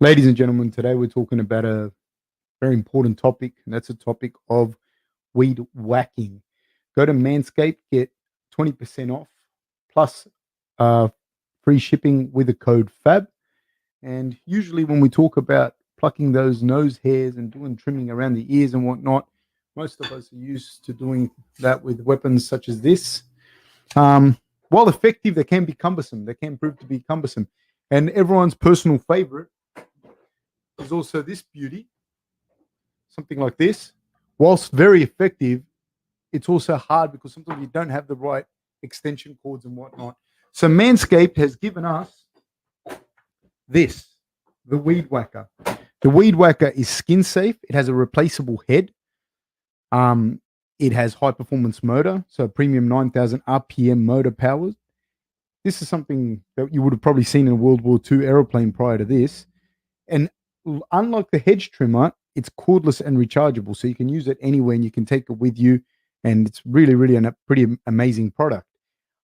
Ladies and gentlemen, today we're talking about a very important topic, and that's a topic of weed whacking. Go to Manscaped, get 20% off plus uh, free shipping with the code FAB. And usually, when we talk about plucking those nose hairs and doing trimming around the ears and whatnot, most of us are used to doing that with weapons such as this. Um, while effective, they can be cumbersome. They can prove to be cumbersome. And everyone's personal favorite is also this beauty, something like this. Whilst very effective, it's also hard because sometimes you don't have the right extension cords and whatnot. So Manscaped has given us this, the Weed Whacker. The Weed Whacker is skin safe. It has a replaceable head. Um, it has high performance motor, so premium 9,000 RPM motor powers. This is something that you would have probably seen in a World War II aeroplane prior to this. And unlike the hedge trimmer, it's cordless and rechargeable, so you can use it anywhere and you can take it with you. And it's really a pretty amazing product.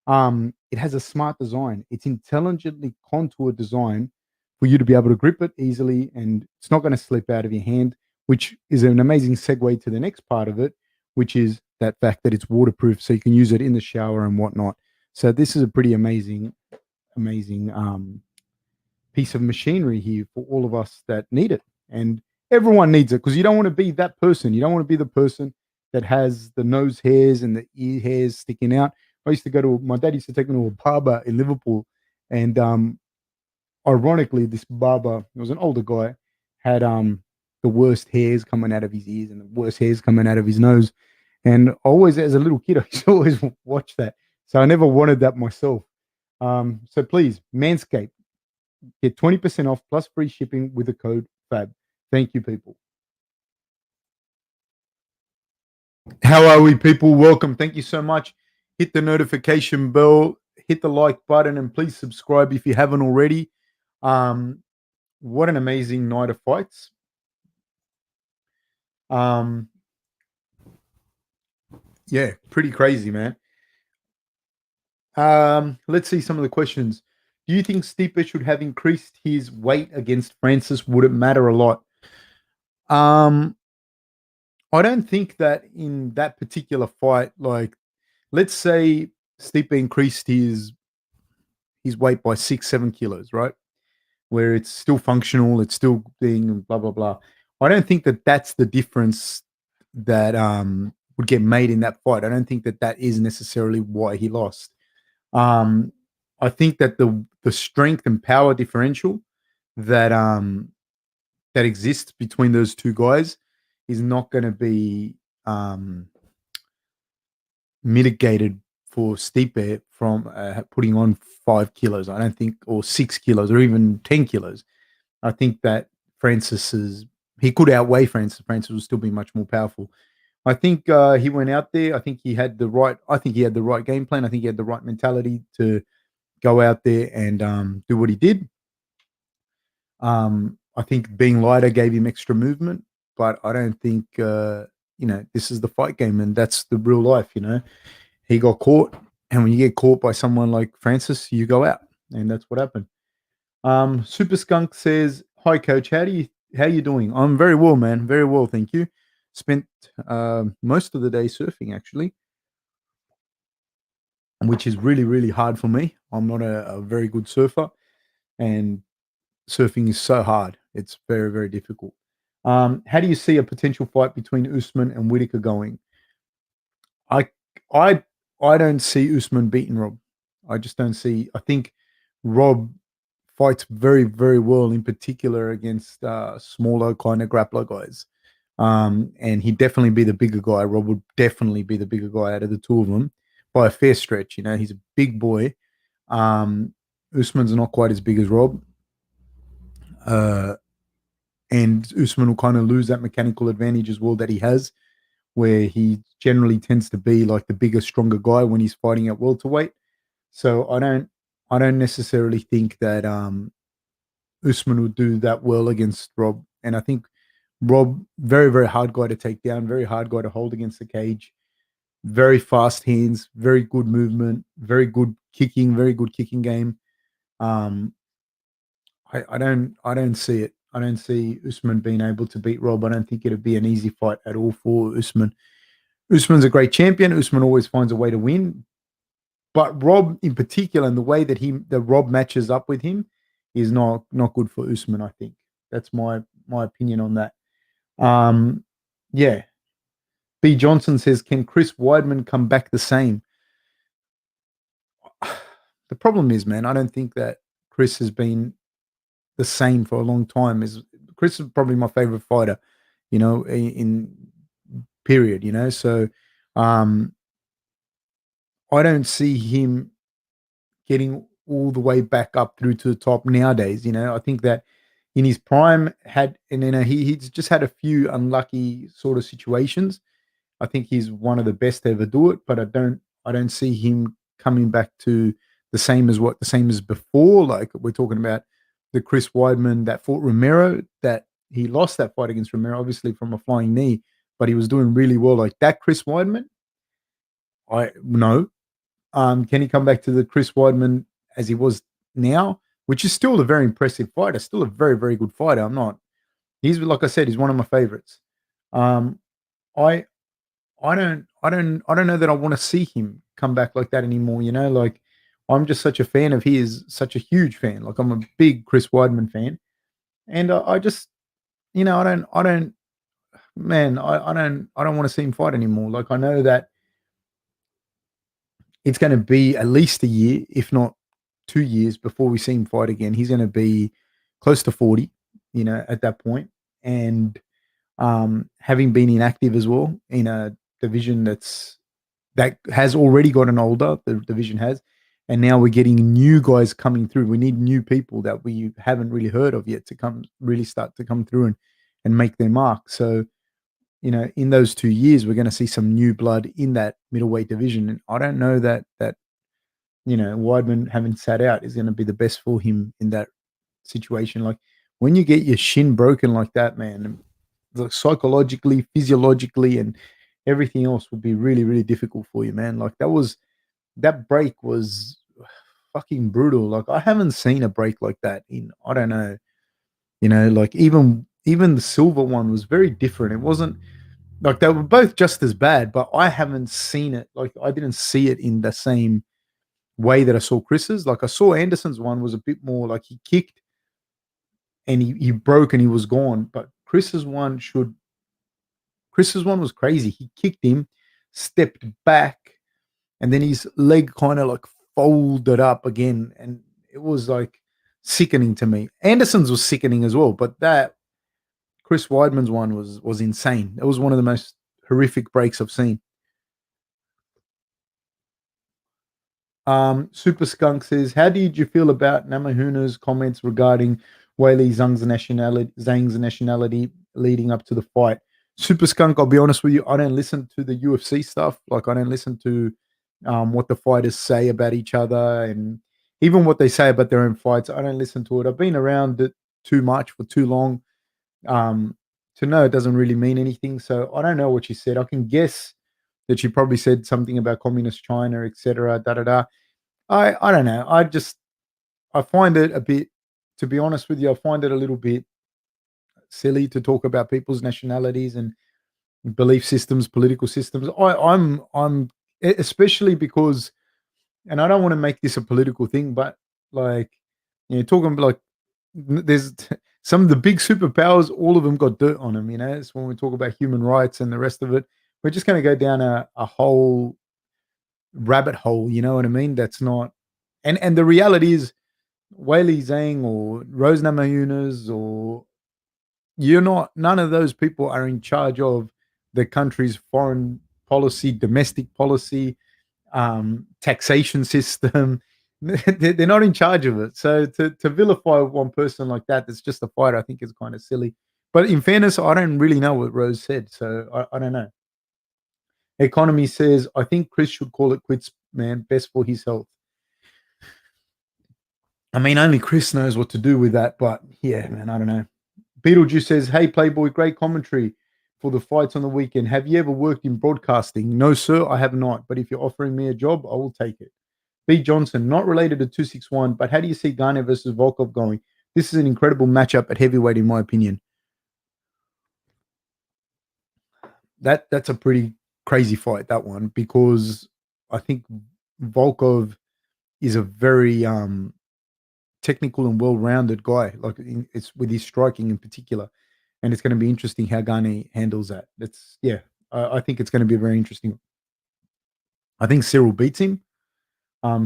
It has a smart design. It's intelligently contoured design for you to be able to grip it easily, and it's not going to slip out of your hand, which is an amazing segue to the next part of it, which is that fact that it's waterproof, so you can use it in the shower and whatnot. So this is a pretty amazing piece of machinery here for all of us that need it. And everyone needs it because you don't want to be that person. You don't want to be the person that has the nose hairs and the ear hairs sticking out. My dad used to take me to a barber in Liverpool. And ironically, this barber, it was an older guy, had the worst hairs coming out of his ears and the worst hairs coming out of his nose. And always, as a little kid, I used to always watch that. So I never wanted that myself. So please, Manscaped, get 20% off plus free shipping with the code FAB. Thank you, people. How are we, people? Welcome. Thank you so much. Hit the notification bell, hit the like button, and please subscribe if you haven't already. What an amazing night of fights. Yeah, pretty crazy, man. Let's see some of the questions. Do you think Stipe should have increased his weight against Francis? Would it matter a lot? Um, I don't think that in that particular fight, like, let's say Stipe increased his weight by 6, 7 kilos, right? Where it's still functional, it's still being blah blah blah. I don't think that that's the difference that would get made in that fight. I don't think that that is necessarily why he lost. Um, I think that the strength and power differential that that exists between those two guys is not going to be mitigated for Stipe from putting on 5 kilos. I don't think, or 6 kilos, or even 10 kilos. I think that he could outweigh Francis. Francis will still be much more powerful. I think he went out there. I think he had the right. I think he had the right game plan. I think he had the right mentality to go out there and do what he did. I think being lighter gave him extra movement, but I don't think this is the fight game, and that's the real life. He got caught, and when you get caught by someone like Francis, you go out, and that's what happened. Super Skunk says, "Hi, Coach. How you doing? I'm very well, man. Very well, thank you. Spent most of the day surfing, actually, which is really hard for me. I'm not a very good surfer, and surfing is so hard. It's very difficult. How do you see a potential fight between Usman and Whitaker going? I I I don't see Usman beating Rob. I just don't see. I think Rob fights very well, in particular against smaller kind of grappler guys. And he'd definitely be the bigger guy. Rob would definitely be the bigger guy out of the two of them by a fair stretch. He's a big boy. Usman's not quite as big as Rob. And Usman will kind of lose that mechanical advantage as well that he has, where he generally tends to be like the bigger, stronger guy when he's fighting at welterweight. So I don't necessarily think that Usman would do that well against Rob. And I think Rob, very hard guy to take down, very hard guy to hold against the cage. Very fast hands, very good movement, very good kicking game. Um, I don't see it. I don't see Usman being able to beat Rob. I don't think it'd be an easy fight at all for Usman. Usman's a great champion. Usman always finds a way to win. But Rob in particular, and the way that Rob matches up with him is not good for Usman, I think. That's my opinion on that. Yeah. B. Johnson says, can Chris Weidman come back the same? The problem is, man, I don't think that Chris has been the same for a long time. Chris is probably my favorite fighter, in period, So um I don't see him getting all the way back up through to the top nowadays. I think that in his prime he's just had a few unlucky sort of situations. I think he's one of the best to ever do it, but I don't see him coming back to the same as before. Like we're talking about the Chris Weidman that fought Romero, that he lost that fight against Romero, obviously from a flying knee, but he was doing really well. Like that Chris Weidman, I no. Can he come back to the Chris Weidman as he was now, which is still a very impressive fighter, still a very, very good fighter. He's like I said, he's one of my favorites. Um, I I don't know that I want to see him come back like that anymore. Like I'm just such a fan of his, such a huge fan. Like I'm a big Chris Weidman fan, and I just, I don't, man, I don't want to see him fight anymore. Like I know that it's going to be at least a year, if not 2 years, before we see him fight again. He's going to be close to 40, at that point, and having been inactive as well in a division that has already gotten older, the division has, and now we're getting new guys coming through. We need new people that we haven't really heard of yet to start to come through and make their mark. So, in those 2 years, we're going to see some new blood in that middleweight division. And I don't know that Weidman having sat out is going to be the best for him in that situation. Like when you get your shin broken like that, man, psychologically, physiologically, and everything else would be really, really difficult for you, man. Like that break was fucking brutal. Like I haven't seen a break like that in I don't know, like even the silver one was very different. It wasn't like they were both just as bad, but I haven't seen it. Like I didn't see it in the same way that I saw Chris's. Like I saw Anderson's one was a bit more like he kicked and he broke and he was gone. But Chris's one was crazy. He kicked him, stepped back, and then his leg kind of like folded up again. And it was like sickening to me. Anderson's was sickening as well, but that Chris Weidman's one was insane. It was one of the most horrific breaks I've seen. Super Skunk says, "How did you feel about Namajuna's comments regarding Weili Zhang's nationality leading up to the fight?" Super Skunk, I'll be honest with you, I don't listen to the UFC stuff. Like I don't listen to what the fighters say about each other, and even what they say about their own fights. I don't listen to it. I've been around it too much for too long um, to know it doesn't really mean anything. So I don't know what she said. I can guess that she probably said something about communist China, etc. Da da da. I don't know. I find it a bit, to be honest with you, I find it a little bit silly to talk about people's nationalities and belief systems, political systems. Especially because, and I don't want to make this a political thing, but like, talking about like, there's some of the big superpowers, all of them got dirt on them. It's when we talk about human rights and the rest of it. We're just going to go down a whole rabbit hole. You know what I mean? That's not, and the reality is, Weili Zhang or Rose Namajunas or none of those people are in charge of the country's foreign policy, domestic policy, taxation system. They're not in charge of it. So to vilify one person like that's just a fighter, I think is kind of silly. But in fairness, I don't really know what Rose said, so I don't know. Economy says, I think Chris should call it quits, man. Best for his health. I mean, only Chris knows what to do with that, but yeah, man, I don't know. Beetlejuice says, "Hey, Playboy, great commentary for the fights on the weekend. Have you ever worked in broadcasting?" No, sir, I have not. But if you're offering me a job, I will take it. B. Johnson, not related to 261, but how do you see Garner versus Volkov going? This is an incredible matchup at heavyweight, in my opinion. That's a pretty crazy fight, that one, because I think Volkov is a very technical and well-rounded guy. Like it's with his striking in particular, and it's going to be interesting how Garni handles that. That's yeah, I think it's going to be very interesting. I think Cyril beats him.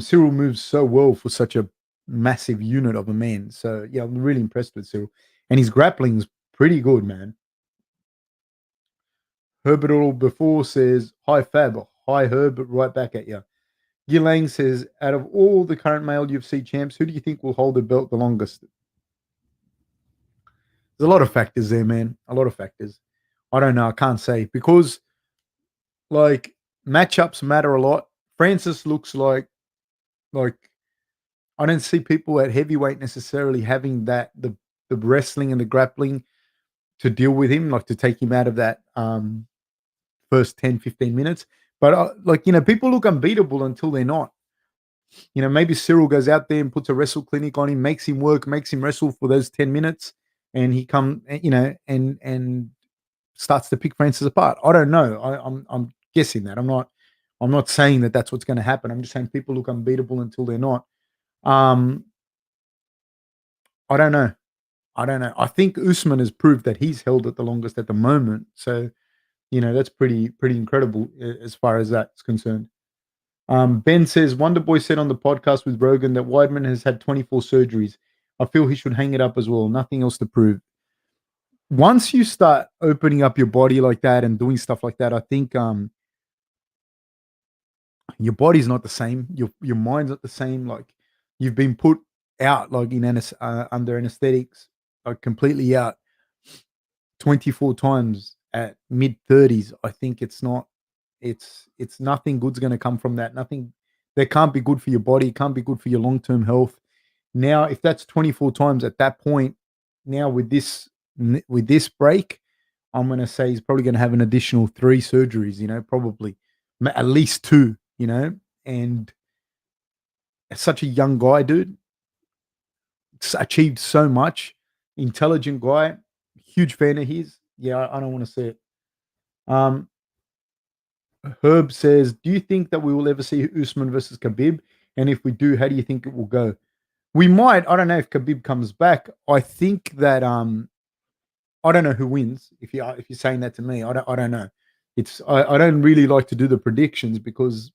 Cyril moves so well for such a massive unit of a man. So yeah, I'm really impressed with Cyril, and his grappling's pretty good, man. Herbert all before says hi Fab, hi Herb, right back at you. Gilang says, out of all the current male UFC champs, who do you think will hold the belt the longest? There's a lot of factors there, man. A lot of factors. I don't know. I can't say because like matchups matter a lot. Francis looks like I don't see people at heavyweight necessarily having the wrestling and the grappling to deal with him, like to take him out of that first 10, 15 minutes. But like, people look unbeatable until they're not. Maybe Cyril goes out there and puts a wrestle clinic on him, makes him work, makes him wrestle for those 10 minutes, and he and starts to pick Francis apart. I don't know. I'm guessing that. I'm not saying that that's what's going to happen. I'm just saying people look unbeatable until they're not. Um, I don't know. I don't know. I think Usman has proved that he's held it the longest at the moment. So, that's pretty incredible as far as that's concerned. Ben says Wonder Boy said on the podcast with Rogan that Weidman has had 24 surgeries. I feel he should hang it up as well. Nothing else to prove. Once you start opening up your body like that and doing stuff like that, I think your body's not the same. Your mind's not the same. Like you've been put out like under anesthetics, like completely out 24 times at mid 30s. I think it's not. It's nothing good's going to come from that. Nothing that can't be good for your body. Can't be good for your long term health. Now, if that's 24 times at that point, now with this break, I'm going to say he's probably going to have an additional 3 surgeries. Probably at least 2. And such a young guy, dude, achieved so much. Intelligent guy, huge fan of his. Yeah, I don't want to see it. Um, Herb says, "Do you think that we will ever see Usman versus Khabib? And if we do, how do you think it will go?" We might. I don't know if Khabib comes back. I think that I don't know who wins. If you're saying that to me, I don't know. I don't really like to do the predictions because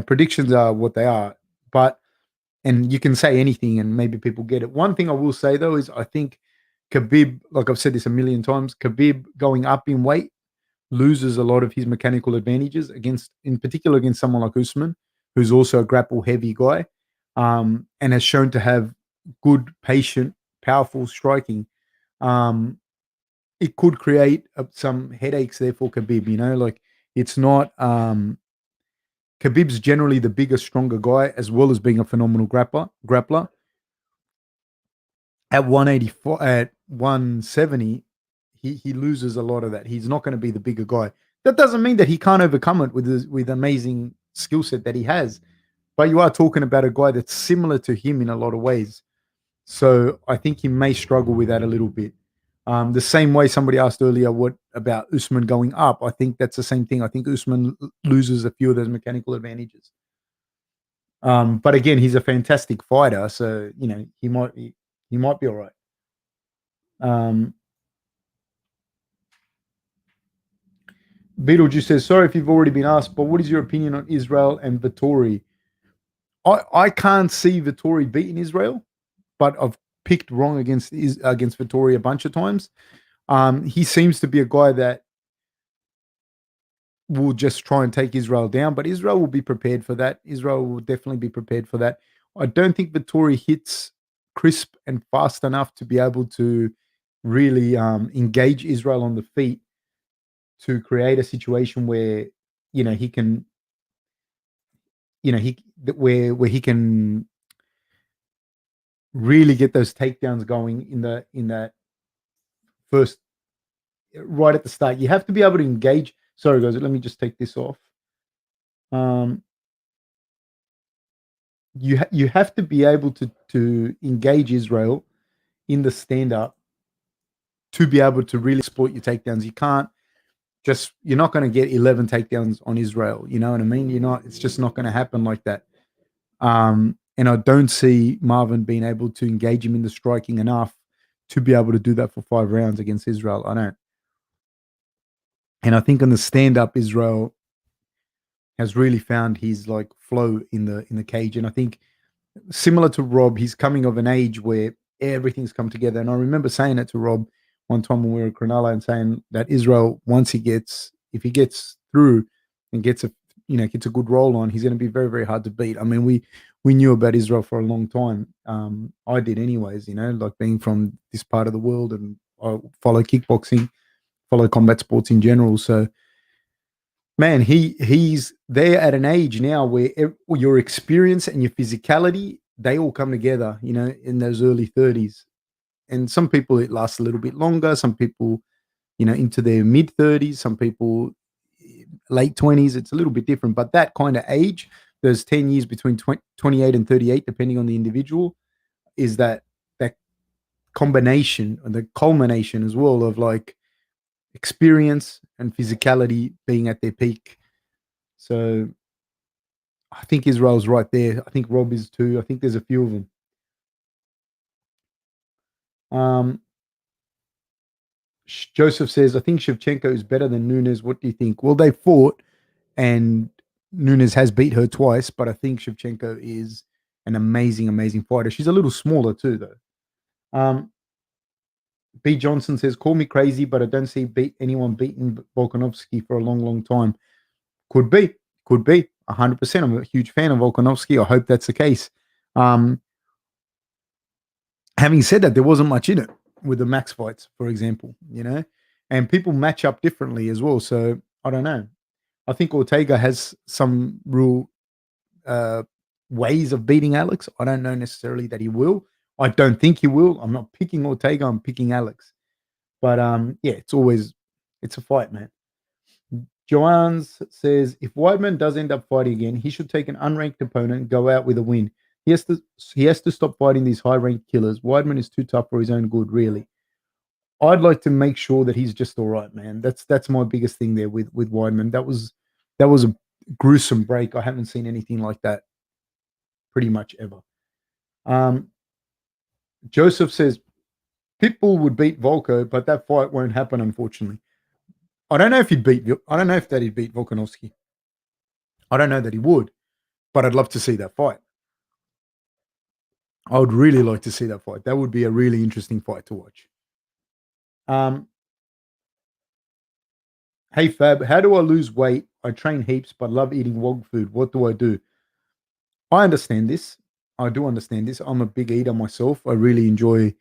predictions are what they are. But and you can say anything and maybe people get it. One thing I will say though is I think Khabib, like I've said this a million times, Khabib going up in weight loses a lot of his mechanical advantages in particular against someone like Usman, who's also a grapple heavy guy, and has shown to have good, patient, powerful striking. Um, it could create some headaches there for Khabib. Like it's not. Khabib's generally the bigger, stronger guy, as well as being a phenomenal Grappler at 184, at 170, he loses a lot of that. He's not going to be the bigger guy. That doesn't mean that he can't overcome it with amazing skill set that he has. But you are talking about a guy that's similar to him in a lot of ways. So I think he may struggle with that a little bit. The same way somebody asked earlier, what about Usman going up? I think that's the same thing. I think Usman loses a few of those mechanical advantages. But again, he's a fantastic fighter, so he might be all right. Um, Beetlejuice says, "Sorry if you've already been asked, but what is your opinion on Israel and Vittori?" I can't see Vittori beating Israel, but I've picked wrong against Vittori a bunch of times. He seems to be a guy that will just try and take Israel down, but Israel will be prepared for that. Israel will definitely be prepared for that. I don't think Vittori hits crisp and fast enough to be able to really engage Israel on the feet to create a situation where he can where he can really get those takedowns going in that first right at the start. You have to be able to engage. Sorry guys, let me just take this off. Um, you have to be able to engage Israel in the stand up to be able to really exploit your takedowns. You're not going to get 11 takedowns on Israel. You know what I mean? It's just not going to happen like that. And I don't see Marvin being able to engage him in the striking enough to be able to do that for 5 rounds against Israel. I don't. And I think in the stand up, Israel has really found his like flow in the cage. And I think similar to Rob, he's coming of an age where everything's come together. And I remember saying it to Rob one time when we were at Cronulla and saying that Israel, if he gets through and gets a good roll on, he's going to be very, very hard to beat. I mean, we knew about Israel for a long time. I did anyways, like being from this part of the world, and I follow kickboxing, follow combat sports in general. So man, he's there at an age now where your experience and your physicality, they all come together, in those early 30s. And some people it lasts a little bit longer, some people, into their mid 30s, some people late 20s, it's a little bit different, but that kind of age, there's 10 years between 28 and 38 depending on the individual, is that combination and the culmination as well of like experience and physicality being at their peak. So I think Israel's right there. I think Rob is too. I think there's a few of them. Um, Joseph says, I think Shevchenko is better than Nunes. What do you think? Well, they fought, and Nunes has beat her twice, but I think Shevchenko is an amazing, amazing fighter. She's a little smaller too, though. B. Johnson says, call me crazy, but I don't see anyone beating Volkanovski for a long, long time. Could be. Could be. 100%. I'm a huge fan of Volkanovski. I hope that's the case. Having said that, there wasn't much in it with the Max fights, for example, and people match up differently as well. So I don't know. I think Ortega has some real ways of beating Alex. I don't know necessarily that he will. I don't think he will. I'm not picking Ortega. I'm picking Alex. But yeah, it's a fight, man. Joannes says, if Weidman does end up fighting again, he should take an unranked opponent and go out with a win. He has to stop fighting these high-ranked killers. Weidman is too tough for his own good, really. I'd like to make sure that he's just all right, man. That's my biggest thing there with Weidman. That was a gruesome break. I haven't seen anything like that pretty much ever. Joseph says, Pitbull would beat Volko, but that fight won't happen, unfortunately. I don't know if he'd beat Volkanovski. I don't know that he would, but I'd love to see that fight. I would really like to see that fight. That would be a really interesting fight to watch. Hey Fab, how do I lose weight? I train heaps, but love eating wog food. What do I do? I understand this. I do understand this. I'm a big eater myself. I really enjoy.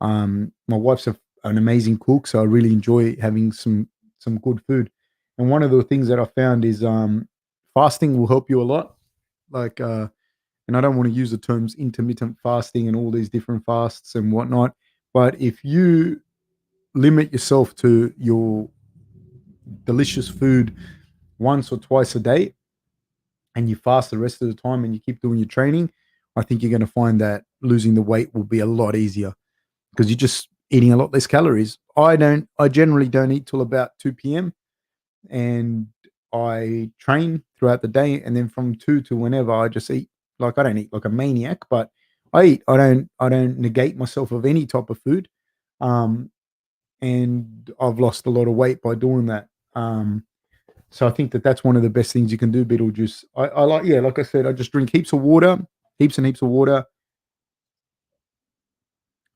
My wife's an amazing cook, so I really enjoy having some good food. And one of the things that I found is fasting will help you a lot. Like, and I don't want to use the terms intermittent fasting and all these different fasts and whatnot. But if you limit yourself to your delicious food once or twice a day and you fast the rest of the time and you keep doing your training, I think you're going to find that losing the weight will be a lot easier because you're just eating a lot less calories. I generally don't eat till about 2 p.m. and I train throughout the day, and then from 2 to whenever I just eat. Like I don't eat like a maniac, but I eat. I don't negate myself of any type of food. And I've lost a lot of weight by doing that. So I think that that's one of the best things you can do, Beetlejuice. I like, yeah, like I said, I just drink heaps of water, heaps and heaps of water.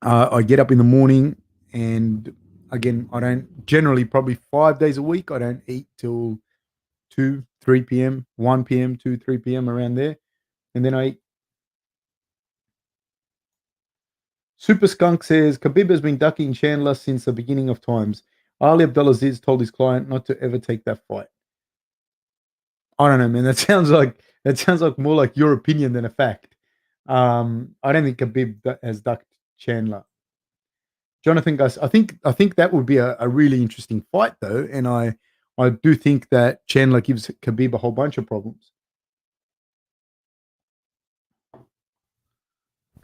I get up in the morning, and again, I don't generally probably 5 days a week. I don't eat till 2, 3 p.m., 1 p.m., 2, 3 p.m. around there, and then I eat. Super Skunk says Khabib has been ducking Chandler since the beginning of times. Ali Abdulaziz told his client not to ever take that fight. I don't know, man. That sounds like more like your opinion than a fact. I don't think Khabib has ducked Chandler. Jonathan Gus, I think that would be a really interesting fight though, and I do think that Chandler gives Khabib a whole bunch of problems.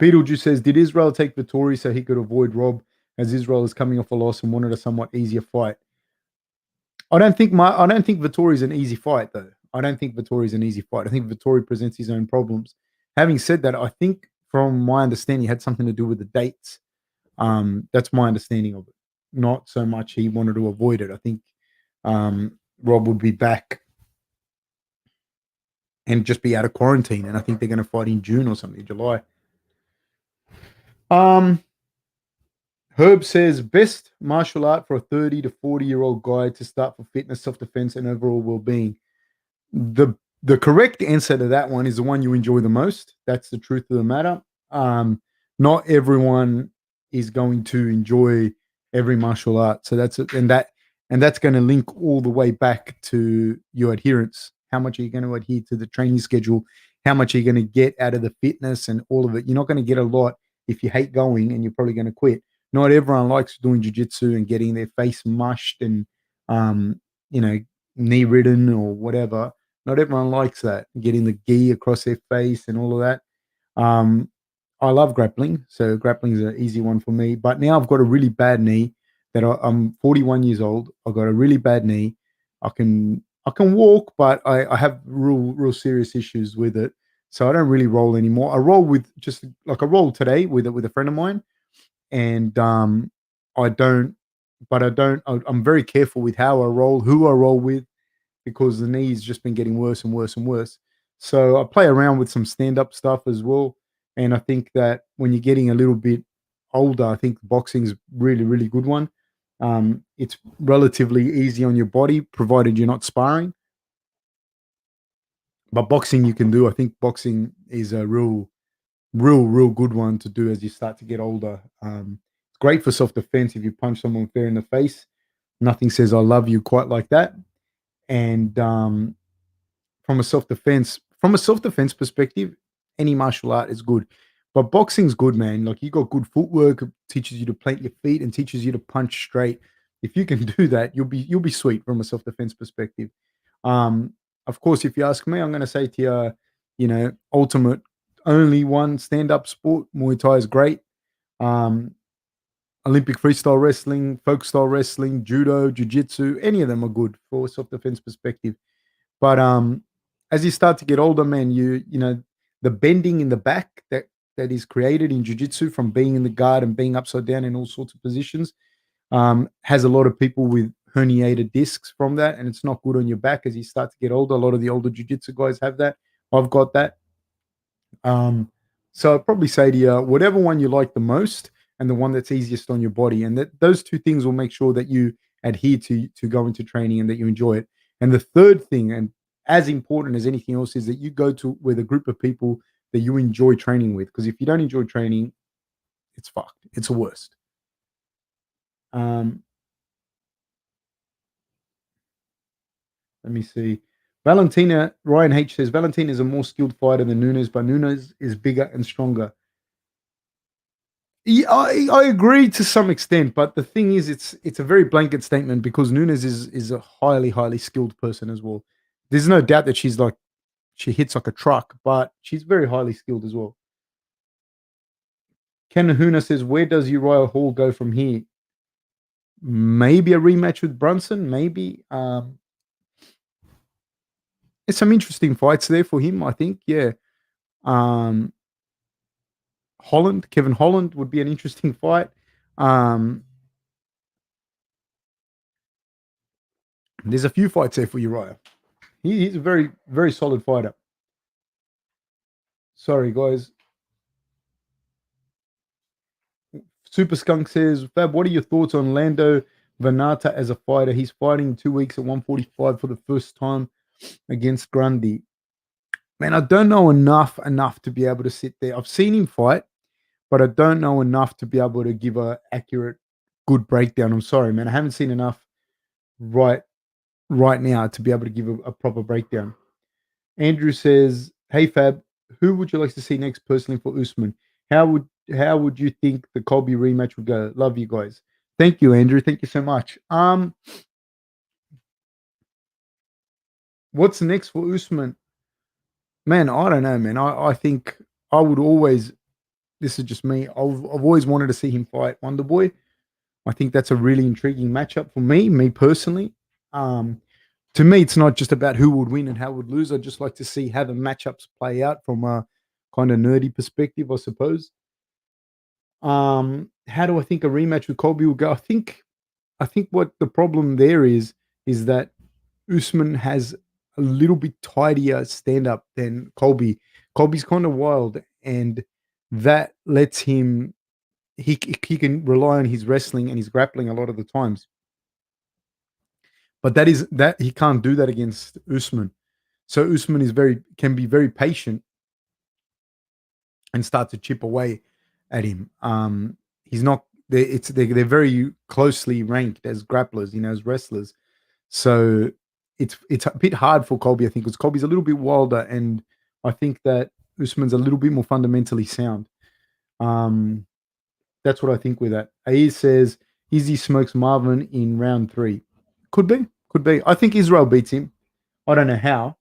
Beetlejuice says, did Israel take Vittori so he could avoid Rob, as Israel is coming off a loss and wanted a somewhat easier fight? I don't think Vittori is an easy fight though. I don't think Vittori is an easy fight. I think Vittori presents his own problems. Having said that, I think from my understanding, it had something to do with the dates. That's my understanding of it. Not so much he wanted to avoid it. I think Rob would be back and just be out of quarantine, and I think they're going to fight in June or something, July. Herb says best martial art for a 30 to 40-year-old guy to start for fitness, self-defense, and overall well-being. The correct answer to that one is the one you enjoy the most. That's the truth of the matter. Not everyone is going to enjoy every martial art. So that's it. And that's going to link all the way back to your adherence. How much are you going to adhere to the training schedule? How much are you going to get out of the fitness and all of it? You're not going to get a lot if you hate going, and you're probably going to quit. Not everyone likes doing jiu-jitsu and getting their face mushed and you know, knee ridden or whatever. Not everyone likes that, getting the gi across their face and all of that. Um, I love grappling, so grappling is an easy one for me. But now I've got a really bad knee that I'm 41 years old. I've got a really bad knee. I can walk, but I have real serious issues with it. So I don't really roll anymore. I roll with just like I rolled today with a friend of mine, and I don't. But I don't. I'm very careful with how I roll, who I roll with, because the knee's just been getting worse and worse and worse. So I play around with some stand up stuff as well. And I think that when you're getting a little bit older, I think boxing's really, really good one. It's relatively easy on your body, provided you're not sparring. But boxing you can do. I think boxing is a real good one to do as you start to get older. It's great for self defense if you punch someone fair in the face. Nothing says I love you quite like that. And from a self defense perspective, any martial art is good. But boxing's good, man. Like you got good footwork, it teaches you to plant your feet and teaches you to punch straight. If you can do that, you'll be sweet from a self defense perspective. Um, of course, if you ask me, I'm going to say to you, ultimate only one stand up sport. Muay Thai is great. Um, Olympic freestyle wrestling, folk style wrestling, judo, jiu jitsu, any of them are good for self defense perspective. But as you start to get older, man, the bending in the back that is created in jiu-jitsu from being in the guard and being upside down in all sorts of positions has a lot of people with herniated discs from that, and it's not good on your back as you start to get older. A lot of the older jiu-jitsu guys have that. I've got that. So I'd probably say to you, whatever one you like the most and the one that's easiest on your body. And that those two things will make sure that you adhere to going to training and that you enjoy it. And the third thing, and as important as anything else, is that you go to with a group of people that you enjoy training with. Because if you don't enjoy training, it's fucked. It's the worst. Um, Let me see. Valentina, Ryan H says, Valentina is a more skilled fighter than Nunes, but Nunes is bigger and stronger. Yeah, I agree to some extent, but the thing is, it's a very blanket statement because Nunes is a highly skilled person as well. There's no doubt that she hits like a truck, but she's very highly skilled as well. Ken Huna says, where does Uriah Hall go from here? Maybe a rematch with Brunson, maybe. There's some interesting fights there for him, I think. Yeah. Um, Kevin Holland would be an interesting fight. Um, there's a few fights there for Uriah. He's a very solid fighter. Sorry, guys. Super Skunk says, Fab, what are your thoughts on Lando Venata as a fighter? He's fighting in 2 weeks at 145 for the first time against Grundy. Man, I don't know enough to be able to sit there. I've seen him fight, but I don't know enough to be able to give a accurate, good breakdown. I'm sorry, man. I haven't seen enough right right now to be able to give a proper breakdown. Andrew says, "Hey Fab, who would you like to see next personally for Usman? How would you think the Colby rematch would go? Love you guys. Thank you, Andrew. Thank you so much. What's next for Usman? Man, I don't know, man. I think I would always this is just me. I've always wanted to see him fight Wonderboy. I think that's a really intriguing matchup for me personally. Um, to me, it's not just about who would win and how would lose. I just like to see how the matchups play out from a kind of nerdy perspective, I suppose. How do I think a rematch with Colby will go? I think what the problem there is that Usman has a little bit tidier stand up than Colby. Colby's kind of wild, and that lets him he can rely on his wrestling and his grappling a lot of the times. But that he can't do that against Usman. So Usman is very can be very patient and start to chip away at him. He's not they're very closely ranked as grapplers, as wrestlers. So it's a bit hard for Colby, I think, because Colby's a little bit wilder, and I think that Usman's a little bit more fundamentally sound. Um, that's what I think with that. Aiz says Izzy smokes Marvin in round 3. Could be, could be. I think Israel beats him. I don't know how.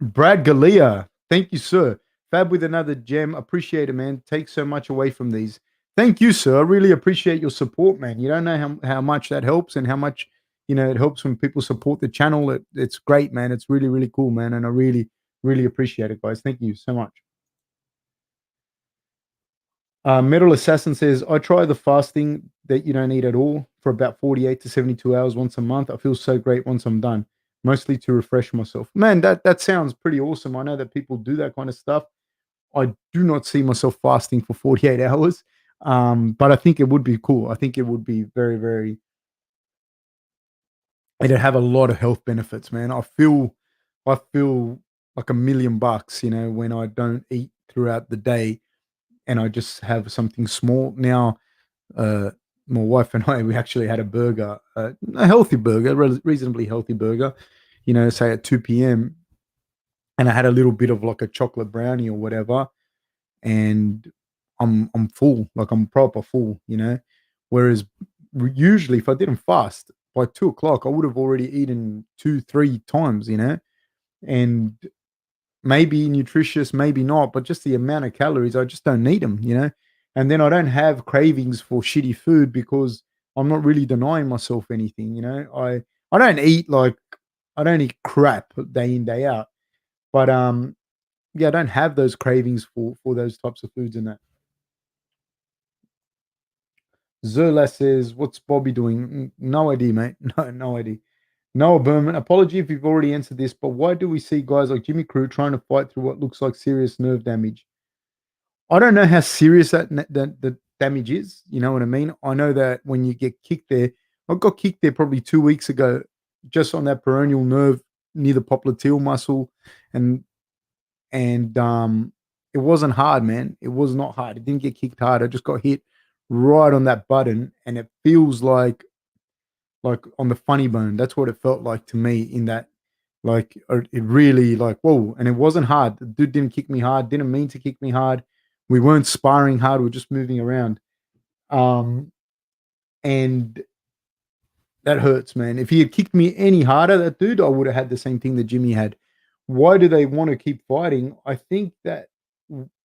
Brad Galea, thank you, sir. Fab with another gem. Appreciate it, man. Take so much away from these. Thank you, sir. I really appreciate your support, man. You don't know how much that helps and how much, it helps when people support the channel. It's great, man. It's really, really cool, man. And I really, really appreciate it, guys. Thank you so much. Metal Assassin says, I try the fasting that you don't eat at all for about 48 to 72 hours once a month. I feel so great once I'm done, mostly to refresh myself. Man, that sounds pretty awesome. I know that people do that kind of stuff. I do not see myself fasting for 48 hours, but I think it would be cool. I think it would be very, very, it'd have a lot of health benefits, man. I feel like $1,000,000, when I don't eat throughout the day and I just have something small. Now, uh, my wife and I, we actually had a burger, a healthy burger, reasonably healthy burger, say at 2 p.m. And I had a little bit of like a chocolate brownie or whatever, and I'm full, like I'm proper full. Whereas usually, if I didn't fast by 2 o'clock, I would have already eaten 2, 3 times. And maybe nutritious, maybe not, but just the amount of calories, I just don't need them. And then I don't have cravings for shitty food because I'm not really denying myself anything. I don't eat like I don't eat crap day in, day out. But yeah, I don't have those cravings for those types of foods and that. Zerla says, "What's Bobby doing?" No idea, mate. No idea. Noah Berman, apology if you've already answered this, but why do we see guys like Jimmy Crew trying to fight through what looks like serious nerve damage? I don't know how serious that damage is. You know what I mean? I know that when you get kicked there, I got kicked there probably 2 weeks ago, just on that peroneal nerve near the popliteal muscle, and and it wasn't hard, man. It was not hard. It didn't get kicked hard. I just got hit right on that button, and it feels like on the funny bone. That's what it felt like to me in that. Like it really like whoa, and it wasn't hard. The dude didn't kick me hard. Didn't mean to kick me hard. We weren't sparring hard. We are just moving around. Um, and that hurts, man. If he had kicked me any harder, that dude, I would have had the same thing that Jimmy had. Why do they want to keep fighting? I think that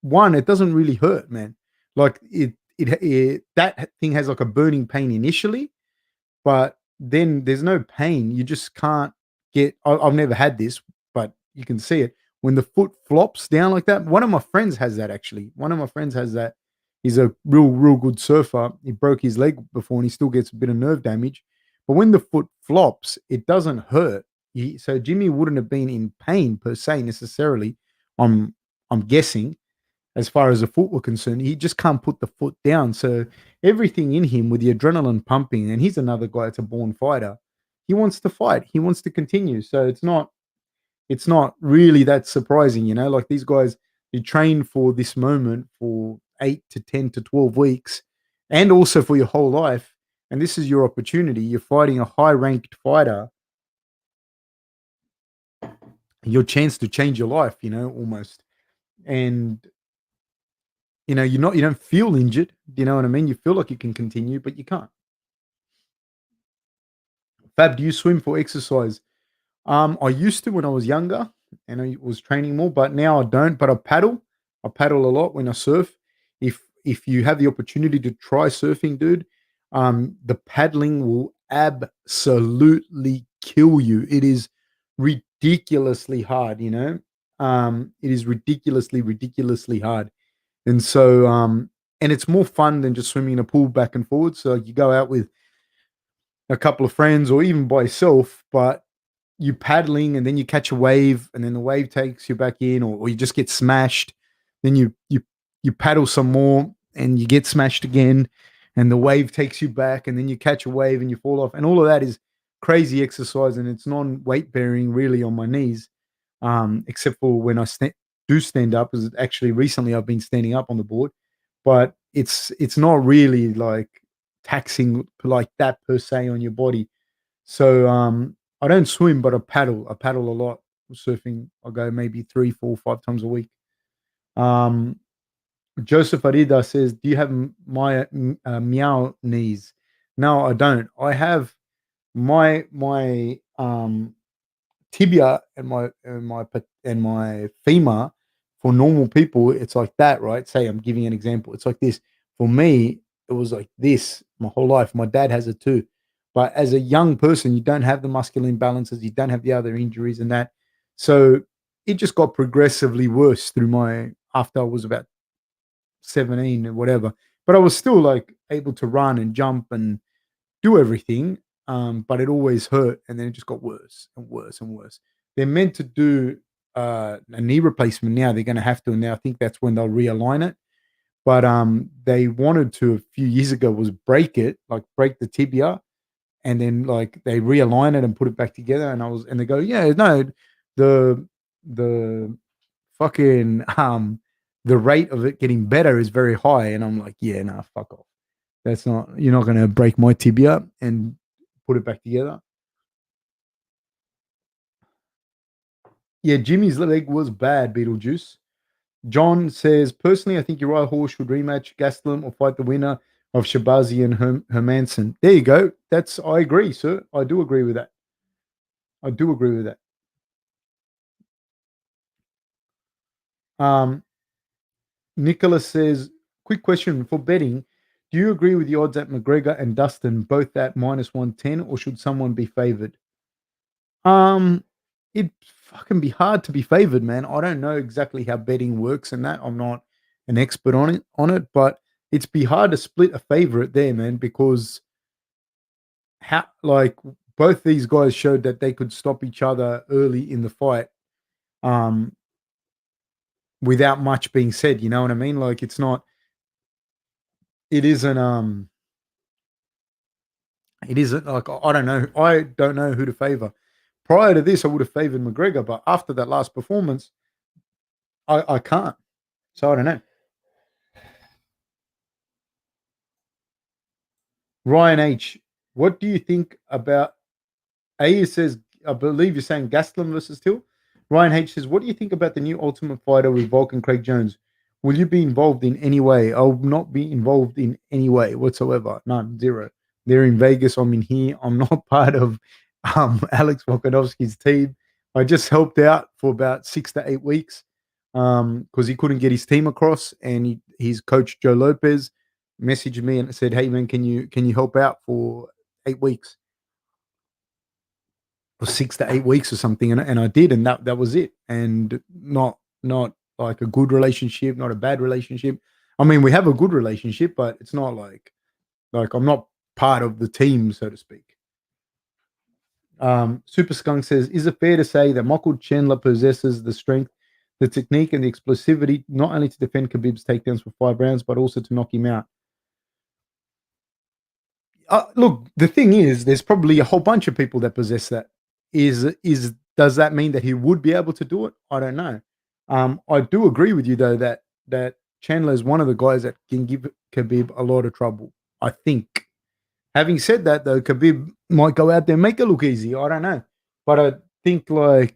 one, it doesn't really hurt, man. Like it that thing has like a burning pain initially, but then there's no pain. You just can't get. I've never had this, but you can see it when the foot flops down like that. One of my friends has that actually. One of my friends has that. He's a real good surfer. He broke his leg before, and he still gets a bit of nerve damage. But when the foot flops, it doesn't hurt. So Jimmy wouldn't have been in pain per se necessarily. I'm I'm guessing as far as the foot were concerned. He just can't put the foot down. So everything in him with the adrenaline pumping, and he's another guy that's a born fighter. He wants to fight. He wants to continue. So it's not really that surprising, like these guys, you train for this moment for 8 to 10 to 12 weeks and also for your whole life. And this is your opportunity. You're fighting a high ranked fighter, your chance to change your life, almost. And you don't feel injured. Do you know what I mean? You feel like you can continue, but you can't. Fab, do you swim for exercise? I used to when I was younger and I was training more, but now I don't. But I paddle. I paddle a lot when I surf. If you have the opportunity to try surfing, dude, the paddling will absolutely kill you. It is ridiculously hard, you know. It is ridiculously hard. And so and it's more fun than just swimming in a pool back and forward. So you go out with a couple of friends or even by yourself, but you paddling and then you catch a wave and then the wave takes you back in, or you just get smashed. Then you paddle some more and you get smashed again, and the wave takes you back, and then you catch a wave and you fall off. And all of that is crazy exercise, and it's non-weight bearing really on my knees, except for when I do stand up. Because actually recently I've been standing up on the board, but it's not really like taxing like that per se on your body. So I don't swim, but I paddle. I paddle a lot. Surfing, I go maybe 3, 4, 5 times a week. Um, Joseph Arida says, "Do you have meow knees?" No, I don't. I have my tibia and my femur. For normal people, it's like that, right? Say I'm giving an example. It's like this. For me, it was like this my whole life. My dad has it too. But as a young person, you don't have the muscular imbalances, you don't have the other injuries and that. So it just got progressively worse through my after I was about 17 or whatever. But I was still like able to run and jump and do everything, but it always hurt, and then it just got worse and worse and worse. They're meant to do a knee replacement now. They're going to have to, and now I think that's when they'll realign it. But they wanted to a few years ago was break it, like break the tibia, and then like they realign it and put it back together. And they go, yeah, no, the the fucking the rate of it getting better is very high, and I'm like, yeah, nah, fuck off. That's not You're not gonna break my tibia and put it back together. Yeah, Jimmy's leg was bad, Beetlejuice. John says, personally, I think Uriah Hall should rematch Gastelum or fight the winner of Shabazi and Hermanson. There you go. I agree, sir. I do agree with that. I do agree with that. Um, Nicholas says, quick question for betting. Do you agree with the odds at McGregor and Dustin both at -110, or should someone be favored? Um, it fucking be hard to be favored, man. I don't know exactly how betting works and that. I'm not an expert on it, but it's be hard to split a favorite there, man, because how like both these guys showed that they could stop each other early in the fight, um, without much being said. You know what I mean? Like it isn't it isn't like I don't know. I don't know who to favor. Prior to this, I would have favored McGregor, but after that last performance, I can't. So I don't know. Ryan H, what do you think about A says, I believe you're saying Gastelum versus Till. Ryan H says, what do you think about the new Ultimate Fighter with Volk and Craig Jones? Will you be involved in any way? I'll not be involved in any way whatsoever. None, zero. They're in Vegas. I'm in here. I'm not part of Alex Volkanovski's team. I just helped out for about 6 to 8 weeks because he couldn't get his team across, and his coach Joe Lopez messaged me and said, "Hey man, can you help out for 8 weeks or 6 to 8 weeks or something?" And I did, and that was it. And not like a good relationship, not a bad relationship. I mean, we have a good relationship, but it's not like I'm not part of the team, so to speak. Super Skunk says, "Is it fair to say that Michael Chandler possesses the strength, the technique, and the explosivity not only to defend Khabib's takedowns for 5 rounds, but also to knock him out?" Look, the thing is, there's probably a whole bunch of people that possess that. Is Does that mean that he would be able to do it? I don't know. I do agree with you though that Chandler is one of the guys that can give Khabib a lot of trouble. I think. Having said that, though, Khabib might go out there and make it look easy. I don't know, but I think like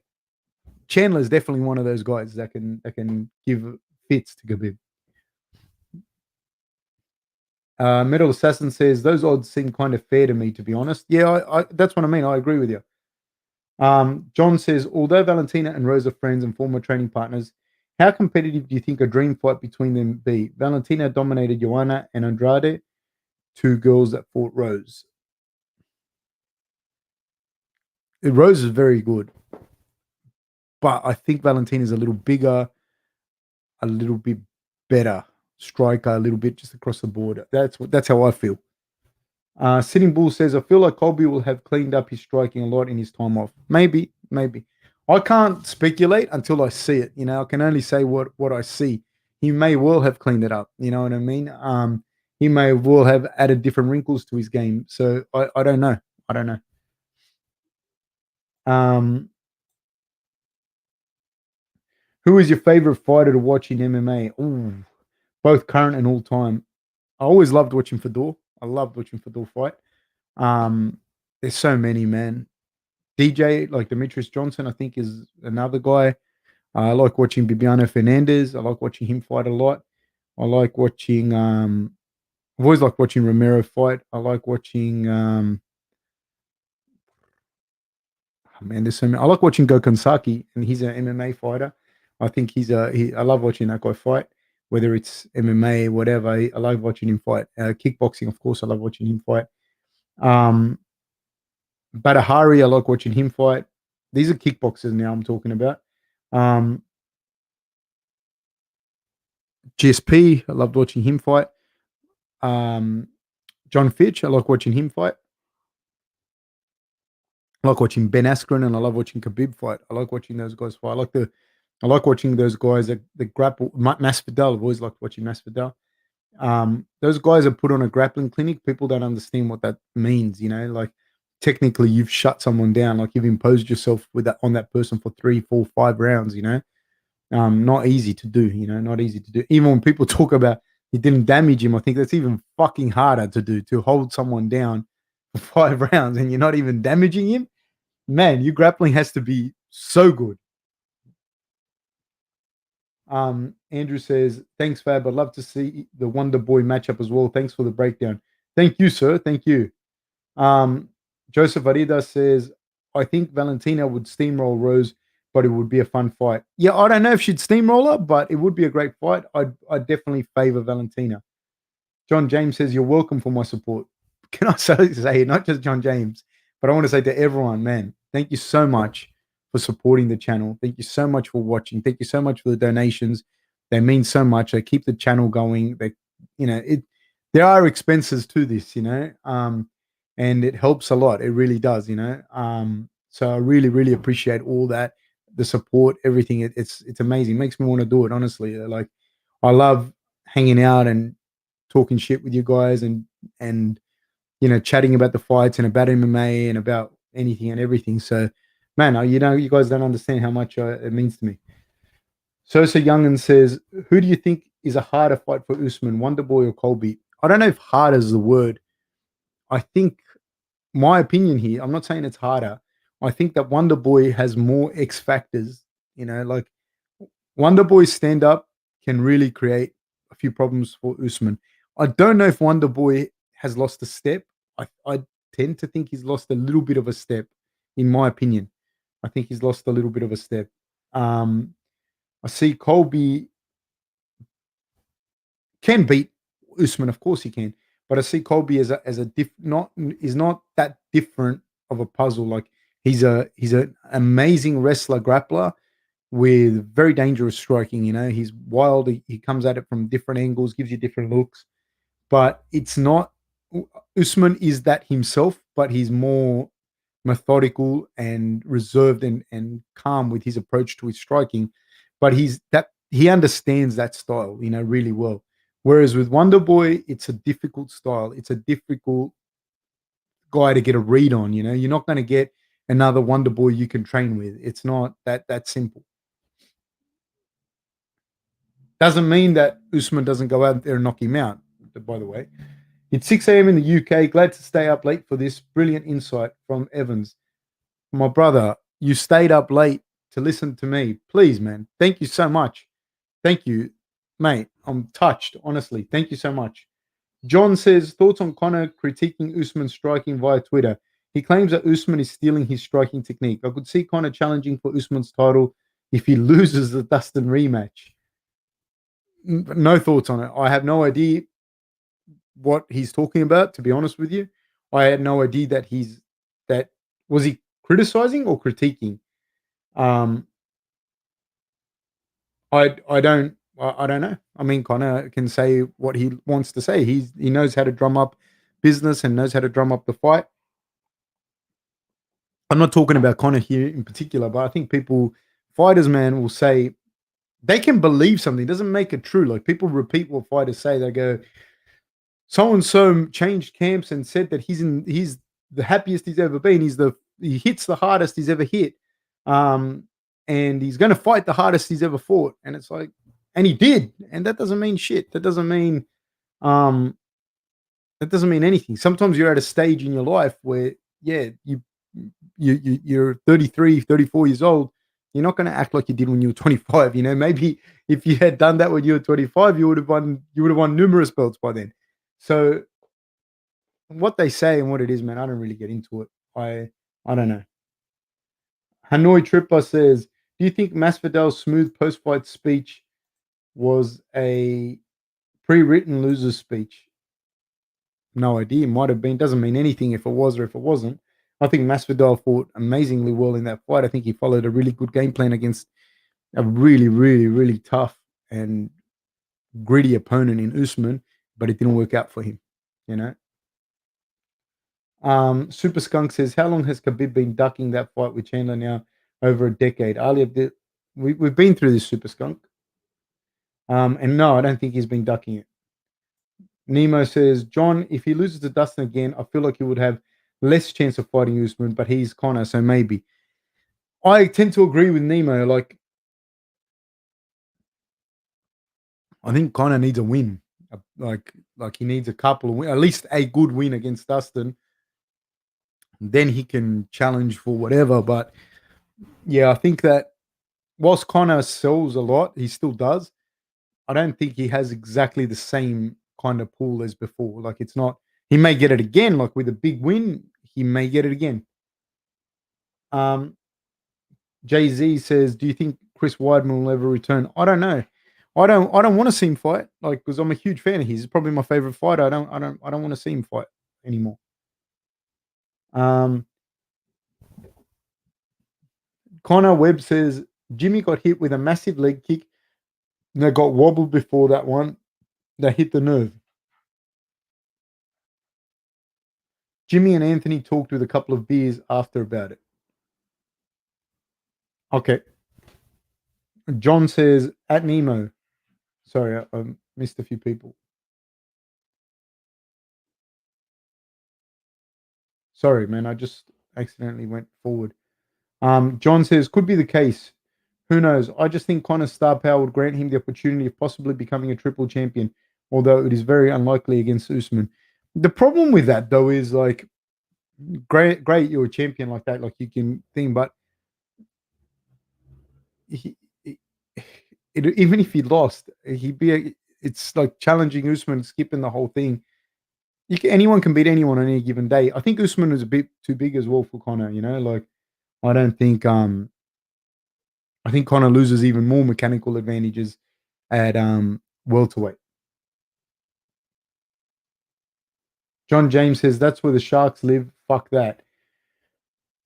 Chandler is definitely one of those guys that can give fits to Khabib. Metal Assassin says those odds seem kind of fair to me, to be honest. Yeah, that's what I mean. I agree with you. John says, although Valentina and Rose are friends and former training partners, How competitive do you think a dream fight between them be? Valentina dominated Joanna and Andrade, two girls that fought Rose. Rose is very good, but I think Valentina is a little bigger, a little bit better striker, a little bit just across the board. That's how I feel. Sitting Bull says, I feel like Colby will have cleaned up his striking a lot in his time off. Maybe, maybe. I can't speculate until I see it. I can only say what I see. He may well have cleaned it up. You know what I mean? He may well have added different wrinkles to his game. So I don't know. I don't know. Um, who is your favorite fighter to watch in MMA? Ooh, both current and all time. I always loved watching Fedor. I loved watching Fedor fight. Um, there's so many, man. DJ, like Demetrius Johnson, I think is another guy. I like watching Bibiano Fernandez. I like watching him fight a lot. I like watching. I've always liked watching Romero fight. I like watching. Man, there's so many. I like watching Gokhan Saki, and he's an MMA fighter. I think I love watching that guy fight, whether it's MMA, whatever. I love watching him fight. Kickboxing, of course, I love watching him fight. Um, Badahari, I like watching him fight. These are kickboxers now I'm talking about. Um, GSP, I loved watching him fight. John Fitch, I like watching him fight. I like watching Ben Askren and I love watching Khabib fight. I like watching those guys fight. I like watching those guys that grapple. Masvidal, I've always liked watching Masvidal. Those guys are put on a grappling clinic. People don't understand what that means. Like technically you've shut someone down. Like you've imposed yourself on that person for 3, 4, 5 rounds. Not easy to do. Not easy to do. Even when people talk about he didn't damage him, I think that's even fucking harder to do. To hold someone down for 5 rounds and you're not even damaging him. Man, your grappling has to be so good. Andrew says, thanks, Fab. I'd love to see the Wonder Boy matchup as well. Thanks for the breakdown. Thank you, sir. Thank you. Joseph Arida says, I think Valentina would steamroll Rose, but it would be a fun fight. Yeah, I don't know if she'd steamroll her, but it would be a great fight. I'd definitely favor Valentina. John James says, you're welcome for my support. Can I say, not just John James, but I want to say to everyone, man, thank you so much for supporting the channel. Thank you so much for watching. Thank you so much for the donations. They mean so much. They keep the channel going. There are expenses to this, and it helps a lot. It really does, so I really, really appreciate all that, the support, everything. It's amazing. It makes me want to do it, honestly. Like I love hanging out and talking shit with you guys and chatting about the fights and about MMA and about anything and everything. So, man, you guys don't understand how much it means to me. Sosa Youngin says, who do you think is a harder fight for Usman, Wonderboy or Colby? I don't know if harder is the word. I think my opinion here, I'm not saying it's harder. I think that Wonderboy has more X factors. Like Wonderboy's stand up can really create a few problems for Usman. I don't know if Wonderboy has lost a step. I tend to think he's lost a little bit of a step, in my opinion. I think he's lost a little bit of a step. I see Colby can beat Usman, of course he can, but I see Colby as not that different of a puzzle. Like he's an amazing wrestler, grappler with very dangerous striking. He's wild. He comes at it from different angles, gives you different looks, but it's not. Usman is that himself, but he's more methodical and reserved and calm with his approach to his striking. But he understands that style, really well. Whereas with Wonderboy, it's a difficult style. It's a difficult guy to get a read on. You're not going to get another Wonderboy you can train with. It's not that simple. Doesn't mean that Usman doesn't go out there and knock him out, by the way. It's 6 a.m. in the UK. Glad to stay up late for this brilliant insight from Evans. My brother, you stayed up late to listen to me. Please, man. Thank you so much. Thank you, mate. I'm touched, honestly. Thank you so much. John says, thoughts on Conor critiquing Usman's striking via Twitter. He claims that Usman is stealing his striking technique. I could see Conor challenging for Usman's title if he loses the Dustin rematch. No thoughts on it. I have no idea what he's talking about, to be honest with you. I had no idea that that was he criticizing or critiquing? Um, I don't know. I mean, Connor can say what he wants to say. He knows how to drum up business and knows how to drum up the fight. I'm not talking about Connor here in particular, but I think fighters, man, will say they can believe something. It doesn't make it true. Like people repeat what fighters say. They go, so and so changed camps and said that he's the happiest he's ever been. He hits the hardest he's ever hit. Um, and he's gonna fight the hardest he's ever fought. And it's like, and he did. And that doesn't mean shit. Um that doesn't mean anything. Sometimes you're at a stage in your life where, yeah, you're 33, 34 years old. You're not going to act like you did when you were 25. You know, maybe if you had done that when you were 25, you would have won numerous belts by then. So what they say and what it is, man, I don't really get into it. I don't know. Hanoi Tripper says, do you think Masvidal's smooth post-fight speech was a pre-written loser's speech? No idea. Might have been. Doesn't mean anything if it was or if it wasn't. I think Masvidal fought amazingly well in that fight. I think he followed a really good game plan against a really, really, really tough and gritty opponent in Usman, but it didn't work out for him. You know. Super Skunk says, "How long has Khabib been ducking that fight with Chandler now? Over a decade." Ali, we've been through this, Super Skunk. And no, I don't think he's been ducking it. Nemo says, John, if he loses to Dustin again, I feel like he would have less chance of fighting Usman, but he's Conor, so maybe. I tend to agree with Nemo. Like, I think Conor needs a win. Like he needs a couple of wins, at least a good win against Dustin. Then he can challenge for whatever. But yeah, I think that whilst Conor sells a lot, he still does. I don't think he has exactly the same kind of pool as before. Like it's not. He may get it again, like with a big win. He may get it again. Um, Jay Z says, "Do you think Chris Weidman will ever return?" I don't know. I don't want to see him fight, like because I'm a huge fan of his. He's probably my favorite fighter. I don't want to see him fight anymore. Um, Connor Webb says Jimmy got hit with a massive leg kick. They got wobbled before that one. That hit the nerve. Jimmy and Anthony talked with a couple of beers after about it. Okay. John says at Nemo. Sorry, I missed a few people. Sorry, man. I just accidentally went forward. John says could be the case. Who knows? I just think Connor's star power would grant him the opportunity of possibly becoming a triple champion, although it is very unlikely against Usman. The problem with that though is like great, you're a champion like that, like you can think, but he, even if he lost, it's like challenging Usman, skipping the whole thing. Anyone can beat anyone on any given day. I think Usman is a bit too big as well for Connor. You know, like I don't think I think Connor loses even more mechanical advantages at welterweight. John James says that's where the Sharks live. Fuck that.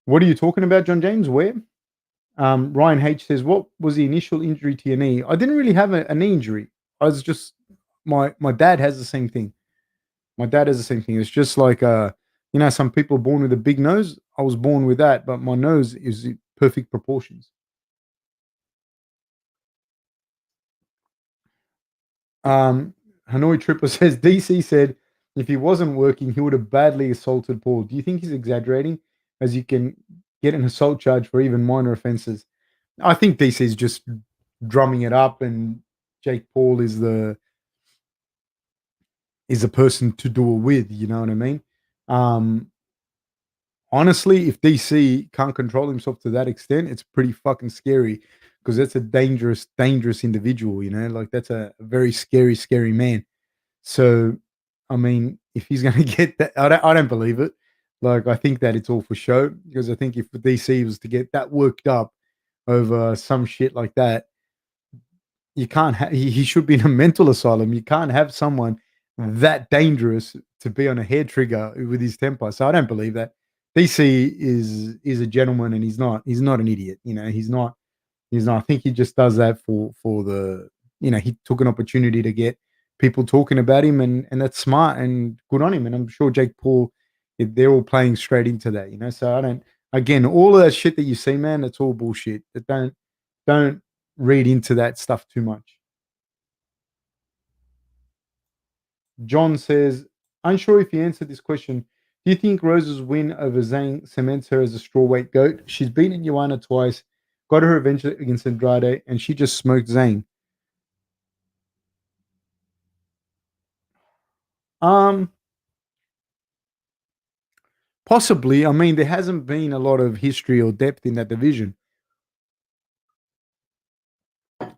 What are you talking about, John James? Where? Ryan H says, what was the initial injury to your knee? I didn't really have a knee injury. I was just my dad has the same thing. My dad has the same thing. It's just like you know, some people are born with a big nose. I was born with that, but my nose is in perfect proportions. Um, Hanoi Tripper says DC said if he wasn't working, he would have badly assaulted Paul. Do you think he's exaggerating? As you can get an assault charge for even minor offenses. I think DC is just drumming it up, and Jake Paul is the person to do it with. You know what I mean? Um, Honestly, if DC can't control himself to that extent, it's pretty fucking scary because that's a dangerous, dangerous individual. You know, like that's a very scary, scary man. So, I mean, if he's going to get that, I don't believe it. Like, I think that it's all for show because I think if DC was to get that worked up, over some shit like that, you can't he should be in a mental asylum. You can't have someone that dangerous to be on a hair trigger with his temper. So I don't believe that. DC is a gentleman, and he's not an idiot. He's not. I think he just does that for the he took an opportunity to get people talking about him, and that's smart and good on him. And I'm sure Jake Paul, they're all playing straight into that. So I don't. Again, all of that shit that you see, man, that's all bullshit. That don't read into that stuff too much. John says, unsure if you answered this question. Do you think Rose's win over Zhang cements her as a strawweight goat? She's beaten Joanna twice, got her revenge against Andrade, and she just smoked Zhang. Um, Possibly. I mean, there hasn't been a lot of history or depth in that division,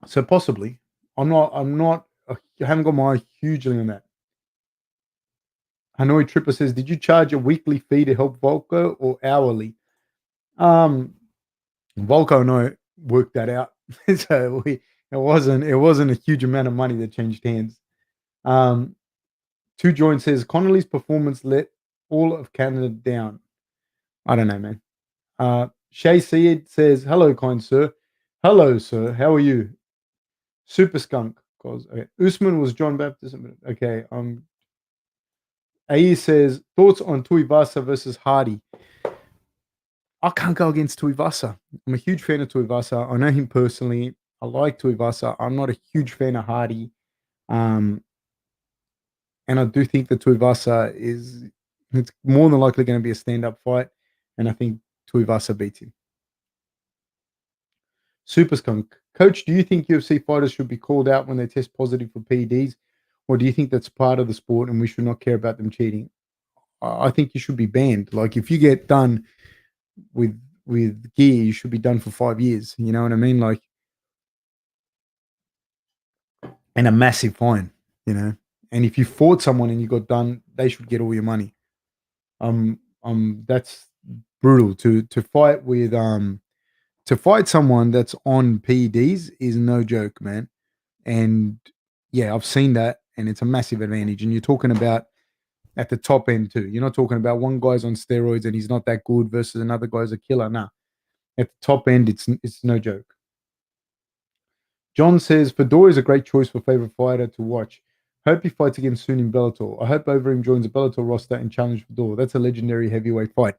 so possibly. I'm not. I'm not. I haven't got my eye hugely on that. Hanoi Tripper says, "Did you charge a weekly fee to help Volko or hourly?" Um, Volko and I worked that out, so it wasn't a huge amount of money that changed hands. Um, Two Joint says Connolly's performance let all of Canada down. I don't know, man. Shay Seed says, "Hello, kind sir. Hello, sir. How are you?" Super Skunk. Cause okay. Usman was John Baptist. Okay. AE says thoughts on Tuivasa versus Hardy. I can't go against Tuivasa. I'm a huge fan of Tuivasa. I know him personally. I like Tuivasa. I'm not a huge fan of Hardy. Um, and I do think that Tuivasa it's more than likely going to be a stand-up fight. And I think Tuivasa beats him. Super Skunk. Coach, do you think UFC fighters should be called out when they test positive for PEDs? Or do you think that's part of the sport and we should not care about them cheating? I think you should be banned. Like if you get done with gear, you should be done for 5 years. You know what I mean? Like, and a massive fine, you know. And if you fought someone and you got done, they should get all your money. That's brutal to fight someone that's on PEDs is no joke, man. And yeah, I've seen that, and it's a massive advantage. And you're talking about at the top end too. You're not talking about one guy's on steroids and he's not that good versus another guy's a killer. Nah, at the top end, it's no joke. John says Fedor is a great choice for favorite fighter to watch. Hope he fights again soon in Bellator. I hope Overeem joins the Bellator roster and challenge Fedor. That's a legendary heavyweight fight.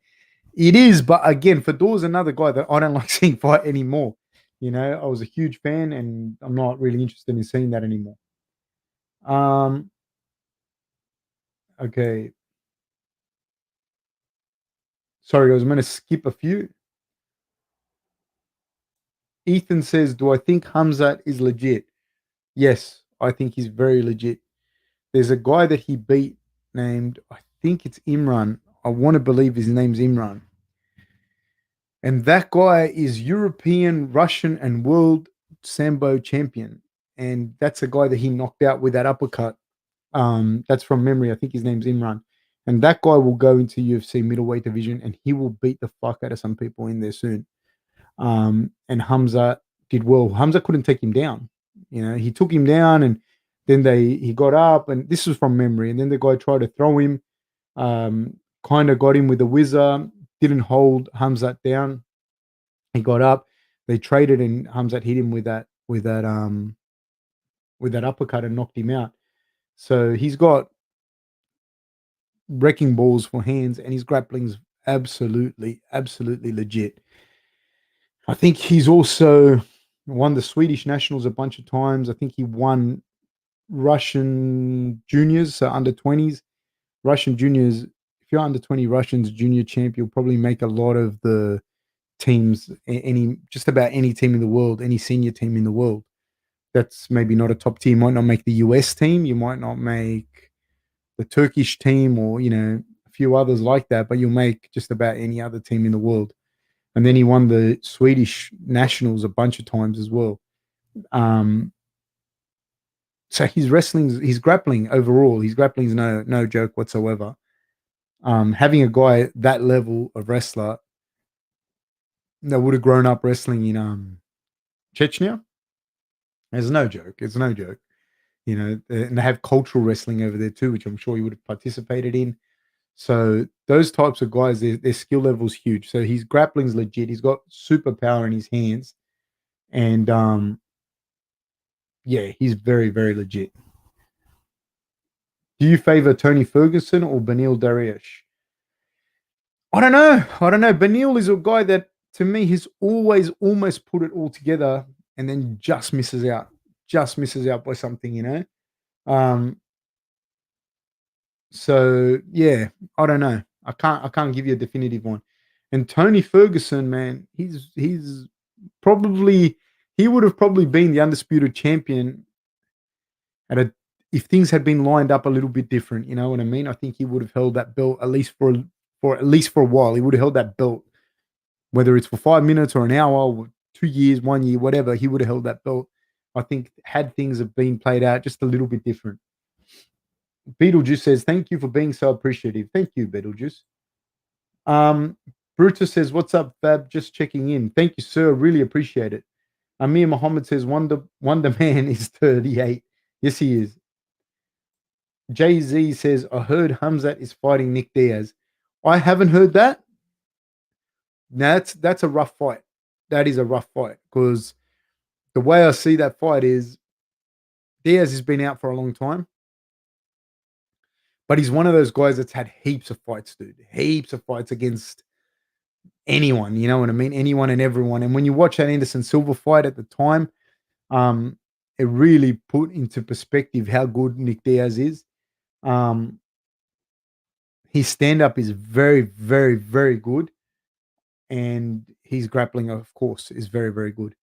It is, but again, Fedor's another guy that I don't like seeing fight anymore. I was a huge fan, and I'm not really interested in seeing that anymore. Um, okay. Sorry, I was going to skip a few. Ethan says, "Do I think Hamzat is legit?" Yes, I think he's very legit. There's a guy that he beat named, I think it's Imran. I want to believe his name's Imran. And that guy is European, Russian, and world Sambo champion. And that's a guy that he knocked out with that uppercut. That's from memory. I think his name's Imran. And that guy will go into UFC middleweight division and he will beat the fuck out of some people in there soon. And Hamza did well. Hamza couldn't take him down. He took him down and then he got up, and this was from memory. And then the guy tried to throw him, kind of got him with a whizzer, didn't hold Hamzat down. He got up, they traded, and Hamzat hit him with that uppercut and knocked him out. So he's got wrecking balls for hands, and his grappling's absolutely, absolutely legit. I think he's also won the Swedish nationals a bunch of times. I think he won Russian juniors, so under 20s. Russian juniors, if you're under 20 Russians junior champ, you'll probably make a lot of the teams, just about any team in the world, any senior team in the world. That's maybe not a top tier. You might not make the US team. You might not make the Turkish team or, a few others like that, but you'll make just about any other team in the world. And then he won the Swedish nationals a bunch of times as well. So his grappling overall, his grappling's no joke whatsoever. Having a guy that level of wrestler that would have grown up wrestling in Chechnya. It's no joke. It's no joke. And they have cultural wrestling over there too, which I'm sure he would have participated in. So those types of guys, their skill level's huge. So his grappling's legit. He's got superpower in his hands, and yeah, he's very, very legit. Do you favor Tony Ferguson or Benil Dariush? I don't know. I don't know. Benil is a guy that, to me, he's always almost put it all together and then just misses out. Just misses out by something. Um, so yeah, I don't know. I can't give you a definitive one. And Tony Ferguson, man, he's probably he would have probably been the undisputed champion at a if things had been lined up a little bit different. You know what I mean? I think he would have held that belt at least for a while. He would have held that belt, whether it's for 5 minutes or an hour, or 2 years, 1 year, whatever. He would have held that belt. I think had things have been played out just a little bit different. Beetlejuice says, "Thank you for being so appreciative." Thank you, Beetlejuice. Um, Brutus says, "What's up, Fab? Just checking in. Thank you, sir. Really appreciate it." Amir Muhammad says, Wonder Man is 38. Yes, he is. Jay Z says, "I heard Hamzat is fighting Nick Diaz." I haven't heard that. That's a rough fight. That is a rough fight because the way I see that fight is Diaz has been out for a long time, but he's one of those guys that's had heaps of fights, dude. Heaps of fights against anyone. You know what I mean? Anyone and everyone. And when you watch that Anderson Silva fight at the time, um, it really put into perspective how good Nick Diaz is. Um, his stand up is very, very, very good, and his grappling, of course, is very, very good.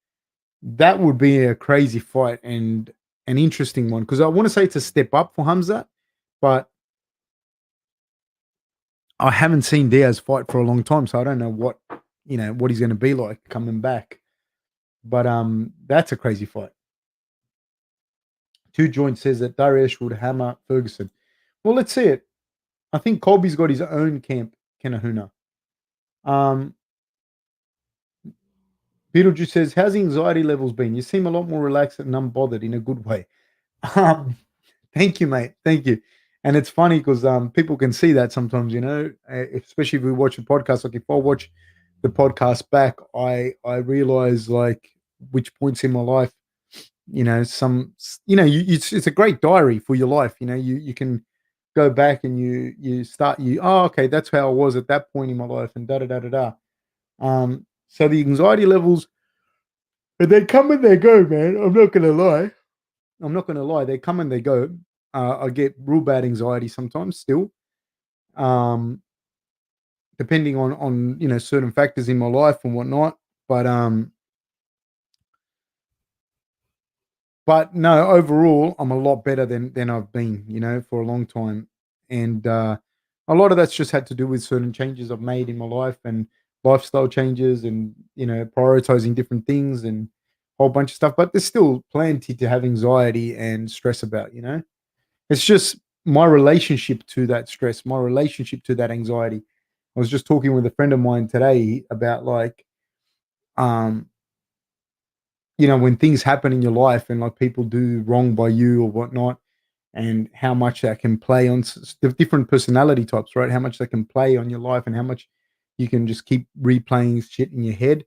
That would be a crazy fight and an interesting one because I want to say it's a step up for Hamza, but I haven't seen Diaz fight for a long time, so I don't know what he's going to be like coming back. But that's a crazy fight. Two Joint says that Dariush would hammer Ferguson. Well, let's see it. I think Colby's got his own camp, Kenahuna. Um, Beetlejuice says, "How's anxiety levels been? You seem a lot more relaxed and unbothered in a good way." Um, Thank you, mate. Thank you. And it's funny because people can see that sometimes, especially if we watch a podcast. Like if I watch the podcast back, I realize like which points in my life, it's a great diary for your life. You can go back and okay, that's how I was at that point in my life, and da da da da da. So the anxiety levels, they come and they go, man. I'm not gonna lie. They come and they go. I get real bad anxiety sometimes still, um, depending on certain factors in my life and whatnot. But no, overall, I'm a lot better than I've been, for a long time, and a lot of that's just had to do with certain changes I've made in my life and lifestyle changes, and prioritizing different things and a whole bunch of stuff. But there's still plenty to have anxiety and stress about. It's just my relationship to that stress, my relationship to that anxiety. I was just talking with a friend of mine today about like, um, when things happen in your life and like people do wrong by you or whatnot, and how much that can play on the different personality types, right? How much that can play on your life and how much you can just keep replaying shit in your head.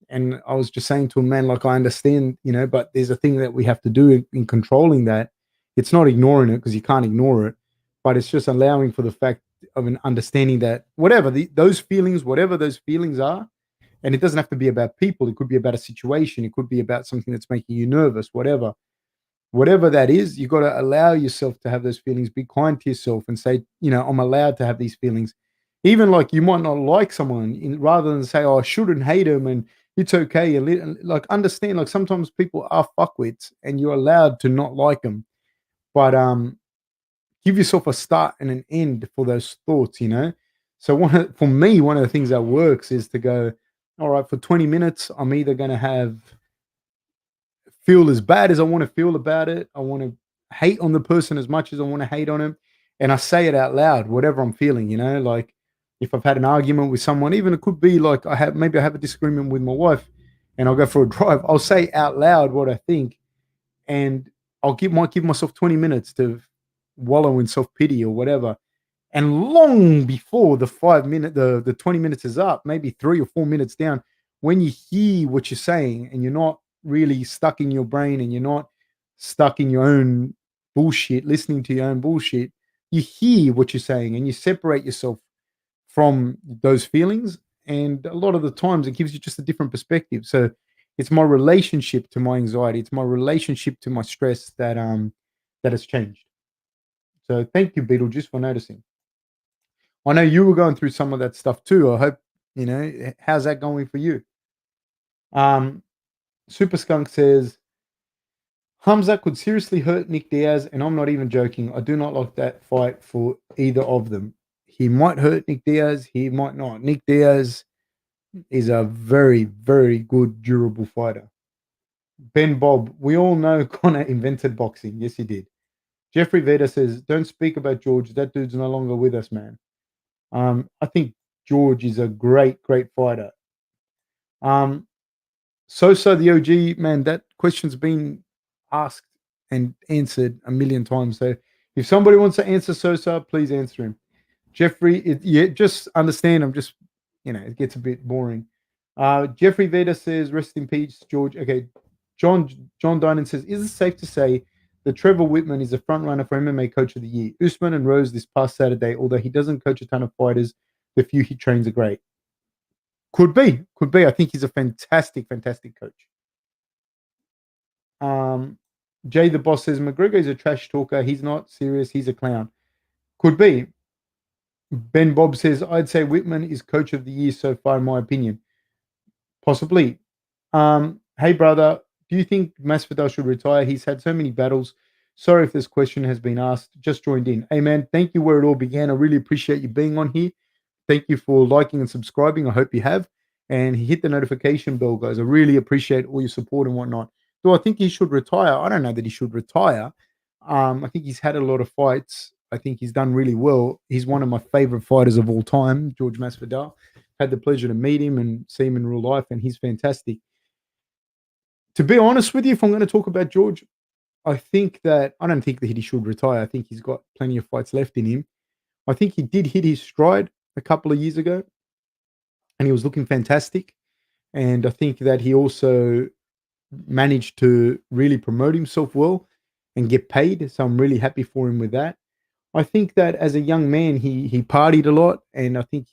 And I was just saying to him, man, like I understand, but there's a thing that we have to do in controlling that. It's not ignoring it because you can't ignore it, but it's just allowing for the fact of an understanding that whatever those feelings are, and it doesn't have to be about people. It could be about a situation. It could be about something that's making you nervous, whatever that is, you got to allow yourself to have those feelings. Be kind to yourself and say, I'm allowed to have these feelings. Even like you might not like someone, rather than say, "Oh, I shouldn't hate him," and it's okay. And like understand, like sometimes people are fuckwits, and you're allowed to not like them. But give yourself a start and an end for those thoughts. So for me, one of the things that works is to go, all right, for 20 minutes, I'm either going to have feel as bad as I want to feel about it. I want to hate on the person as much as I want to hate on him. And I say it out loud, whatever I'm feeling, like if I've had an argument with someone, even it could be like maybe I have a disagreement with my wife, and I'll go for a drive. I'll say out loud what I think, and might give myself 20 minutes to wallow in self pity or whatever. And long before the 20 minutes is up, maybe 3 or 4 minutes down, when you hear what you're saying and you're not really stuck in your brain and you're not stuck in your own bullshit, listening to your own bullshit, you hear what you're saying and you separate yourself from those feelings. And a lot of the times it gives you just a different perspective. So it's my relationship to my anxiety, it's my relationship to my stress that has changed. So thank you, Beetlejuice, for noticing. I know you were going through some of that stuff too. I hope, how's that going for you? Um, Super Skunk says, Hamza could seriously hurt Nick Diaz, and I'm not even joking. I do not like that fight for either of them. He might hurt Nick Diaz, he might not. Nick Diaz is a very, very good, durable fighter. Ben Bob, we all know Conor invented boxing. Yes, he did. Jeffrey Veda says, don't speak about George. That dude's no longer with us, man. I think George is a great, great fighter. Sosa, the OG, man, that question's been asked and answered a million times. So if somebody wants to answer Sosa, please answer him. Jeffrey, just understand. I'm just, it gets a bit boring. Jeffrey Veda says, rest in peace, George. Okay. John Dinan says, is it safe to say that Trevor Whitman is a front runner for MMA Coach of the Year? Usman and Rose this past Saturday, although he doesn't coach a ton of fighters, the few he trains are great. Could be, could be. I think he's a fantastic, fantastic coach. Jay the Boss says McGregor is a trash talker. He's not serious. He's a clown. Could be. Ben Bob says I'd say Whitman is coach of the year so far, in my opinion. Possibly. Hey brother, do you think Masvidal should retire? He's had so many battles. Sorry if this question has been asked. Just joined in. Hey man, thank you where it all began. I really appreciate you being on here. Thank you for liking and subscribing. I hope you have. And hit the notification bell, guys. I really appreciate all your support and whatnot. Do I think he should retire? I don't know that he should retire. I think he's had a lot of fights. I think he's done really well. He's one of my favorite fighters of all time, George Masvidal. Had the pleasure to meet him and see him in real life, and he's fantastic. To be honest with you, if I'm going to talk about George, I don't think that he should retire. I think he's got plenty of fights left in him. I think he did hit his stride a couple of years ago, and he was looking fantastic. And I think that he also managed to really promote himself well and get paid. So I'm really happy for him with that. I think that as a young man, he partied a lot, and I think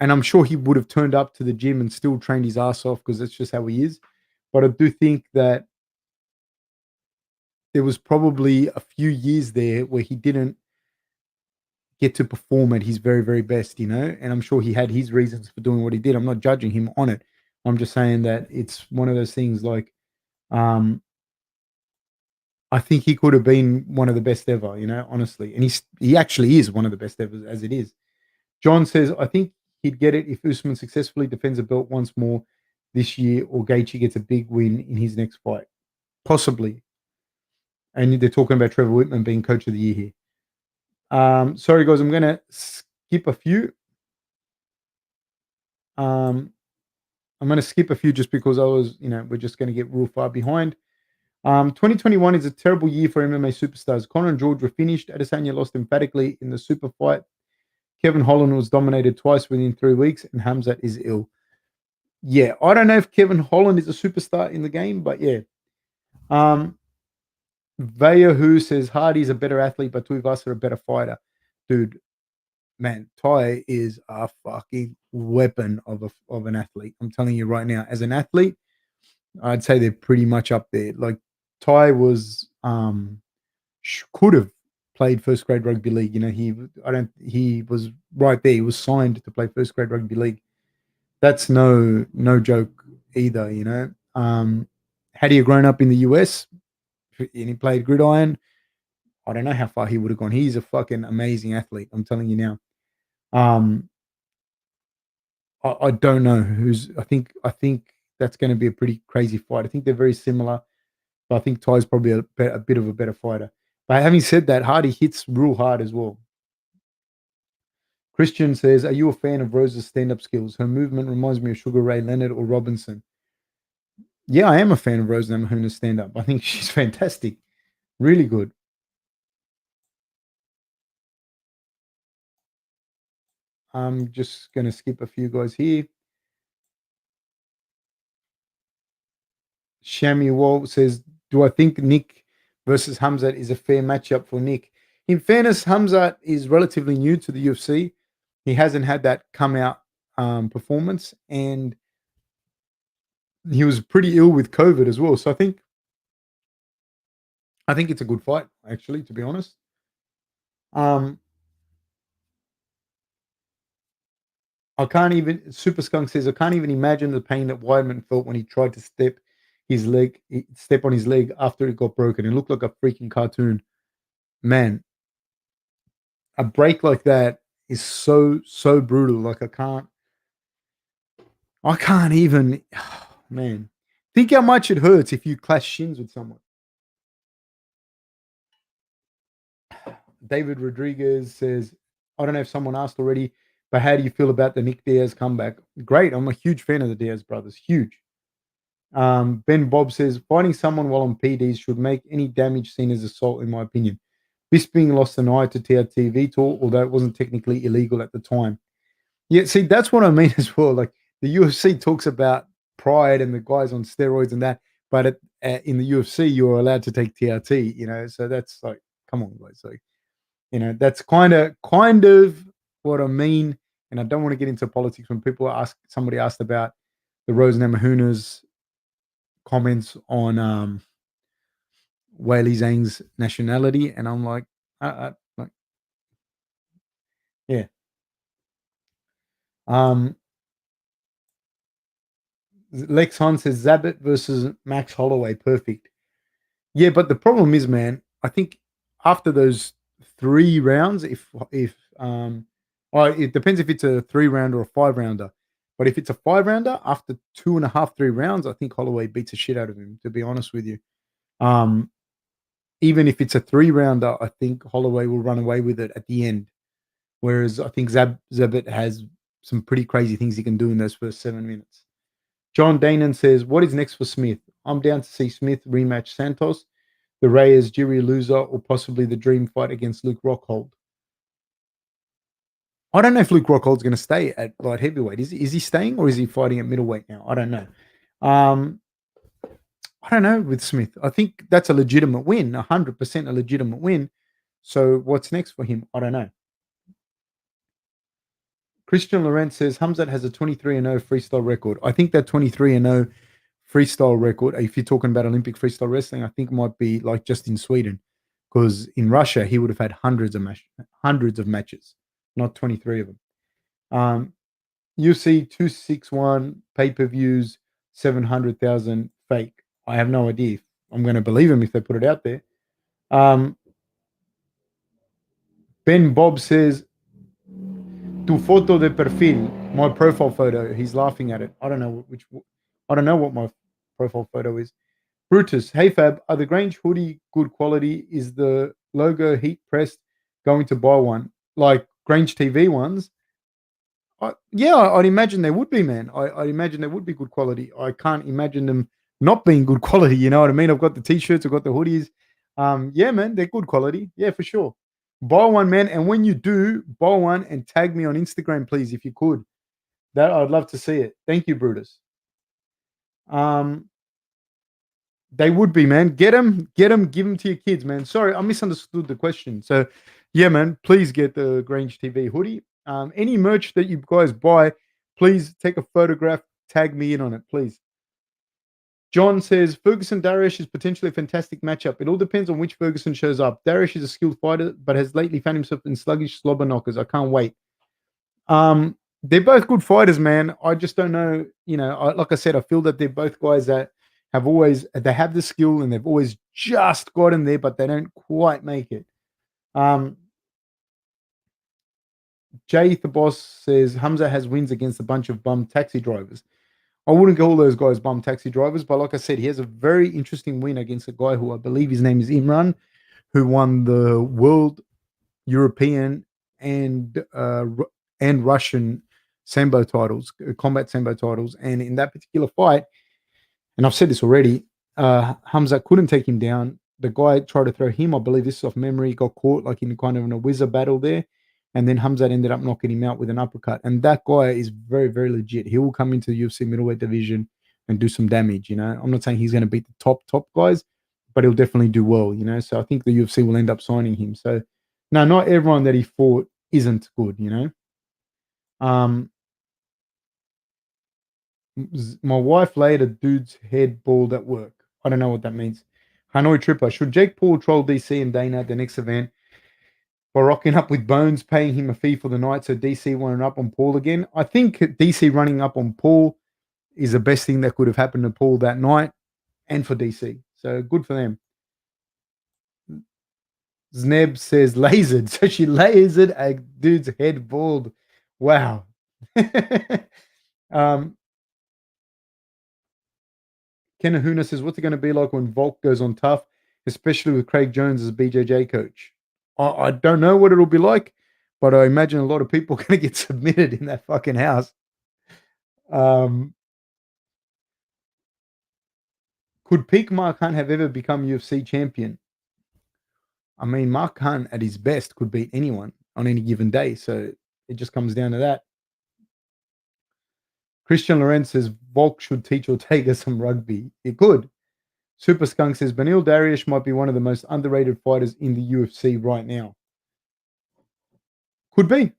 I'm sure he would have turned up to the gym and still trained his ass off because that's just how he is. But I do think that there was probably a few years there where he didn't get to perform at his very, very best, and I'm sure he had his reasons for doing what he did. I'm not judging him on it. I'm just saying that it's one of those things like, I think he could have been one of the best ever, honestly. And he actually is one of the best ever as it is. John says, I think he'd get it if Usman successfully defends a belt once more this year or Gaethje gets a big win in his next fight. Possibly. And they're talking about Trevor Whitman being coach of the year here. Sorry, guys, I'm going to skip a few. I'm going to skip a few just because we're just going to get real far behind. 2021 is a terrible year for MMA superstars. Conor and George were finished. Adesanya lost emphatically in the super fight. Kevin Holland was dominated twice within 3 weeks, and Hamzat is ill. Yeah, I don't know if Kevin Holland is a superstar in the game, but yeah. Vaya who says Hardy's a better athlete, but Tuivasa a better fighter. Dude, man, Ty is a fucking weapon of an athlete. I'm telling you right now, as an athlete, I'd say they're pretty much up there. Like Ty was could have played first grade rugby league. He was right there. He was signed to play first grade rugby league. That's no joke either. Had he grown up in the US and he played gridiron, I don't know how far he would have gone. He's a fucking amazing athlete. I'm telling you now. I don't know who's. I think that's going to be a pretty crazy fight. I think they're very similar, but I think Ty's probably a bit of a better fighter. But having said that, Hardy hits real hard as well. Christian says, "Are you a fan of Rose's stand-up skills? Her movement reminds me of Sugar Ray Leonard or Robinson." Yeah, I am a fan of Rose Namajuna's stand-up. I think she's fantastic, really good. I'm just gonna skip a few guys here. Shami Wall says, "Do I think Nick versus Hamzat is a fair matchup for Nick?" In fairness, Hamzat is relatively new to the UFC. He hasn't had that come out performance, and he was pretty ill with COVID as well. So I think it's a good fight, actually, to be honest. Um, I can't even. Super Skunk says, "I can't even imagine the pain that Weidman felt when he tried to step on his leg after it got broken. It looked like a freaking cartoon. Man, a break like that is so brutal. Like I can't even. Man, think how much it hurts if you clash shins with someone." David Rodriguez says, "I don't know if someone asked already, but how do you feel about the Nick Diaz comeback?" Great. I'm a huge fan of the Diaz brothers. Huge. Ben Bob says, "Fighting someone while on PDs should make any damage seen as assault, in my opinion. Bisping lost an eye to TRT Tour, although it wasn't technically illegal at the time." Yeah, see, that's what I mean as well. Like the UFC talks about pride and the guys on steroids and that, but in the UFC, you're allowed to take TRT, so that's like, come on, guys. Like, that's kind of what I mean. And I don't want to get into politics when somebody asked about the Rose Namajunas comments on Weili Zhang's nationality, and I'm like, like, yeah. Um, Lex Hunt says Zabit versus Max Holloway, perfect. Yeah, but the problem is, man, I think after those 3 rounds, well, it depends if it's a 3 rounder or a 5 rounder. But if it's a 5 rounder, after 2.5, 3 rounds, I think Holloway beats the shit out of him. To be honest with you, um, even if it's a 3 rounder, I think Holloway will run away with it at the end. Whereas I think Zabit has some pretty crazy things he can do in those first 7 minutes. John Danon says, "What is next for Smith? I'm down to see Smith rematch Santos, the Reyes Jiri loser, or possibly the dream fight against Luke Rockhold." I don't know if Luke Rockhold's going to stay at light heavyweight. Is he staying, or is he fighting at middleweight now? I don't know. Um, I don't know with Smith. I think that's a legitimate win, 100% a legitimate win. So what's next for him? I don't know. Christian Laurent says Hamzat has a 23-0 freestyle record. I think that 23-0 freestyle record, if you're talking about Olympic freestyle wrestling, I think might be like just in Sweden, because in Russia he would have had hundreds of matches, not 23 of them. UFC 261 pay-per-views, 700,000 fake. I have no idea if I'm going to believe him if they put it out there. Um, Ben Bob says, "Tu foto de perfil," my profile photo. He's laughing at it. I don't know I don't know what my profile photo is. Brutus, "Hey Fab, are the Grange hoodie good quality? Is the logo heat pressed? Going to buy one, like Grange TV ones?" Yeah, I'd imagine they would be, man. I'd imagine they would be good quality. I can't imagine them not being good quality. You know what I mean? I've got the t-shirts, I've got the hoodies. Yeah, man, they're good quality. Yeah, for sure. Buy one, man. And when you do, buy one and tag me on Instagram, please, if you could. That I'd love to see it. Thank you, Brutus. Um, they would be, man. Get them, give them to your kids, man. Sorry, I misunderstood the question. So, yeah, man, please get the Grange TV hoodie. Any merch that you guys buy, please take a photograph, tag me in on it, please. John says Ferguson Darius is potentially a fantastic matchup. It all depends on which Ferguson shows up. Darius is a skilled fighter, but has lately found himself in sluggish slobber knockers. I can't wait. They're both good fighters, man. I just don't know. Like I said, I feel that they're both guys that they have the skill and they've always just gotten there, but they don't quite make it. Um, Jay the boss says Hamza has wins against a bunch of bum taxi drivers. I wouldn't call those guys bum taxi drivers, but like I said, he has a very interesting win against a guy who I believe his name is Imran, who won the World, European, and and Russian Sambo titles, combat Sambo titles. And in that particular fight, and I've said this already, Hamza couldn't take him down. The guy tried to throw him, I believe this is off memory, got caught like in kind of in a whizzer battle there. And then Hamza ended up knocking him out with an uppercut. And that guy is very, very legit. He will come into the UFC middleweight division and do some damage. I'm not saying he's going to beat the top guys, but he'll definitely do well. So I think the UFC will end up signing him. So no, not everyone that he fought isn't good. Um, my wife laid a dude's head bald at work. I don't know what that means. Hanoi Tripper. Should Jake Paul troll DC and Dana at the next event by rocking up with Bones, paying him a fee for the night so DC won't up on Paul again? I think DC running up on Paul is the best thing that could have happened to Paul that night and for DC. So good for them. Zneb says lasered. So she lasered a dude's head bald. Wow. um, Ken Ahuna says, what's it going to be like when Volk goes on tough, especially with Craig Jones as BJJ coach? I don't know what it'll be like, but I imagine a lot of people are going to get submitted in that fucking house. Could peak Mark Hunt have ever become UFC champion? I mean, Mark Hunt at his best could beat anyone on any given day. So it just comes down to that. Christian Lorenz says Volk should teach Ortega some rugby. It could. Super Skunk says Benil Dariush might be one of the most underrated fighters in the UFC right now. Could be.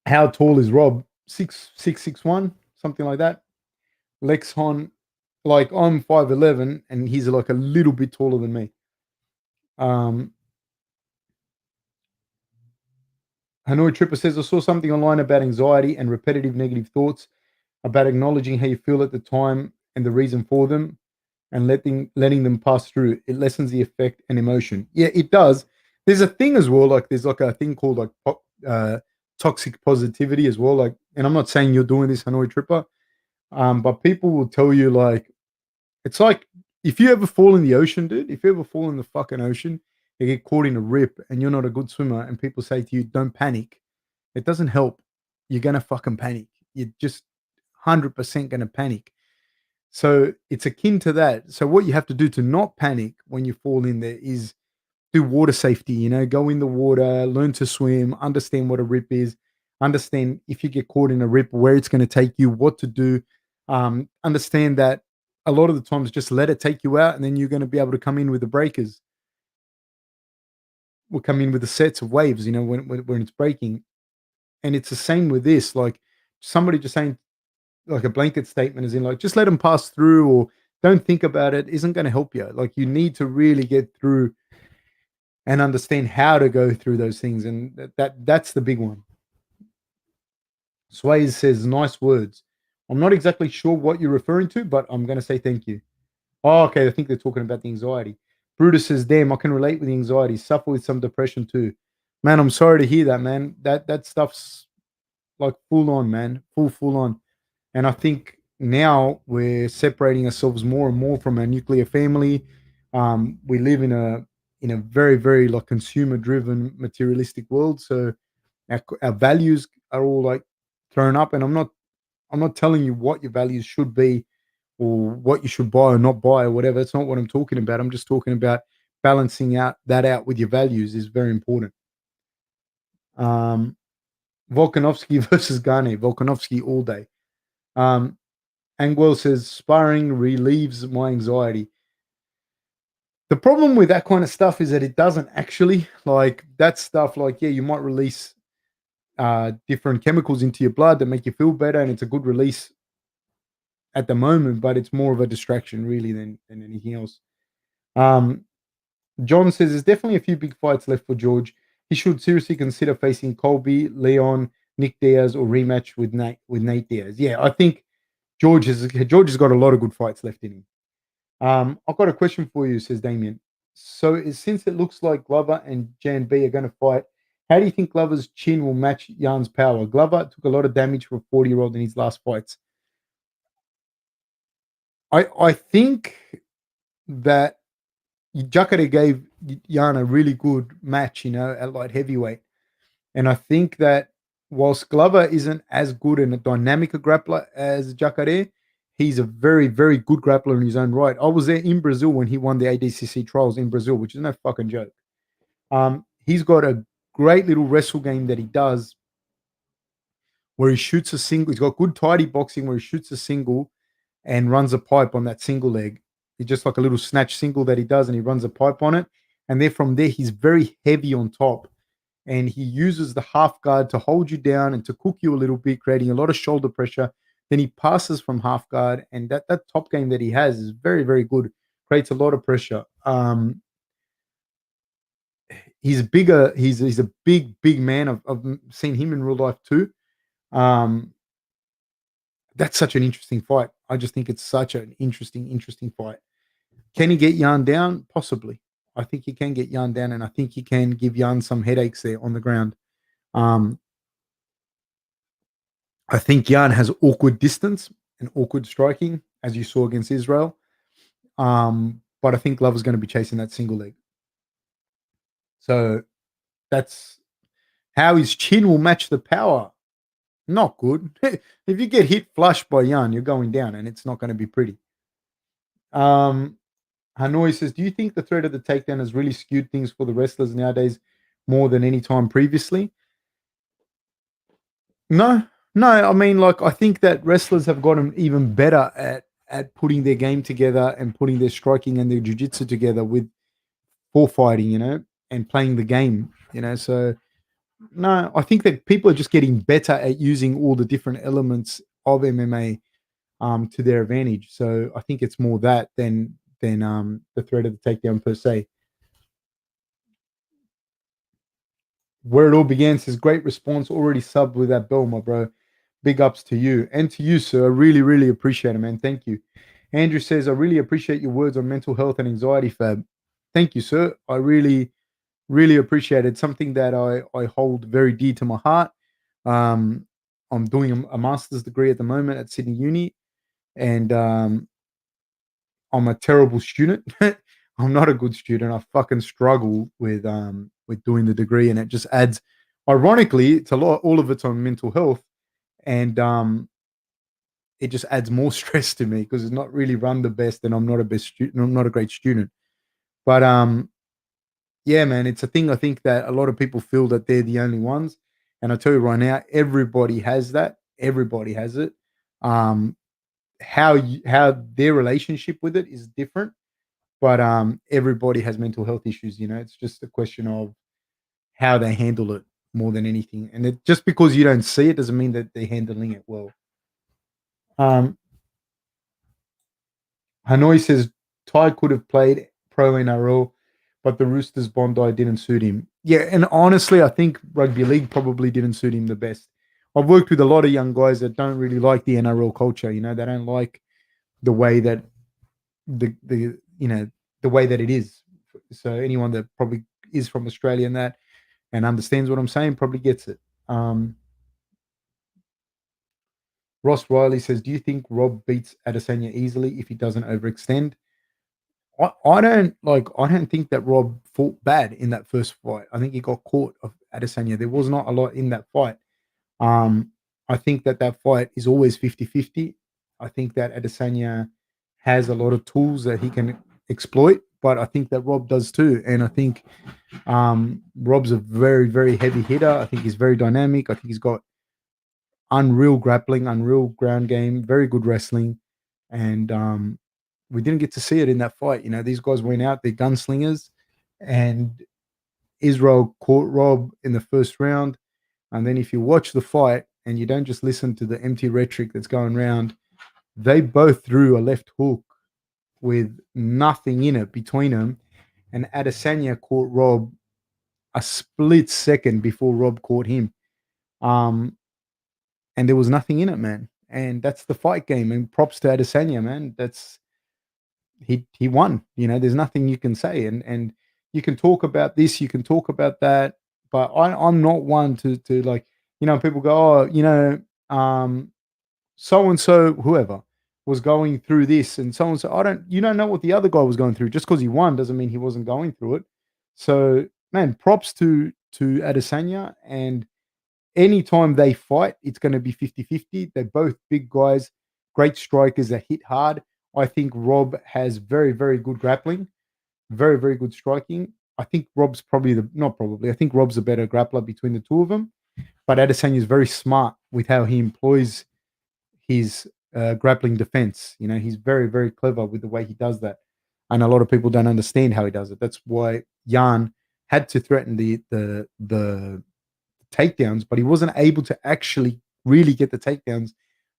How tall is Rob? 6'1", something like that. Lex Hon, like I'm 5'11", and he's like a little bit taller than me. Hanoi Tripper says, I saw something online about anxiety and repetitive negative thoughts, about acknowledging how you feel at the time and the reason for them, and letting them pass through. It lessens the effect and emotion. Yeah, it does. There's a thing as well, like there's like a thing called like toxic positivity as well. Like, and I'm not saying you're doing this, Hanoi Tripper, but people will tell you like it's like if you ever fall in the ocean, dude. If you ever fall in the fucking ocean, you get caught in a rip, and you're not a good swimmer, and people say to you, "Don't panic." It doesn't help. You're gonna fucking panic. You're just 100% gonna panic. So it's akin to that. So what you have to do to not panic when you fall in there is do water safety, go in the water, learn to swim, understand what a rip is, understand if you get caught in a rip, where it's going to take you, what to do. Understand that a lot of the times just let it take you out and then you're going to be able to come in with the breakers. We'll come in with the sets of waves, when it's breaking. And it's the same with this. Like somebody just saying, like a blanket statement is in like just let them pass through or don't think about it isn't going to help you. Like you need to really get through and understand how to go through those things, and that's the big one. Sways says nice words. I'm not exactly sure what you're referring to, but I'm going to say thank you. Oh, okay, I think they're talking about the anxiety. Brutus says, damn, I can relate with the anxiety, suffer with some depression too. Man, I'm sorry to hear that, man. That stuff's like full on, man. Full on. And I think now we're separating ourselves more and more from our nuclear family. We live in a very, very like consumer driven materialistic world. So our values are all like thrown up. And I'm not telling you what your values should be or what you should buy or not buy or whatever. That's not what I'm talking about. I'm just talking about balancing out with your values is very important. Um, Volkanovski versus Gane. Volkanovski all day. Angwell says sparring relieves my anxiety. The problem with that kind of stuff is that it doesn't actually like that stuff. Like, yeah, you might release different chemicals into your blood that make you feel better, and it's a good release at the moment, but it's more of a distraction really than anything else. Um, John says there's definitely a few big fights left for George. He should seriously consider facing Colby, Leon, Nick Diaz, or rematch with Nate Diaz. Yeah, I think George has got a lot of good fights left in him. I've got a question for you, says Damien. So since it looks like Glover and Jan B are going to fight, how do you think Glover's chin will match Jan's power? Glover took a lot of damage for a 40-year-old in his last fights. I think that Jacare gave Jan a really good match, at light heavyweight. And I think that whilst Glover isn't as good and a dynamic a grappler as Jacare, he's a very, very good grappler in his own right. I was there in Brazil when he won the ADCC trials in Brazil, which is no fucking joke. He's got a great little wrestle game that he does where he shoots a single. He's got good tidy boxing where he shoots a single and runs a pipe on that single leg. It's just like a little snatch single that he does, and he runs a pipe on it. And then from there, he's very heavy on top. And he uses the half guard to hold you down and to cook you a little bit, creating a lot of shoulder pressure. Then he passes from half guard, and that top game that he has is very, very good. Creates a lot of pressure. He's bigger. He's a big man. I've seen him in real life too. Um, that's such an interesting fight. I just think it's such an interesting fight. Can he get Yan down? Possibly. I think he can get Yan down, and I think he can give Yan some headaches there on the ground. Um, I think Yan has awkward distance and awkward striking, as you saw against Israel. But I think Glover's going to be chasing that single leg. So that's how his chin will match the power. Not good. If you get hit flush by Yan, you're going down, and it's not going to be pretty. Hanoi says, do you think the threat of the takedown has really skewed things for the wrestlers nowadays more than any time previously? No. I mean, like, I think that wrestlers have gotten even better at putting their game together and putting their striking and their jiu-jitsu together with for fighting, and playing the game, So no, I think that people are just getting better at using all the different elements of MMA to their advantage. So I think it's more that than the threat of the takedown per se. Where it all began says, great response. Already subbed with that bell, my bro. Big ups to you and to you, sir. I really, really appreciate it, man. Thank you. Andrew says, I really appreciate your words on mental health and anxiety, Fab. Thank you, sir. I really, really appreciate it. Something that I hold very dear to my heart. I'm doing a master's degree at the moment at Sydney Uni, and I'm a terrible student. I'm not a good student. I fucking struggle with doing the degree, and it just adds. Ironically, it's a lot. All of it's on mental health, and it just adds more stress to me because it's not really run the best, and I'm not a best student. I'm not a great student, but yeah, man, it's a thing. I think that a lot of people feel that they're the only ones, and I tell you right now, everybody has that. Everybody has it. Um, how their relationship with it is different, but everybody has mental health issues. It's just a question of how they handle it more than anything. And just because you don't see it doesn't mean that they're handling it well. Um, Hanoi says Ty could have played pro NRL, but the Roosters Bondi didn't suit him. Yeah, and honestly, I think rugby league probably didn't suit him the best. I've worked with a lot of young guys that don't really like the NRL culture. They don't like the way that the way that it is. So anyone that probably is from Australia and understands what I'm saying probably gets it. Ross Riley says, "Do you think Rob beats Adesanya easily if he doesn't overextend?" I don't like. I don't think that Rob fought bad in that first fight. I think he got caught of Adesanya. There was not a lot in that fight. Um, I think that fight is always 50-50. I think that Adesanya has a lot of tools that he can exploit, but I think that Rob does too. And I think Rob's a very, very heavy hitter. I think he's very dynamic. I think he's got unreal grappling, unreal ground game, very good wrestling. And we didn't get to see it in that fight. These guys went out, they're gunslingers, and Israel caught Rob in the first round. And then if you watch the fight and you don't just listen to the empty rhetoric that's going around, they both threw a left hook with nothing in it between them. And Adesanya caught Rob a split second before Rob caught him. And there was nothing in it, man. And that's the fight game. And props to Adesanya, man. He won. There's nothing you can say. And you can talk about this, you can talk about that, but I'm not one to like, people go, so and so, whoever was going through this, and so and so. You don't know what the other guy was going through. Just because he won doesn't mean he wasn't going through it. So, man, props to to Adesanya, and anytime they fight, it's going to be 50-50. They're both big guys, great strikers that hit hard. I think Rob has very, very good grappling, very, very good striking. I think Rob's probably not probably, I think Rob's a better grappler between the two of them. But Adesanya is very smart with how he employs his grappling defense. You know, he's very, very clever with the way he does that. And a lot of people don't understand how he does it. That's why Jan had to threaten the takedowns, but he wasn't able to actually really get the takedowns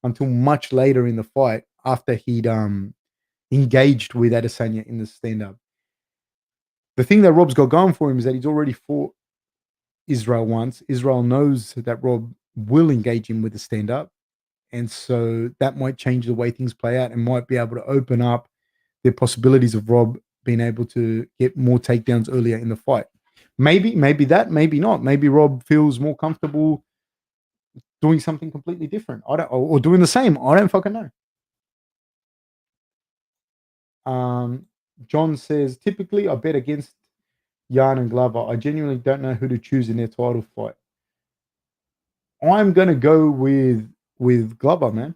until much later in the fight after he'd engaged with Adesanya in the stand up. The thing that Rob's got going for him is that he's already fought Israel once. Israel knows that Rob will engage him with the stand up. And so that might change the way things play out and might be able to open up the possibilities of Rob being able to get more takedowns earlier in the fight. Maybe that, maybe not. Maybe Rob feels more comfortable doing something completely different. I don't, or doing the same. I don't fucking know. John says, typically I bet against Jan and Glover. I genuinely don't know who to choose in their title fight. I'm gonna go with Glover, man.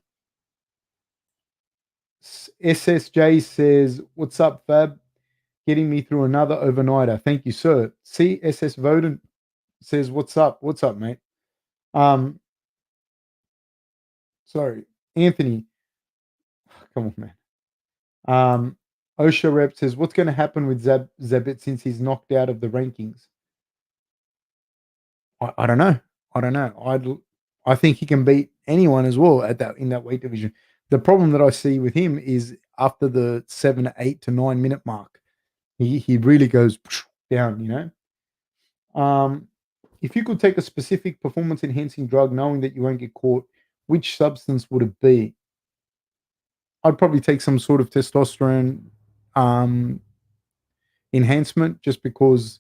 SSJ says, "What's up, Fab? Getting me through another overnighter. Thank you, sir." CSS Voden says, "What's up? What's up, mate?" Um, sorry, Anthony. Come on, man. OSHA rep says, "What's going to happen with Zabit since he's knocked out of the rankings?" I don't know. I don't know. I think he can beat anyone as well at that in that weight division. The problem that I see with him is after the 7 to 8 to 9 minute mark, he really goes down. You know. If you could take a specific performance enhancing drug, knowing that you won't get caught, which substance would it be? I'd probably take some sort of testosterone um, enhancement, just because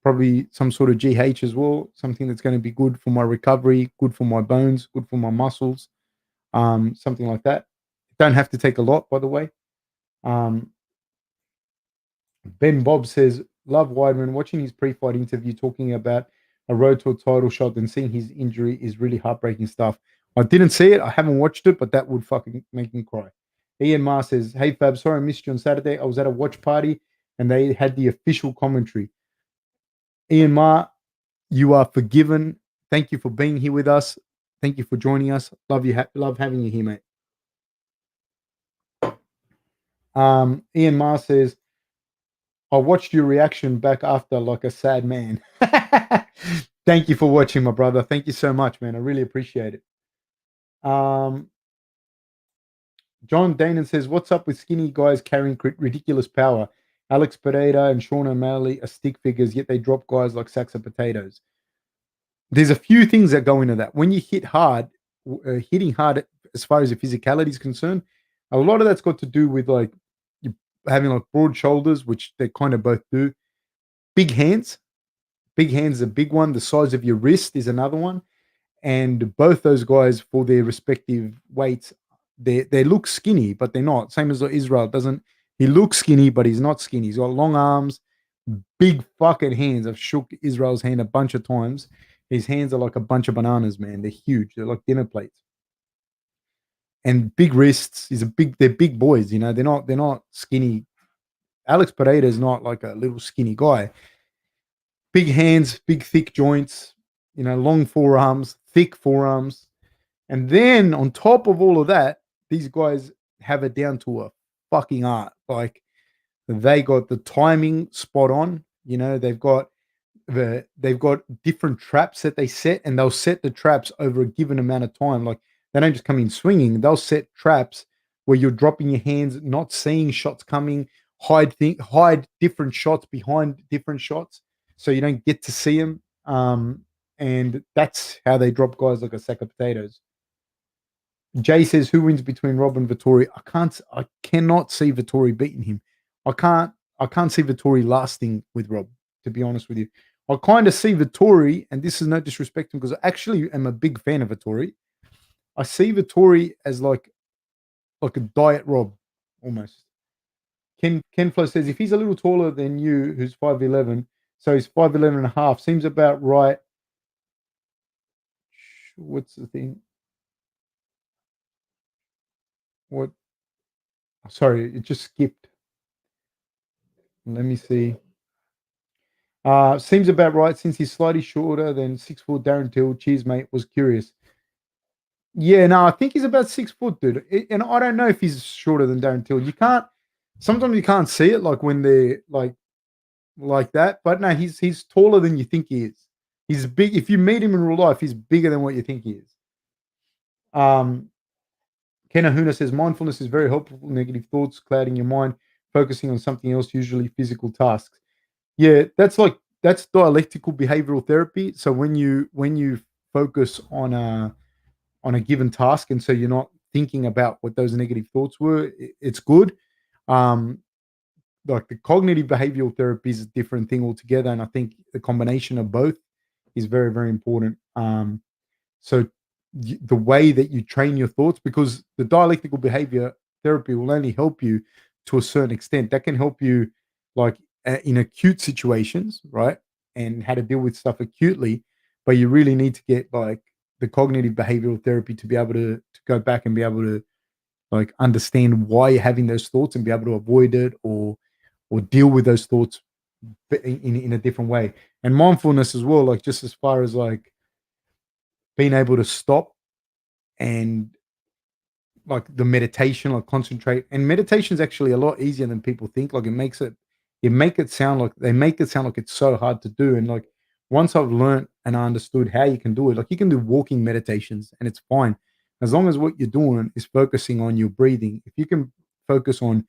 probably some sort of GH as well, something that's going to be good for my recovery, good for my bones, good for my muscles, something like that. Don't have to take a lot, by the way. Um, Ben Bob says, "Love Weidman. Watching his pre-fight interview talking about a road to a title shot and seeing his injury is really heartbreaking stuff." I didn't see it. I haven't watched it, but that would fucking make me cry. Ian Ma says, "Hey Fab, sorry I missed you on Saturday. I was at a watch party and they had the official commentary." Ian Ma, you are forgiven. Thank you for being here with us. Thank you for joining us. Love you. Love having you here, mate. Ian Ma says, "I watched your reaction back after like a sad man." Thank you for watching, my brother. Thank you so much, man. I really appreciate it. Um, John Danon says, "What's up with skinny guys carrying ridiculous power? Alex Pereira and Sean O'Malley are stick figures, yet they drop guys like sacks of potatoes." There's a few things that go into that. When you hit hard, hitting hard as far as your physicality is concerned, a lot of that's got to do with like you having like broad shoulders, which they kind of both do. Big hands. Big hands is a big one. The size of your wrist is another one. And both those guys, for their respective weights, they look skinny, but they're not. Same as Israel doesn't. He looks skinny, but he's not skinny. He's got long arms, big fucking hands. I've shook Israel's hand a bunch of times. His hands are like a bunch of bananas, man. They're huge. They're like dinner plates. And big wrists. They're big boys, you know. They're not skinny. Alex Pereira is not like a little skinny guy. Big hands, big thick joints, you know, long forearms, thick forearms. And then on top of all of that, these guys have it down to a fucking art. Like they got the timing spot on. You know, they've got different traps that they set, and they'll set the traps over a given amount of time. Like they don't just come in swinging; they'll set traps where you're dropping your hands, not seeing shots coming, hide different shots behind different shots, so you don't get to see them. And that's how they drop guys like a sack of potatoes. Jay says, "Who wins between Rob and Vittori?" I cannot see Vittori beating him. I can't. I can't see Vittori lasting with Rob. To be honest with you, I kind of see Vittori, and this is no disrespect to him because I actually am a big fan of Vittori. I see Vittori as like a diet Rob almost. Ken Flo says, "If he's a little taller than you, who's 5'11", So he's 5'11 and a half. Seems about right. What's the thing? What? Sorry, it just skipped. Let me see. Seems about right since he's slightly shorter than 6 foot Darren Till. Cheers, mate. Was curious. Yeah, no, I think he's about 6 foot, dude. And I don't know if he's shorter than Darren Till. You can't. Sometimes you can't see it, like when they're like that. But no, he's taller than you think he is. He's big. If you meet him in real life, he's bigger than what you think he is. Um, Ken Ahuna says mindfulness is very helpful for negative thoughts, clouding your mind, focusing on something else, usually physical tasks. Yeah, that's dialectical behavioral therapy. So when you focus on a given task, and so you're not thinking about what those negative thoughts were, it's good. Um, like the cognitive behavioral therapy is a different thing altogether, and I think the combination of both is very very important. So the way that you train your thoughts, because the dialectical behavior therapy will only help you to a certain extent. That can help you, like in acute situations, right, and how to deal with stuff acutely. But you really need to get like the cognitive behavioral therapy to be able to go back and be able to like understand why you're having those thoughts and be able to avoid it or deal with those thoughts in a different way. And mindfulness as well, like just as far as like being able to stop and like the meditation, like concentrate. And meditation is actually a lot easier than people think. Like it make it sound like they make it sound like it's so hard to do. And like once I've learned and I understood how you can do it, like you can do walking meditations and it's fine. As long as what you're doing is focusing on your breathing. If you can focus on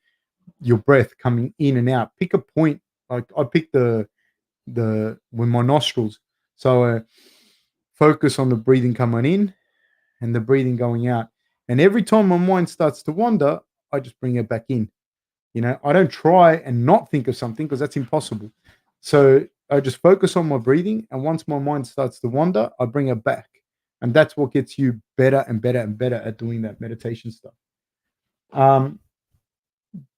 your breath coming in and out, pick a point. Like I picked the with my nostrils. So focus on the breathing coming in and the breathing going out. And every time my mind starts to wander, I just bring it back in. You know, I don't try and not think of something because that's impossible. So I just focus on my breathing. And once my mind starts to wander, I bring it back. And that's what gets you better and better and better at doing that meditation stuff. Um,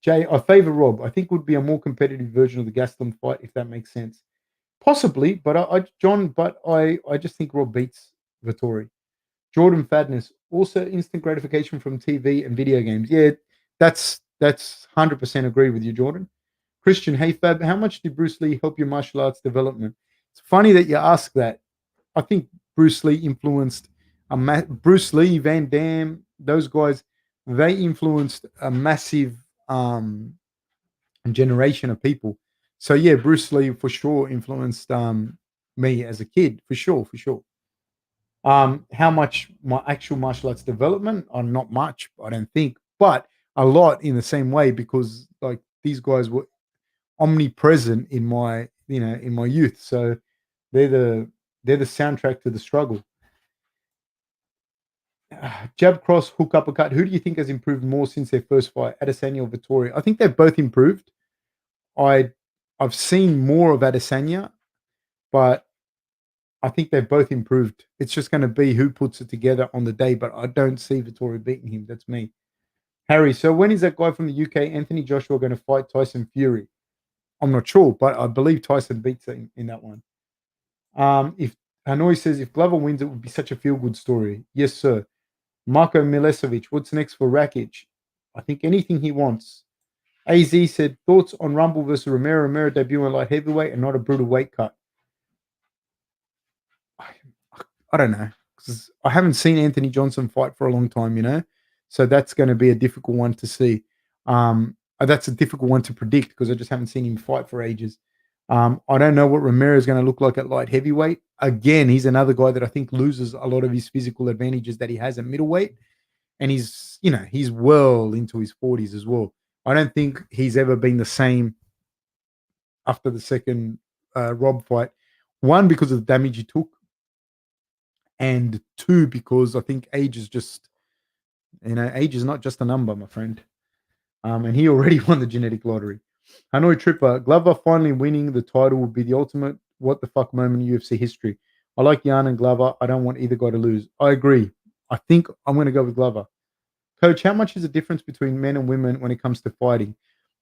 Jay, I favor Rob. I think would be a more competitive version of the Gaston fight, if that makes sense. Possibly, but I just think Rob beats Vittori. Jordan Fadness, also instant gratification from TV and video games. Yeah, that's 100% agree with you, Jordan. Christian, hey Fab, how much did Bruce Lee help your martial arts development? It's funny that you ask that. I think Bruce Lee influenced Bruce Lee, Van Damme, those guys. They influenced a massive generation of people. So yeah, Bruce Lee for sure influenced me as a kid, for sure, for sure. How much my actual martial arts development? Not much, I don't think, but a lot in the same way because like these guys were omnipresent in my in my youth. So they're the they're the soundtrack to the struggle. Jab cross, hook uppercut. Who do you think has improved more since their first fight, Adesanya or Vittori? I think they've both improved. I I've seen more of Adesanya, but I think they've both improved. It's just going to be who puts it together on the day, but I don't see Vittori beating him. That's me. Harry, so when is that guy from the UK, Anthony Joshua, going to fight Tyson Fury? I'm not sure, but I believe Tyson beats him in that one. If Hanoi says if Glover wins, it would be such a feel good story. Yes, sir. Marco Milesevic, what's next for Rakic? I think anything he wants. AZ said thoughts on Rumble versus Romero. Romero debuting light heavyweight and not a brutal weight cut. I, I don't know because I haven't seen Anthony Johnson fight for a long time, so that's going to be a difficult one to see. That's a difficult one to predict because I just haven't seen him fight for ages. I don't know what Romero is going to look like at light heavyweight. Again, he's another guy that I think loses a lot of his physical advantages that he has at middleweight, and he's well into his 40s as well. I don't think he's ever been the same after the second Rob fight. One, because of the damage he took, and two, because I think age is just, age is not just a number, my friend. And he already won the genetic lottery. Hanoi Tripper, Glover finally winning the title would be the ultimate what the fuck moment in UFC history. I like Jan and Glover. I don't want either guy to lose. I agree. I think I'm going to go with Glover. Coach, how much is the difference between men and women when it comes to fighting?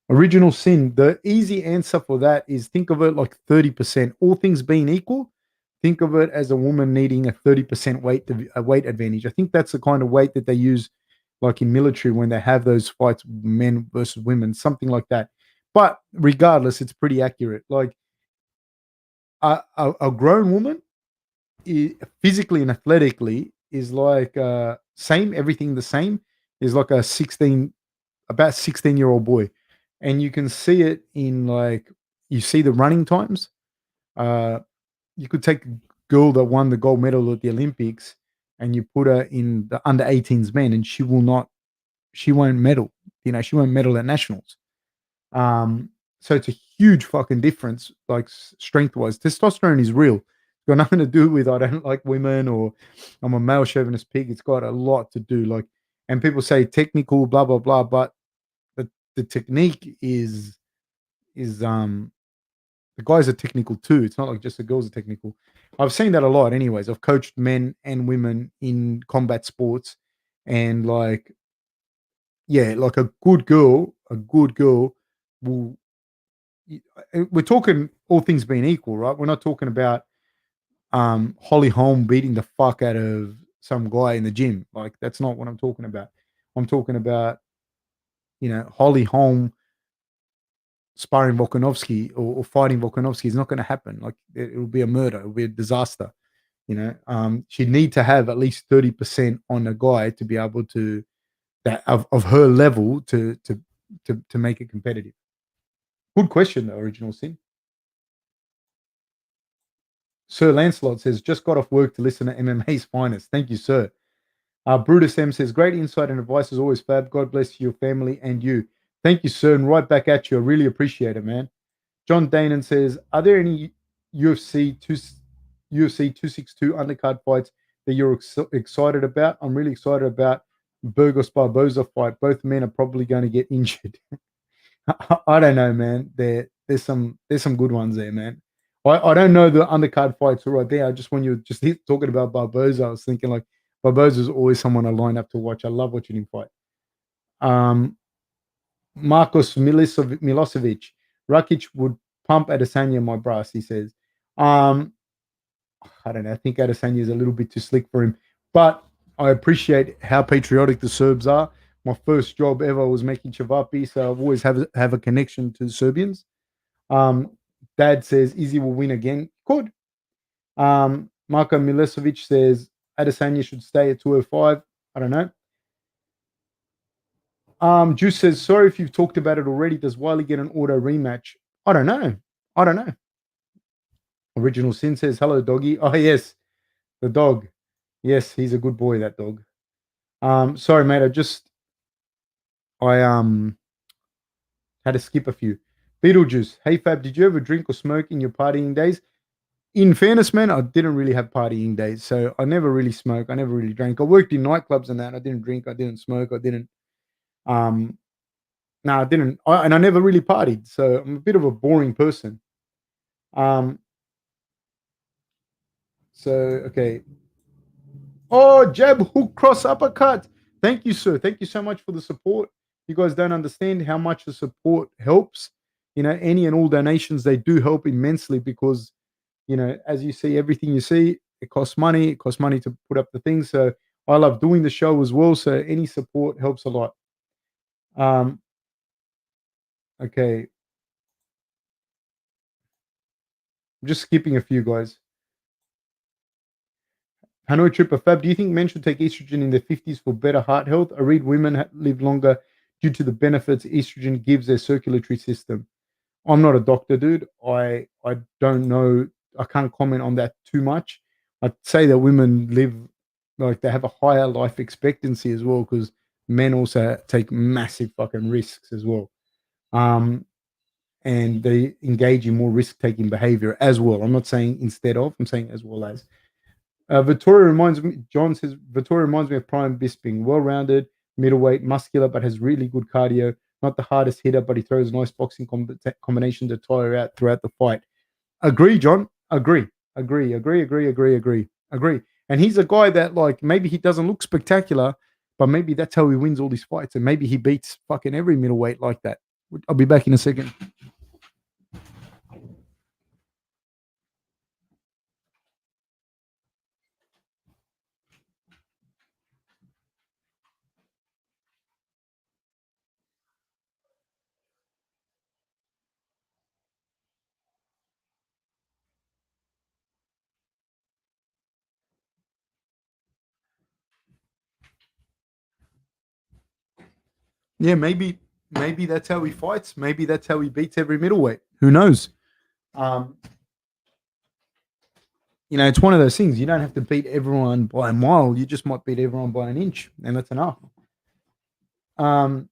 Original sin. The easy answer for that is think of it like 30%. All things being equal, think of it as a woman needing a 30% weight advantage. I think that's the kind of weight that they use like in military when they have those fights, men versus women, something like that. But regardless, it's pretty accurate. Like a grown woman physically and athletically is like same, everything the same, is like a 16, about 16-year-old boy. And you can see it in like, you see the running times. Uh, you could take a girl that won the gold medal at the Olympics and you put her in the under 18s men and she won't medal. You know, she won't medal at nationals. Um, so it's a huge fucking difference, like strength wise. Testosterone is real. It's got nothing to do with I don't like women or I'm a male chauvinist pig. It's got a lot to do. Like, and people say technical, blah blah blah, but the technique is the guys are technical too. It's not like just the girls are technical. I've seen that a lot, anyways. I've coached men and women in combat sports, and like, yeah, like a good girl will we're talking all things being equal, right? We're not talking about Holly Holm beating the fuck out of some guy in the gym. Like that's not what I'm talking about. I'm talking about, Holly Holm sparring Volkanovski or fighting Volkanovski is not going to happen. Like it will be a murder. It will be a disaster. She'd need to have at least 30% on a guy to be able to that of her level to make it competitive. Good question, though, Original Sin. Sir Lancelot says, just got off work to listen to MMA's finest. Thank you, sir. Brutus M says, great insight and advice as always, Fab. God bless your family and you. Thank you, sir. And right back at you. I really appreciate it, man. John Danon says, are there any UFC 262 undercard fights that you're excited about? I'm really excited about Burgos Barboza fight. Both men are probably going to get injured. I don't know, man. There's some good ones there, man. I don't know the undercard fights right there. I just when you were just talking about Barboza, I was thinking like Barboza is always someone I line up to watch. I love watching him fight. Um, Marcos Milosevic, Rakic would pump Adesanya my brass. He says, um, I don't know. I think Adesanya is a little bit too slick for him, but I appreciate how patriotic the Serbs are. My first job ever was making chavapi, so I've always have a connection to the Serbians. Um, Dad says Izzy will win again. Could. Marko Milosevic says Adesanya should stay at 205. I don't know. Juice says, sorry if you've talked about it already. Does Wiley get an auto rematch? I don't know. I don't know. Original Sin says, hello, doggy. Oh, yes, the dog. Yes, he's a good boy, that dog. Sorry, mate. I had to skip a few. Beetlejuice. Hey, Fab, did you ever drink or smoke in your partying days? In fairness, man, I didn't really have partying days. So I never really smoked. I never really drank. I worked in nightclubs and that. I didn't drink. I didn't smoke. I didn't. Um, no, I didn't. And I never really partied. So I'm a bit of a boring person. Um, so, okay. Oh, jab, hook, cross, uppercut. Thank you, sir. Thank you so much for the support. You guys don't understand how much the support helps. Any and all donations, they do help immensely because, as you see, everything you see, it costs money. It costs money to put up the things. So I love doing the show as well. So any support helps a lot. Um, okay. I'm just skipping a few guys. Hanoi Tripper Fab, do you think men should take estrogen in their 50s for better heart health? I read women live longer due to the benefits estrogen gives their circulatory system. I'm not a doctor, dude. I don't know. I can't comment on that too much. I'd say that women live like they have a higher life expectancy as well because men also take massive fucking risks as well. Um, and they engage in more risk taking behavior as well. I'm not saying instead of, I'm saying as well as. Vittoria reminds me, John says, Vittoria reminds me of Prime Bisping, well rounded, middleweight, muscular, but has really good cardio. Not the hardest hitter, but he throws nice boxing combination to tire out throughout the fight. Agree, John. Agree. Agree. Agree. Agree. Agree. Agree. Agree. And he's a guy that, like, maybe he doesn't look spectacular, but maybe that's how he wins all these fights. And maybe he beats fucking every middleweight like that. I'll be back in a second. Yeah, maybe that's how he fights. Maybe that's how he beats every middleweight. Who knows? Um, it's one of those things. You don't have to beat everyone by a mile. You just might beat everyone by an inch, and that's enough. Um,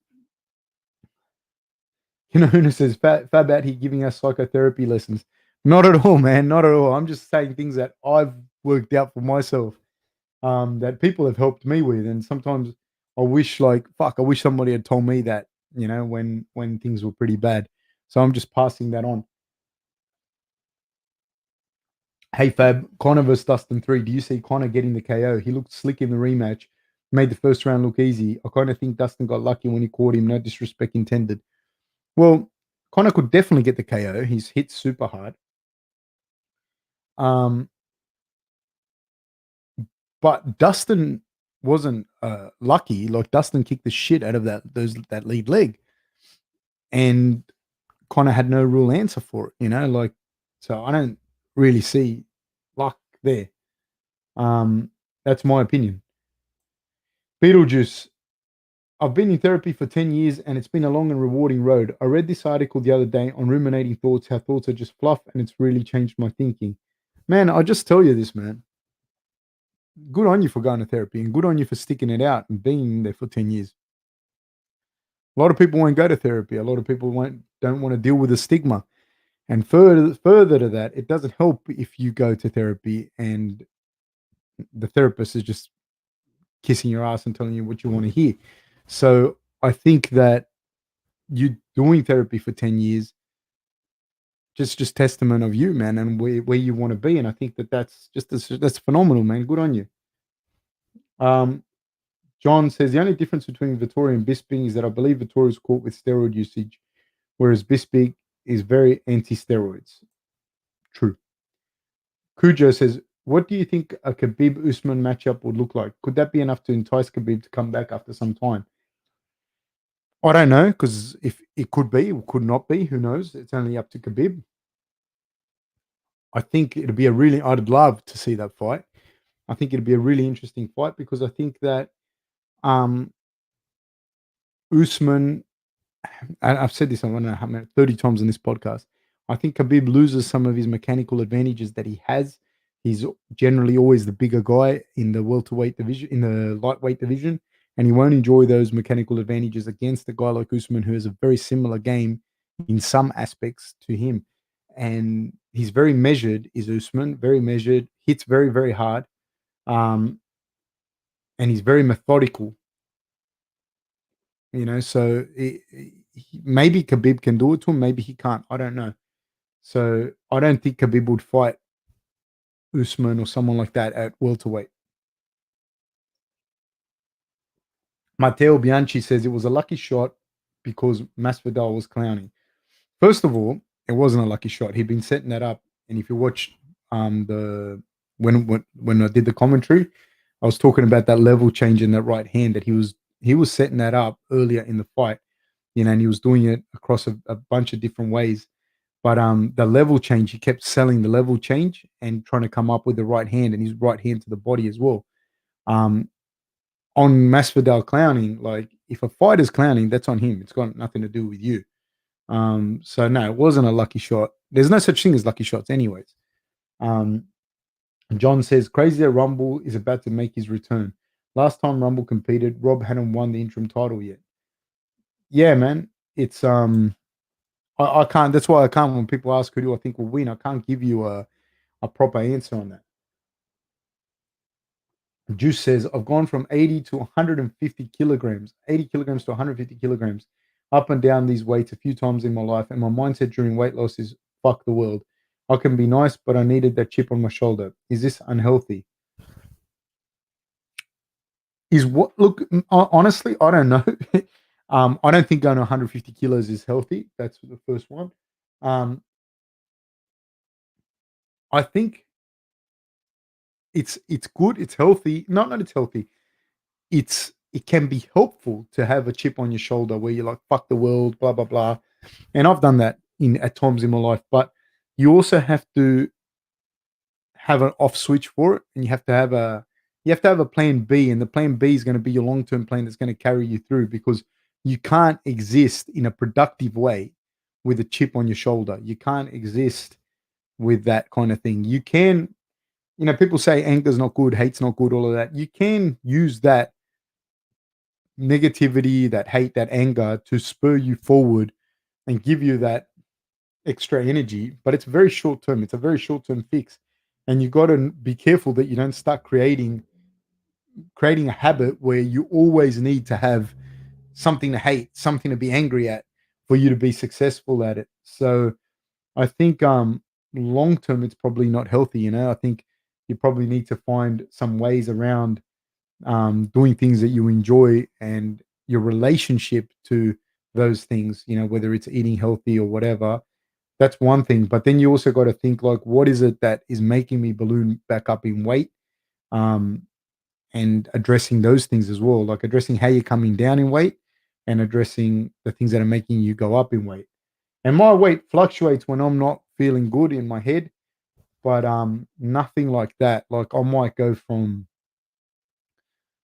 Una says, Fab out here giving us psychotherapy lessons. Not at all, man. Not at all. I'm just saying things that I've worked out for myself, that people have helped me with. And sometimes I wish, like, fuck, I wish somebody had told me that, when things were pretty bad. So I'm just passing that on. Hey Fab, Conor versus Dustin 3. Do you see Conor getting the KO? He looked slick in the rematch, made the first round look easy. I kind of think Dustin got lucky when he caught him, no disrespect intended. Well, Conor could definitely get the KO. He's hit super hard. Um, but Dustin wasn't lucky. Like Dustin kicked the shit out of that lead leg, and Conor had no real answer for it. Like, so I don't really see luck there. That's my opinion. Beetlejuice. I've been in therapy for 10 years and it's been a long and rewarding road. I read this article the other day on ruminating thoughts, how thoughts are just fluff, and it's really changed my thinking. Man, I just tell you this, man. Good on you for going to therapy and good on you for sticking it out and being there for 10 years. A lot of people won't go to therapy. A lot of people don't want to deal with the stigma. And further to that, it doesn't help if you go to therapy and the therapist is just kissing your ass and telling you what you want to hear. So I think that you doing therapy for 10 years just testament of you, man, and where you want to be. And I think that's phenomenal, man. Good on you. Um, John says the only difference between Vittori and Bisping is that I believe Vittori is caught with steroid usage, whereas Bisping is very anti-steroids. True. Cujo says, what do you think a Khabib Usman matchup would look like? Could that be enough to entice Khabib to come back after some time? I don't know, because if it could be, it could not be. Who knows? It's only up to Khabib. I think it'd be I'd love to see that fight. I think it'd be a really interesting fight because I think that um, Usman, I've said this, I don't know how many, 30 times in this podcast. I think Khabib loses some of his mechanical advantages that he has. He's generally always the bigger guy in the welterweight division, in the lightweight division, and he won't enjoy those mechanical advantages against a guy like Usman, who has a very similar game in some aspects to him. And he's very measured, is Usman, very measured, hits very, very hard, um, and he's very methodical. So maybe Khabib can do it to him, maybe he can't. I don't know. So I don't think Khabib would fight Usman or someone like that at welterweight. Matteo Bianchi says it was a lucky shot because Masvidal was clowning. First of all, it wasn't a lucky shot. He'd been setting that up, and if you watch the when I did the commentary, I was talking about that level change in that right hand that he was setting that up earlier in the fight, and he was doing it across a bunch of different ways. But the level change, he kept selling the level change and trying to come up with the right hand and his right hand to the body as well. Um, on Masvidal clowning, like if a fighter's clowning, that's on him. It's got nothing to do with you. So no, it wasn't a lucky shot. There's no such thing as lucky shots, anyways. Um, John says crazy that Rumble is about to make his return. Last time Rumble competed, Rob hadn't won the interim title yet. Yeah, man. It's I can't. That's why I can't. When people ask who do I think will win, I can't give you a proper answer on that. Juice says I've gone from 80 to 150 kilograms, 80 kilograms to 150 kilograms, up and down these weights a few times in my life, and my mindset during weight loss is fuck the world. I can be nice, but I needed that chip on my shoulder. Is this unhealthy? Is what? Look, honestly, I don't know. I don't think going 150 kilos is healthy. That's the first one. Um, I think it's good. It's healthy. Not it's healthy. It can be helpful to have a chip on your shoulder where you're like fuck the world, blah blah blah. And I've done that in at times in my life. But you also have to have an off switch for it, and you have to have a plan B, and the plan B is going to be your long term plan that's going to carry you through because you can't exist in a productive way with a chip on your shoulder. You can't exist with that kind of thing. You can, people say anger's not good, hate's not good, all of that. You can use that negativity, that hate, that anger to spur you forward and give you that extra energy, but it's very short term. It's a very short term fix. And you got to be careful that you don't start creating a habit where you always need to have something to hate, something to be angry at for you to be successful at it. So I think long term it's probably not healthy, I think you probably need to find some ways around doing things that you enjoy and your relationship to those things, whether it's eating healthy or whatever. That's one thing. But then you also got to think like, what is it that is making me balloon back up in weight? Um, and addressing those things as well, like addressing how you're coming down in weight and addressing the things that are making you go up in weight. And my weight fluctuates when I'm not feeling good in my head, but nothing like that. Like I might go from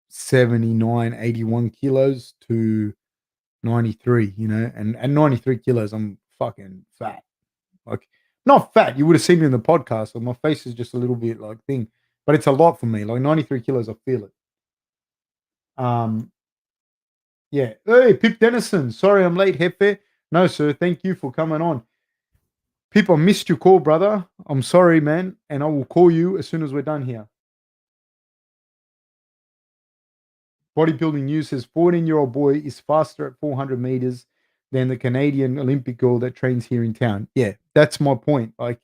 79, 81 kilos to 93, and at 93 kilos, I'm fucking fat. Like, not fat. You would have seen me in the podcast. So my face is just a little bit like thing, but it's a lot for me. Like 93 kilos, I feel it. Um, yeah. Hey, Pip Dennison. Sorry I'm late, Hefe. No, sir. Thank you for coming on. Pip, I missed your call, brother. I'm sorry, man. And I will call you as soon as we're done here. Bodybuilding News says 14-year-old boy is faster at 400 meters than the Canadian Olympic girl that trains here in town. Yeah, that's my point. Like,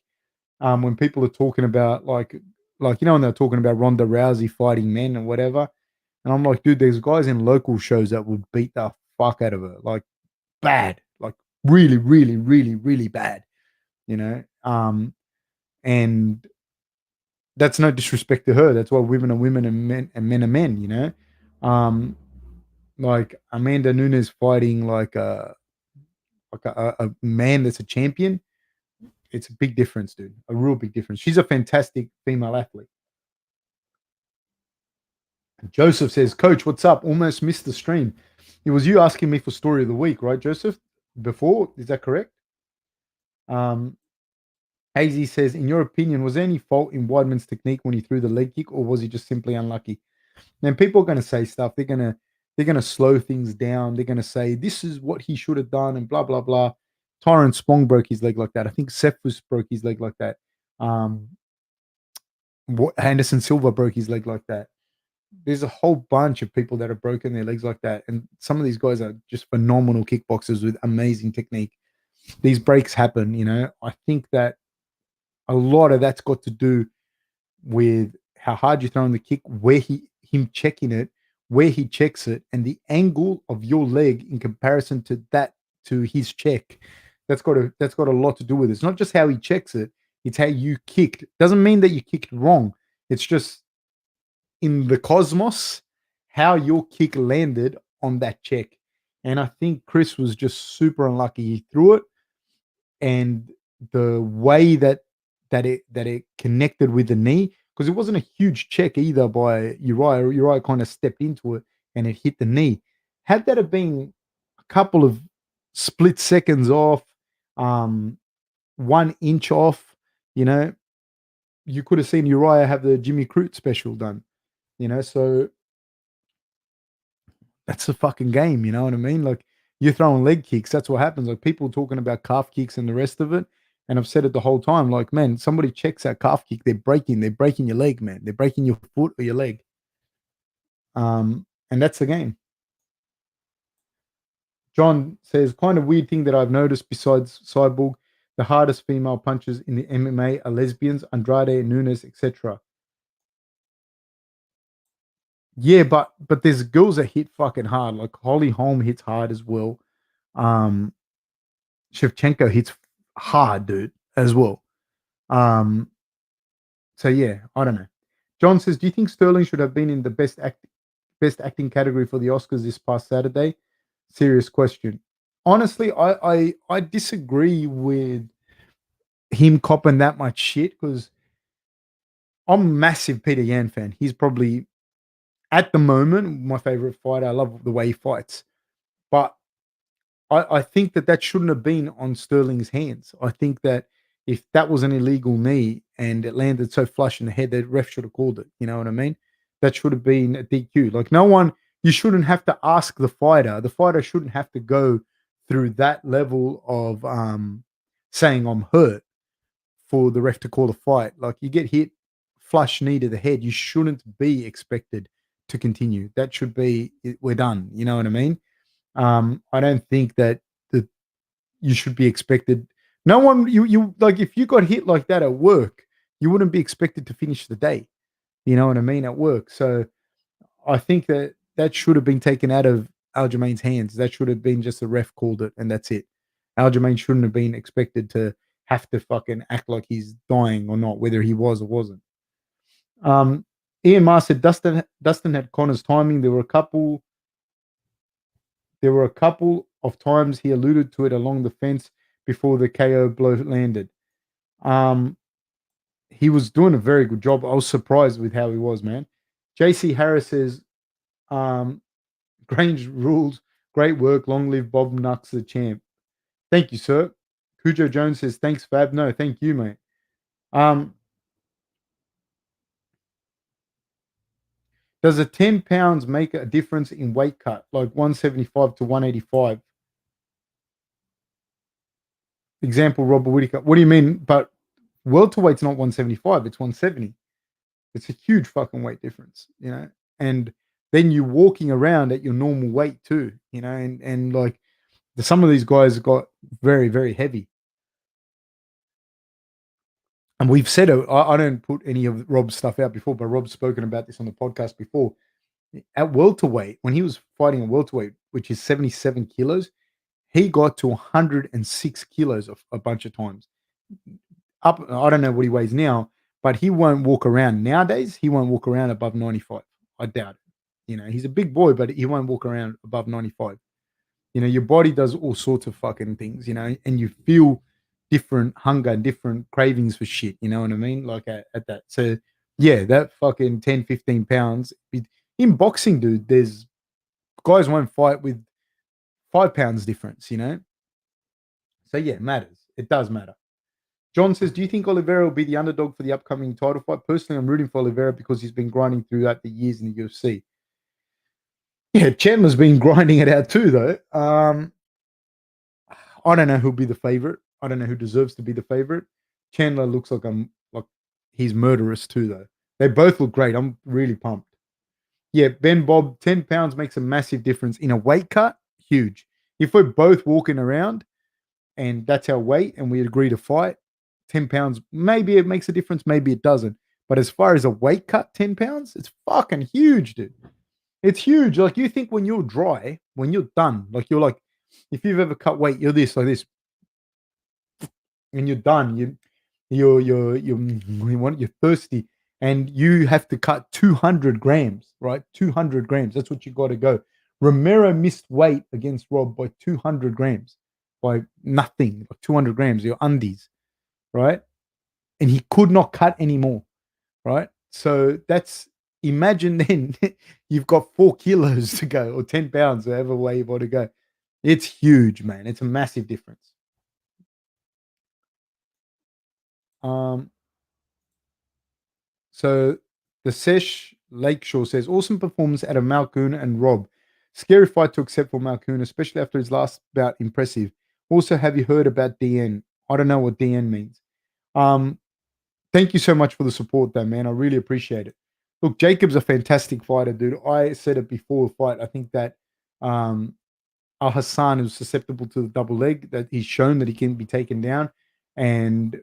when people are talking about when they're talking about Ronda Rousey fighting men or whatever, and I'm like, dude, there's guys in local shows that would beat the fuck out of her, like bad, like really, really, really, really bad, you know. And that's no disrespect to her. That's why women are women and men are men, like Amanda Nunes fighting like a man that's a champion. It's a big difference, dude. A real big difference. She's a fantastic female athlete. Joseph says, Coach, what's up? Almost missed the stream. It was you asking me for story of the week, right, Joseph? Before, is that correct? Um, AZ says, in your opinion, was there any fault in Weidman's technique when he threw the leg kick, or was he just simply unlucky? Then people are going to say stuff. They're gonna slow things down. They're going to say this is what he should have done, and blah blah blah. Tyron Spong broke his leg like that. I think Cephus broke his leg like that. Um, Anderson Silva broke his leg like that. There's a whole bunch of people that have broken their legs like that, and some of these guys are just phenomenal kickboxers with amazing technique. These breaks happen, I think that a lot of that's got to do with how hard you're throwing the kick, where him checking it, where he checks it, and the angle of your leg in comparison to his check. That's got a lot to do with it. It's not just how he checks it; it's how you kicked. Doesn't mean that you kicked wrong. It's just in the cosmos how your kick landed on that check. And I think Chris was just super unlucky. He threw it, and the way that it connected with the knee, because it wasn't a huge check either by Uriah. Uriah kind of stepped into it and it hit the knee. Had that have been a couple of split seconds off, um, 1 inch off, you know, you could have seen Uriah have the Jimmy Crute special done. So that's the fucking game. You know what I mean? Like you're throwing leg kicks. That's what happens. Like people talking about calf kicks and the rest of it. And I've said it the whole time. Like, man, somebody checks that calf kick, they're breaking your leg, man. They're breaking your foot or your leg. And that's the game. John says, kind of weird thing that I've noticed besides Cyborg, the hardest female punchers in the MMA are lesbians, Andrade, Nunes, etc. Yeah, but there's girls that hit fucking hard. Like Holly Holm hits hard as well. Um, Shevchenko hits hard, dude, as well. Um, so yeah, I don't know. John says, "Do you think Sterling should have been in the best acting category for the Oscars this past Saturday?" Serious question. Honestly, I disagree with him copping that much shit because I'm a massive Peter Yan fan. He's probably at the moment my favorite fighter. I love the way he fights, but I think that shouldn't have been on Sterling's hands. I think that if that was an illegal knee and it landed so flush in the head, the ref should have called it. You know what I mean? That should have been a DQ. Like no one, you shouldn't have to ask the fighter. The fighter shouldn't have to go through that level of saying I'm hurt for the ref to call the fight. Like you get hit flush knee to the head, you shouldn't be expected to continue. That should be we're done. You know what I mean? I don't think that the you should be expected. No one, you like if you got hit like that at work, you wouldn't be expected to finish the day. You know what I mean at work. So I think that should have been taken out of Aljamain's hands. That should have been just the ref called it, and that's it. Aljamain shouldn't have been expected to have to fucking act like he's dying or not, whether he was or wasn't. Um, Ian Mars said Dustin had Connor's timing. There were a couple of times he alluded to it along the fence before the KO blow landed. Um, he was doing a very good job. I was surprised with how he was, man. JC Harris says, um, Grange rules. Great work. Long live Bob Nux, the champ. Thank you, sir. Cujo Jones says, thanks, Fab. No, thank you, mate. Um, does a 10 pounds make a difference in weight cut, like 175 to 185? Example, Robert Whitaker. What do you mean? But welterweight's not 175, it's 170. It's a huge fucking weight difference, you know? And then you're walking around at your normal weight too, you know? And like some of these guys got very, very heavy. And we've said it, I don't put any of Rob's stuff out before, but Rob's spoken about this on the podcast before. At welterweight, when he was fighting at welterweight, which is 77 kilos, he got to 106 kilos a bunch of times. Up, I don't know what he weighs now, but he won't walk around nowadays. He won't walk around above 95. I doubt it. You know, he's a big boy, but he won't walk around above 95. You know, your body does all sorts of fucking things, you know, and you feel different hunger and different cravings for shit. You know what I mean? Like at that. So, yeah, that fucking 10, 15 pounds. In boxing, dude, there's guys won't fight with 5 pounds difference, you know? So, yeah, it matters. It does matter. John says, do you think Oliveira will be the underdog for the upcoming title fight? Personally, I'm rooting for Oliveira because he's been grinding throughout the years in the UFC. Yeah, Chandler's been grinding it out too, though. I don't know who'll be the favorite. I don't know who deserves to be the favorite. Chandler looks like he's murderous too, though. They both look great. I'm really pumped. Yeah, Ben Bob, 10 pounds makes a massive difference in a weight cut. Huge. If we're both walking around and that's our weight and we agree to fight, 10 pounds, maybe it makes a difference, maybe it doesn't. But as far as a weight cut, 10 pounds, it's fucking huge, dude. It's huge. Like you think when you're dry, when you're done, like you're like, if you've ever cut weight, you're this, like this, and you're done. You're thirsty, and you have to cut 200 grams, right? 200 grams. That's what you got to go. Romero missed weight against Rob by 200 grams, by nothing, like 200 grams. Your undies, right? And he could not cut anymore, right? So that's imagine then you've got 4 kilos to go or 10 pounds, whatever way you want to go. It's huge, man. It's a massive difference. Um, so the Sesh Lakeshore says awesome performance out of Malkoon and Rob. Scary fight to accept for Malkoon, especially after his last bout. Impressive. Also, have you heard about DN? I don't know what DN means. Um, Thank you so much for the support, though, man. I really appreciate it. Look, Jacob's a fantastic fighter, dude. I said it before the fight. I think that um, Al Hassan is susceptible to the double leg, that he's shown that he can be taken down. And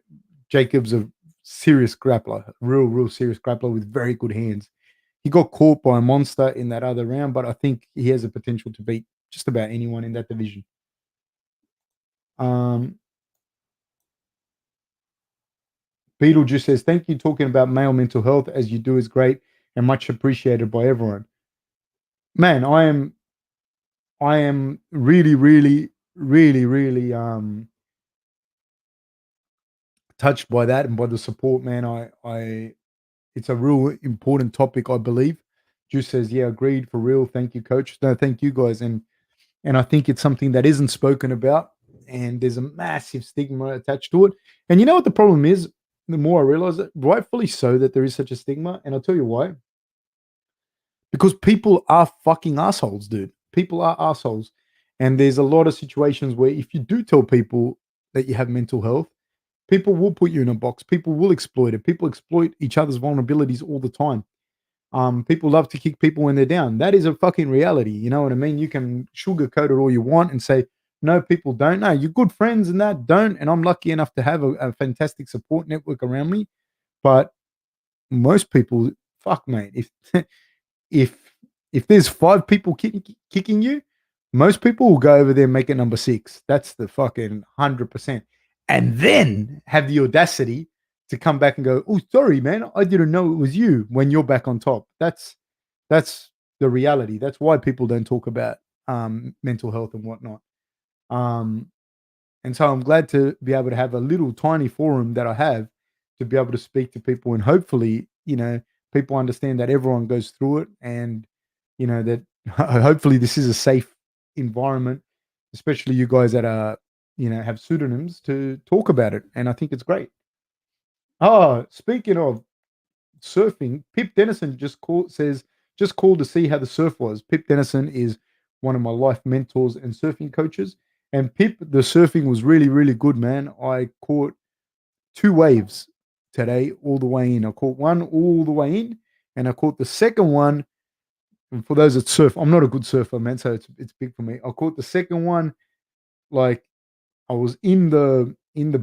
Jacob's a serious grappler, real serious grappler with very good hands. He got caught by a monster in that other round, but I think he has the potential to beat just about anyone in that division. Um, Beetle just says, "Thank you talking about male mental health as you do is great and much appreciated by everyone." Man, I am really, really, really, really touched by that and by the support, man. I it's a real important topic, I believe. Juice says, "Yeah, agreed for real. Thank you, coach." No, thank you guys, and I think it's something that isn't spoken about, and there's a massive stigma attached to it. And you know what the problem is? The more I realize it, rightfully so, that there is such a stigma, and I'll tell you why. Because people are fucking assholes, dude. People are assholes, and there's a lot of situations where if you do tell people that you have mental health, people will put you in a box. People will exploit it. People exploit each other's vulnerabilities all the time. People love to kick people when they're down. That is a fucking reality. You know what I mean? You can sugarcoat it all you want and say, no, people don't. No, your good friends and that don't. And I'm lucky enough to have a fantastic support network around me. But most people, fuck, mate. If if there's five people kicking you, most people will go over there and make it number six. That's the fucking 100%. And then have the audacity to come back and go, "Oh, sorry, man, I didn't know it was you." When you're back on top, that's the reality. That's why people don't talk about mental health and whatnot. Um, and so I'm glad to be able to have a little tiny forum that I have to be able to speak to people and hopefully, people understand that everyone goes through it and, that hopefully this is a safe environment, especially you guys that are, have pseudonyms to talk about it. And I think it's great. Oh, speaking of surfing, Pip Dennison says, just called to see how the surf was. Pip Dennison is one of my life mentors and surfing coaches. And Pip, the surfing was really, really good, man. I caught two waves today all the way in. I caught one all the way in, and I caught the second one. And for those that surf, I'm not a good surfer, man, so it's big for me. I caught the second one like I was in the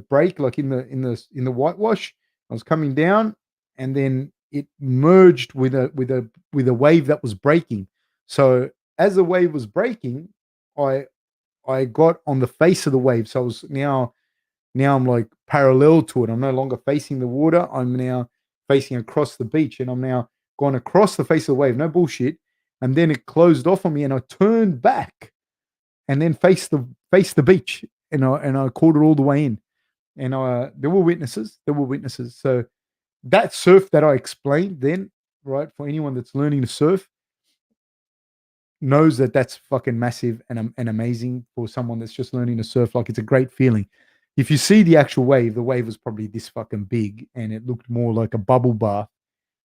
break, like in the whitewash. I was coming down, and then it merged with a wave that was breaking. So as the wave was breaking, I I got on the face of the wave. So I was now I'm like parallel to it. I'm no longer facing the water. I'm now facing across the beach, and I'm now gone across the face of the wave. No bullshit. And then it closed off on me, and I turned back and then faced the beach, and I caught it all the way in. And there were witnesses. There were witnesses. So that surf that I explained then, right, for anyone that's learning to surf, knows that that's fucking massive and amazing for someone that's just learning to surf. Like it's a great feeling. If you see the actual wave, the wave was probably this fucking big, and it looked more like a bubble bath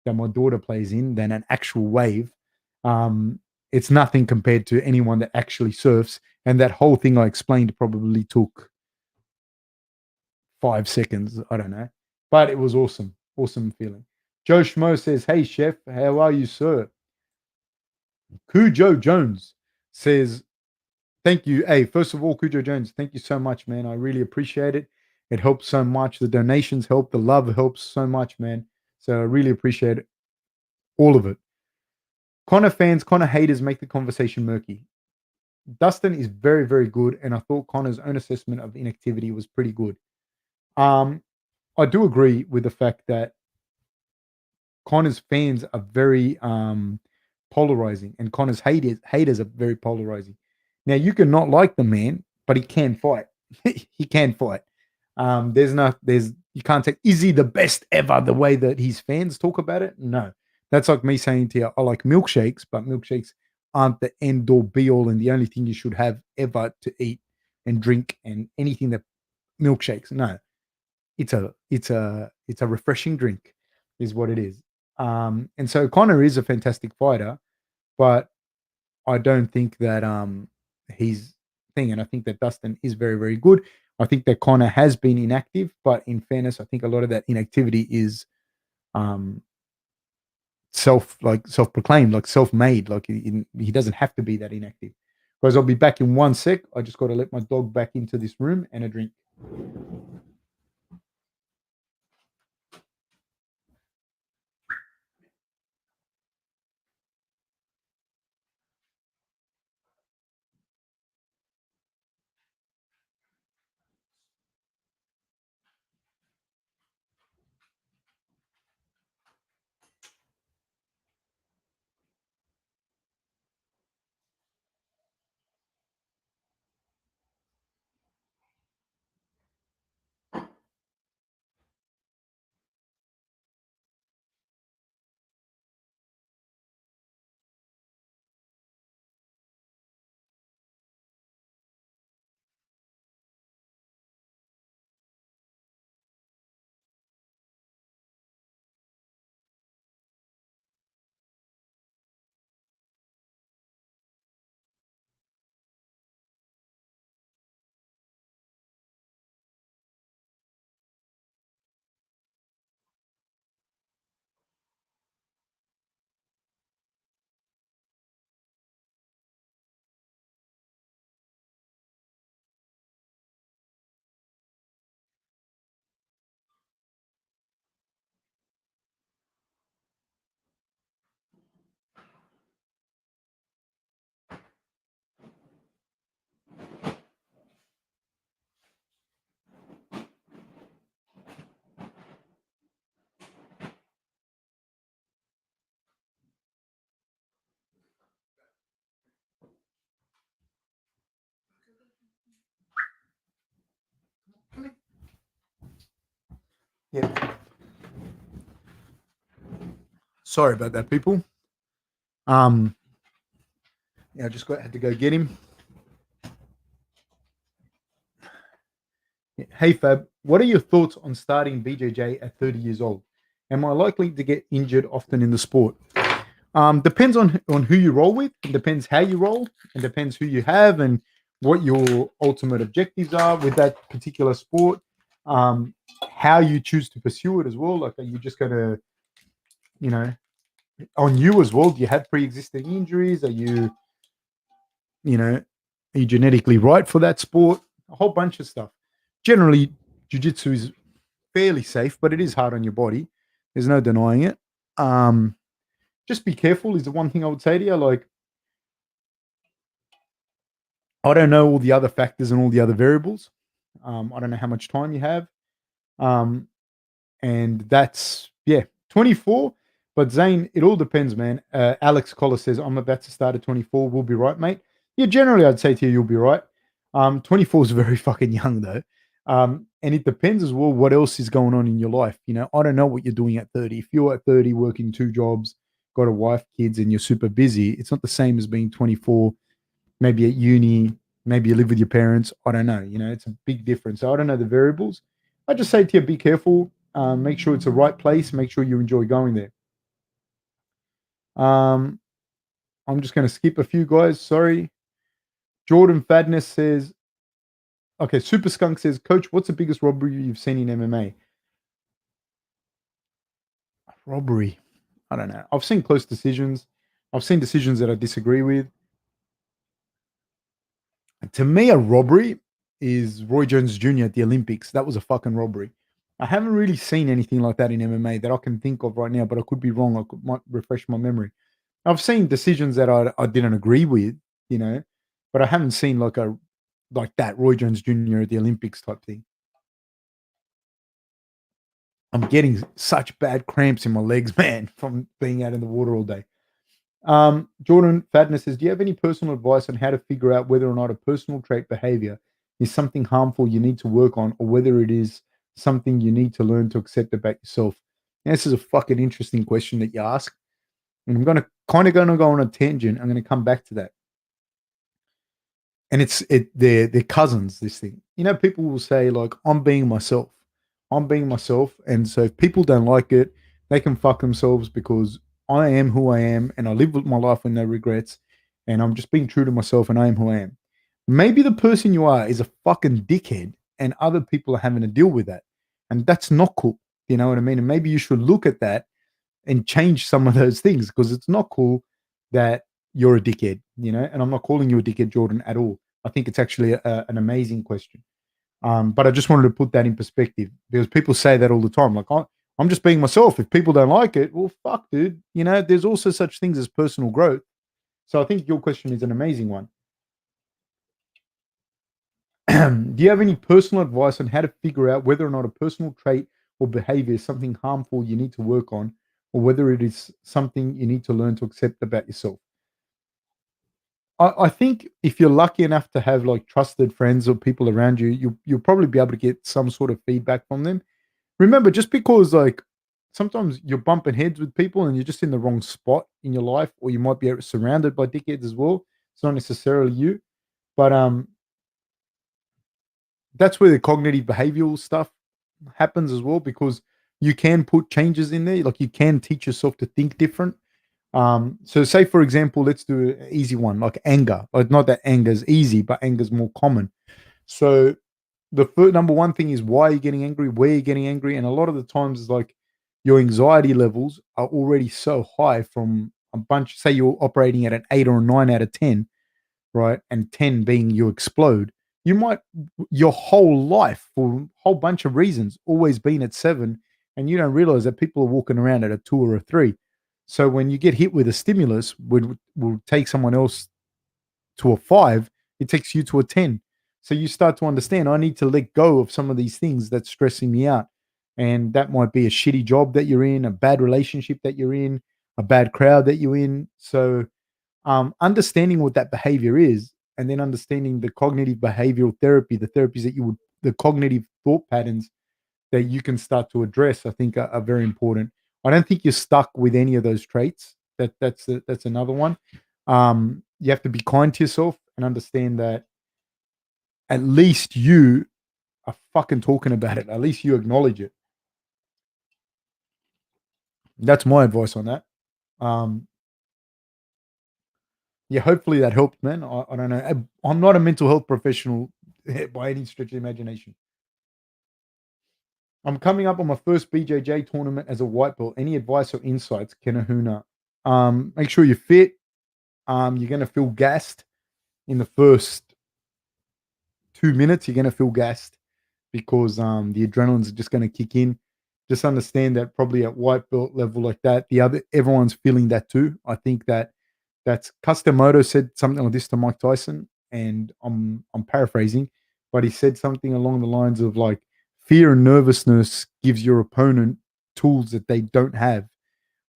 that my daughter plays in than an actual wave. Um, it's nothing compared to anyone that actually surfs. And that whole thing I explained probably took 5 seconds. I don't know, but it was awesome. Awesome feeling. Joe Schmo says, "Hey chef, how are you, sir?" Cujo Jones says, "Thank you. Hey, first of all, Cujo Jones, thank you so much, man. I really appreciate it. It helps so much. The donations help. The love helps so much, man. So I really appreciate it, all of it. Connor fans, Connor haters make the conversation murky. Dustin is very, very good, and I thought Connor's own assessment of inactivity was pretty good. Um, I do agree with the fact that Connor's fans are very polarizing, and Connor's haters are very polarizing. Now you can not like the man, but he can fight. He can fight. There's you can't say is he the best ever the way that his fans talk about it. No, that's like me saying to you, I like milkshakes, but milkshakes aren't the end all be all and the only thing you should have ever to eat and drink and anything that milkshakes. No, it's a refreshing drink, is what it is. And so Connor is a fantastic fighter, but I don't think that he's thing, and I think that Dustin is very very good. I think that Connor has been inactive, but in fairness, I think a lot of that inactivity is um, self-proclaimed, like self-made. Like he doesn't have to be that inactive. Guys, I'll be back in 1 sec. I just got to let my dog back into this room and a drink. Yeah. Sorry about that, people. Um, yeah, I just had to go get him. Hey Fab, what are your thoughts on starting BJJ at 30 years old? Am I likely to get injured often in the sport? Depends on who you roll with. It depends how you roll. It depends who you have and what your ultimate objectives are with that particular sport. Um, how you choose to pursue it as well. Like, are you just gonna, you know, on you as well? Do you have pre-existing injuries? You know, are you genetically right for that sport? A whole bunch of stuff. Generally, jiu-jitsu is fairly safe, but it is hard on your body. There's no denying it. Um, just be careful is the one thing I would say to you. Like, I don't know all the other factors and all the other variables. I don't know how much time you have. Um, and that's, yeah, 24. But Zane, it all depends, man. Alex Collar says, I'm about to start at 24. We'll be right, mate. Yeah, generally, I'd say to you, you'll be right. 24 is very fucking young, though. And it depends as well what else is going on in your life. You know, I don't know what you're doing at 30. If you're at 30 working two jobs, got a wife, kids, and you're super busy, it's not the same as being 24, maybe at uni, maybe you live with your parents. I don't know. You know, it's a big difference. So I don't know the variables. I just say to you, be careful. Make sure it's the right place. Make sure you enjoy going there. Um, I'm just going to skip a few guys. Sorry. Jordan Fadness says, okay, Super Skunk says, Coach, what's the biggest robbery you've seen in MMA? Robbery. I don't know. I've seen close decisions. I've seen decisions that I disagree with. To me, a robbery is Roy Jones Jr. at the Olympics. That was a fucking robbery. I haven't really seen anything like that in MMA that I can think of right now, but I could be wrong. Might refresh my memory. I've seen decisions that I didn't agree with, you know, but I haven't seen like that Roy Jones Jr. at the Olympics type thing. I'm getting such bad cramps in my legs, man, from being out in the water all day. Jordan Fadness says, do you have any personal advice on how to figure out whether or not a personal trait behavior is something harmful you need to work on, or whether it is something you need to learn to accept about yourself? And this is a fucking interesting question that you ask. And I'm gonna go on a tangent. I'm gonna come back to that. And they're cousins, this thing. You know, people will say, like, I'm being myself. I'm being myself. And so if people don't like it, they can fuck themselves because I am who I am and I live with my life with no regrets. And I'm just being true to myself and I am who I am. Maybe the person you are is a fucking dickhead and other people are having to deal with that. And that's not cool. You know what I mean? And maybe you should look at that and change some of those things because it's not cool that you're a dickhead, you know. And I'm not calling you a dickhead, Jordan, at all. I think it's actually an amazing question. But I just wanted to put that in perspective because people say that all the time. Like, I'm just being myself. If people don't like it, well, fuck, dude. You know, there's also such things as personal growth. So I think your question is an amazing one. Do you have any personal advice on how to figure out whether or not a personal trait or behavior is something harmful you need to work on, or whether it is something you need to learn to accept about yourself? I think if you're lucky enough to have like trusted friends or people around you, you'll probably be able to get some sort of feedback from them. Remember, just because like sometimes you're bumping heads with people and you're just in the wrong spot in your life, or you might be surrounded by dickheads as well. It's not necessarily you, but that's where the cognitive behavioral stuff happens as well because you can put changes in there. Like you can teach yourself to think different. So say for example, let's do an easy one like anger. Like not that anger is easy, but anger is more common. So the number one thing is why you're getting angry, where you're getting angry, and a lot of the times is like your anxiety levels are already so high from a bunch. Say you're operating at an 8 or 9 out of 10, right? And 10 being you explode. You might your whole life for a whole bunch of reasons always been at 7, and you don't realize that people are walking around at a 2 or a 3. So when you get hit with a stimulus, will take someone else to a 5, it takes you to a 10. So you start to understand I need to let go of some of these things that's stressing me out. And that might be a shitty job that you're in, a bad relationship that you're in, a bad crowd that you're in. So understanding what that behavior is and then understanding the cognitive behavioral therapy, the therapies that you would, the cognitive thought patterns that you can start to address, I think are very important. I don't think you're stuck with any of those traits. That's another one. You have to be kind to yourself and understand that at least you are fucking talking about it. At least you acknowledge it. That's my advice on that. Um, yeah, hopefully that helped, man. I don't know. I'm not a mental health professional by any stretch of the imagination. I'm coming up on my first BJJ tournament as a white belt. Any advice or insights, Kenahuna? Make sure you're fit. You're going to feel gassed in the first 2 minutes. You're going to feel gassed because the adrenaline's just going to kick in. Just understand that probably at white belt level like that, everyone's feeling that too. I think that's Customoto said something like this to Mike Tyson, and I'm paraphrasing, but he said something along the lines of like fear and nervousness gives your opponent tools that they don't have,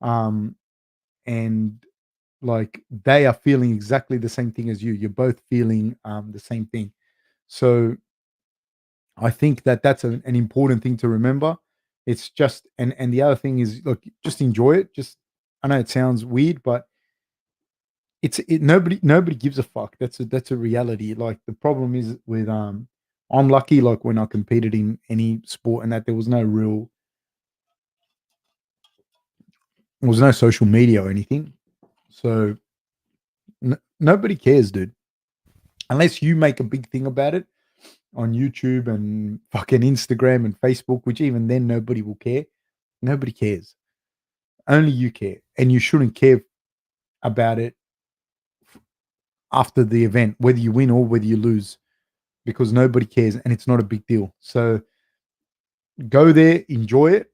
um, and like they are feeling exactly the same thing as you. You're both feeling the same thing. So I think that's an important thing to remember. It's just and the other thing is look, just enjoy it. Just I know it sounds weird, but nobody gives a fuck. That's a reality. Like the problem is with I'm lucky like when I competed in any sport and that there was no real there was no social media or anything. So nobody cares, dude. Unless you make a big thing about it on YouTube and fucking Instagram and Facebook, which even then nobody will care. Nobody cares. Only you care. And you shouldn't care about it after the event, whether you win or whether you lose, because nobody cares and it's not a big deal. So go there, enjoy it,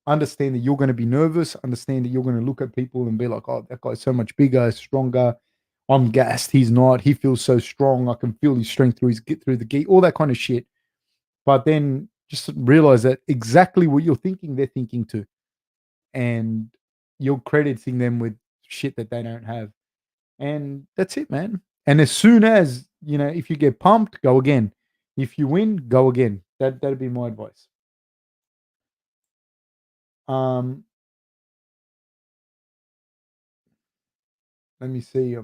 understand that you're going to be nervous, understand that you're going to look at people and be like, oh, that guy's so much bigger, stronger. I'm gassed. He's not. He feels so strong. I can feel his strength through the gi, all that kind of shit. But then just realize that exactly what you're thinking, they're thinking too. And you're crediting them with shit that they don't have. And that's it, man. And as soon as, if you get pumped, go again. If you win, go again. That'd be my advice. Um, Let me see.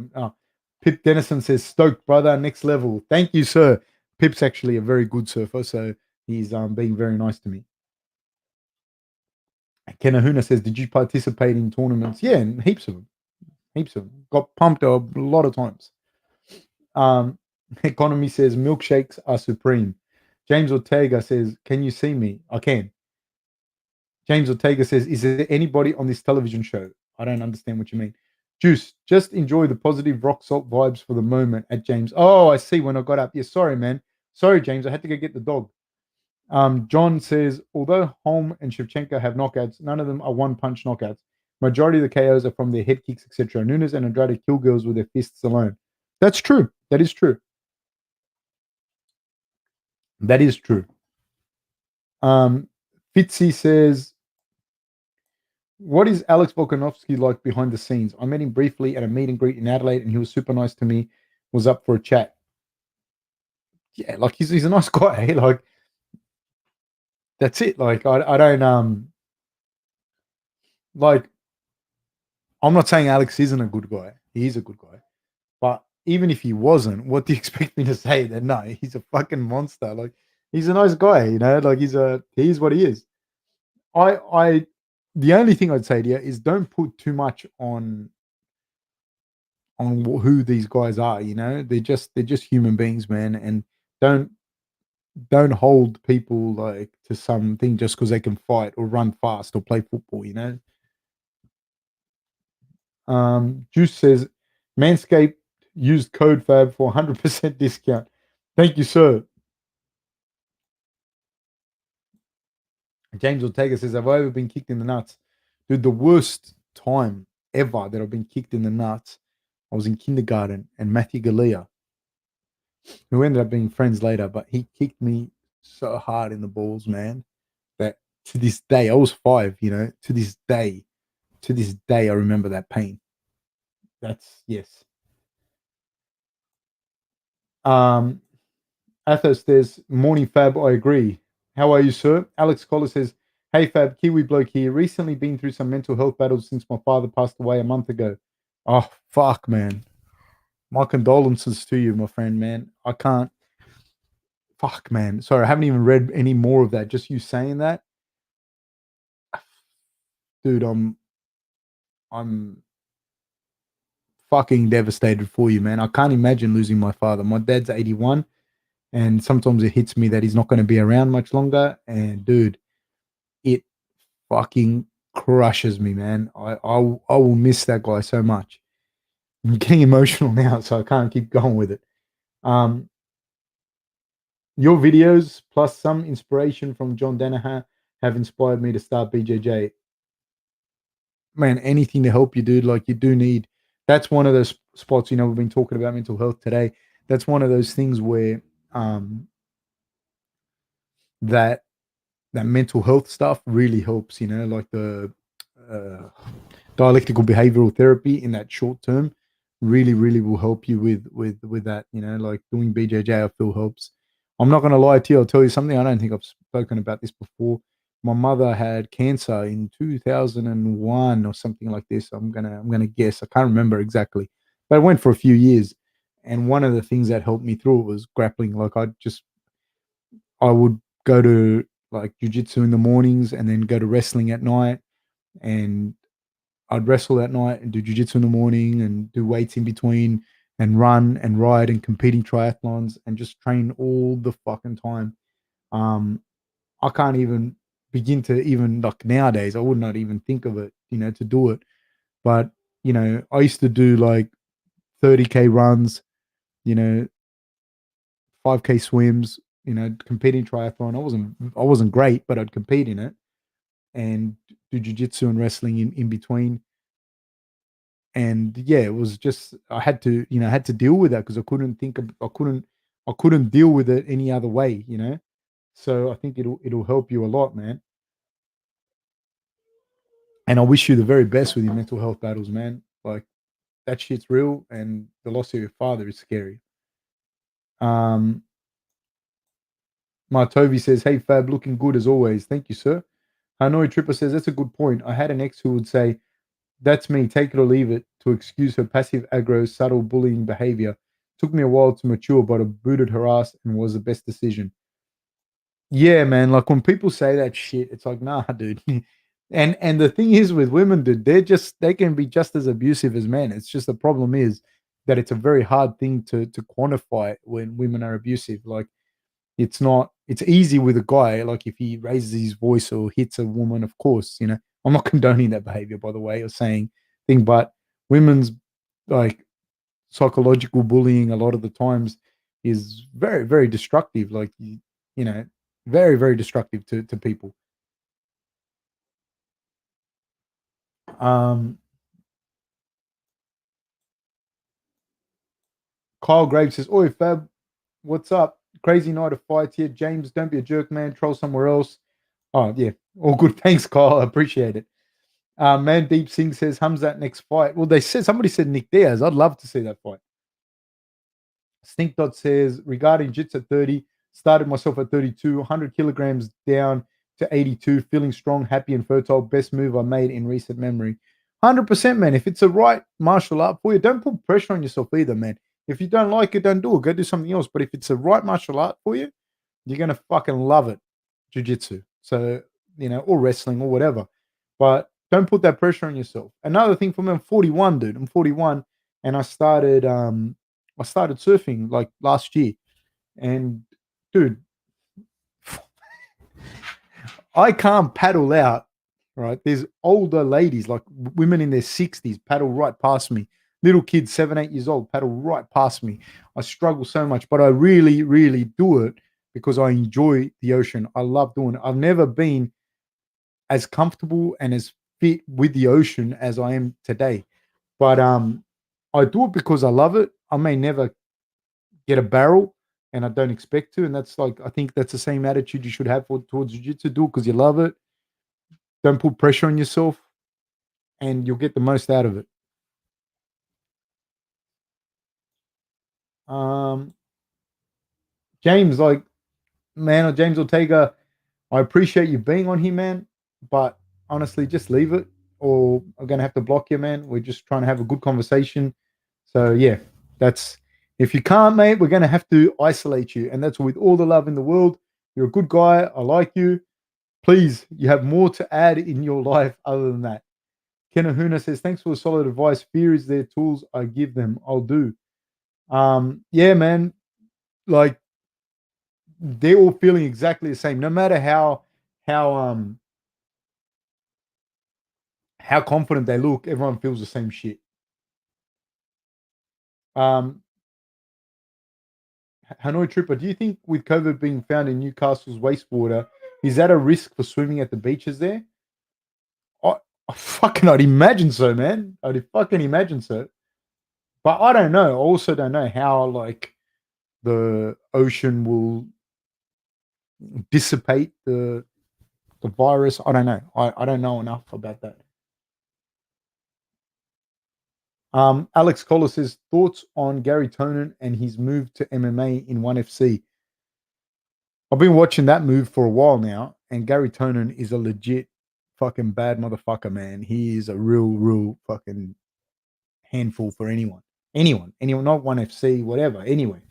Pip Dennison says, "Stoked, brother, next level." Thank you, sir. Pip's actually a very good surfer, so he's being very nice to me. Kenahuna says, "Did you participate in tournaments?" Yeah, and heaps of them. Heaps of them. Got pumped a lot of times. Economy says, "Milkshakes are supreme." James Ortega says, "Can you see me?" I can. James Ortega says, "Is there anybody on this television show?" I don't understand what you mean. Juice, just enjoy the positive rock salt vibes for the moment at James. Oh, I see when I got up. Yeah, sorry, man. Sorry, James. I had to go get the dog. John says, although Holm and Shevchenko have knockouts, none of them are one punch knockouts. Majority of the KOs are from their head kicks, etc. Nunes and Andrade kill girls with their fists alone. That's true. That is true. That is true. Fitzy says, what is Alex Volkanovski like behind the scenes? I met him briefly at a meet and greet in Adelaide, and he was super nice to me. Was up for a chat. Yeah, like he's a nice guy. Like that's it. Like I don't like I'm not saying Alex isn't a good guy. He is a good guy. But even if he wasn't, what do you expect me to say? That no, he's a fucking monster. Like he's a nice guy, Like he's what he is. I the only thing I'd say to you is don't put too much on who these guys are. They're just human beings, man, and don't don't hold people like to something just because they can fight or run fast or play football. Juice says Manscaped used code Fab for 100% discount. Thank you, sir. James Ortega says, have I ever been kicked in the nuts? Dude, the worst time ever that I've been kicked in the nuts, I was in kindergarten and Matthew Galea, who ended up being friends later, but he kicked me so hard in the balls, man, that to this day, I was 5, to this day, I remember that pain. That's, yes. Um, Athos says, morning Fab, I agree. How are you, sir? Alex Collar says, "Hey Fab, Kiwi bloke here. Recently been through some mental health battles since my father passed away a month ago. Oh fuck, man. My condolences to you, my friend, man. I can't. Fuck, man. Sorry, I haven't even read any more of that. Just you saying that, dude. I'm fucking devastated for you, man. I can't imagine losing my father. My dad's 81, and sometimes it hits me that he's not going to be around much longer. And dude, it fucking crushes me, man. I will miss that guy so much. I'm getting emotional now, so I can't keep going with it. Um, your videos plus some inspiration from John Danaher have inspired me to start BJJ. Man, anything to help you, dude. Like you do need. That's one of those spots. We've been talking about mental health today. That's one of those things where um, that that mental health stuff really helps. Like the uh, dialectical behavioral therapy in that short term really will help you with that. Like doing BJJ, I feel helps. I'm not going to lie to you. I'll tell you something. I don't think I've spoken about this before. My mother had cancer in 2001 or something like this. I'm gonna guess. I can't remember exactly, but I went for a few years. And one of the things that helped me through it was grappling. Like I would go to like jujitsu in the mornings and then go to wrestling at night, and I'd wrestle at night and do jujitsu in the morning and do weights in between and run and ride and competing triathlons and just train all the fucking time. Um, I can't even begin to even like nowadays, I would not even think of it, to do it. But, I used to do like 30K runs, you know, 5K swims, competing triathlon. I wasn't great, but I'd compete in it and do jujitsu and wrestling in between. And yeah, it was just I had to deal with that because I couldn't deal with it any other way. So I think it'll help you a lot, man. And I wish you the very best with your mental health battles, man. Like that shit's real, and the loss of your father is scary. Um, my Toby says, "Hey Fab, looking good as always. Thank you, sir." Hanoi Tripper says, "That's a good point. I had an ex who would say, 'That's me, take it or leave it,' to excuse her passive aggro, subtle bullying behavior. Took me a while to mature, but I booted her ass and was the best decision." Yeah, man. Like when people say that shit, it's like, nah, dude. And the thing is with women, dude, they can be just as abusive as men. It's just the problem is that it's a very hard thing to quantify when women are abusive. Like it's easy with a guy, like if he raises his voice or hits a woman, of course, I'm not condoning that behavior, by the way, or saying thing, but women's like psychological bullying a lot of the times is very, very destructive. Like you know, very, very destructive to people. Um, Kyle Graves says, "Oi, Fab, what's up? Crazy night of fights here. James, don't be a jerk, man. Troll somewhere else." Oh, yeah. All good. Thanks, Kyle. I appreciate it. Mandeep Singh says, "Hamzat next fight." Well, somebody said Nick Diaz. I'd love to see that fight. Stink Dot says, regarding Jits at 30, started myself at 32, 100 kilograms down to 82, feeling strong, happy, and fertile. Best move I made in recent memory. 100%, man. If it's a right martial art for you, don't put pressure on yourself either, man. If you don't like it, don't do it. Go do something else. But if it's a right martial art for you, you're going to fucking love it. Jiu-jitsu. So, or wrestling or whatever. But don't put that pressure on yourself. Another thing for me, I'm 41, dude. I'm 41 and I started surfing like last year. And dude, I can't paddle out, right? There's older ladies, like women in their 60s, paddle right past me. Little kids, 7, 8 years old, paddle right past me. I struggle so much, but I really, really do it because I enjoy the ocean. I love doing it. I've never been as comfortable and as fit with the ocean as I am today. But I do it because I love it. I may never get a barrel, and I don't expect to. And that's like I think that's the same attitude you should have towards jiu-jitsu. Do it because you love it. Don't put pressure on yourself, and you'll get the most out of it. Um, James, like man, or James Ortega. I appreciate you being on here, man, but honestly, just leave it, or I'm gonna have to block you, man. We're just trying to have a good conversation. So yeah, that's if you can't, mate, we're gonna have to isolate you, and that's with all the love in the world. You're a good guy. I like you. Please, you have more to add in your life other than that. Ken Ahuna says, thanks for the solid advice. Fear is their tools. I give them. I'll do. Yeah, man. Like they're all feeling exactly the same. No matter how how confident they look, everyone feels the same shit. Um, Hanoi Trooper, do you think with COVID being found in Newcastle's wastewater, is that a risk for swimming at the beaches there? I, I'd imagine so, man. I'd fucking imagine so. But I don't know. I also don't know how like the ocean will dissipate the virus. I don't know. I don't know enough about that. Alex Collar says thoughts on Gary Tonin and his move to MMA in ONE FC. I've been watching that move for a while now, and Gary Tonin is a legit fucking bad motherfucker, man. He is a real fucking handful for anyone. Anyone, not ONE FC, whatever. Anyway,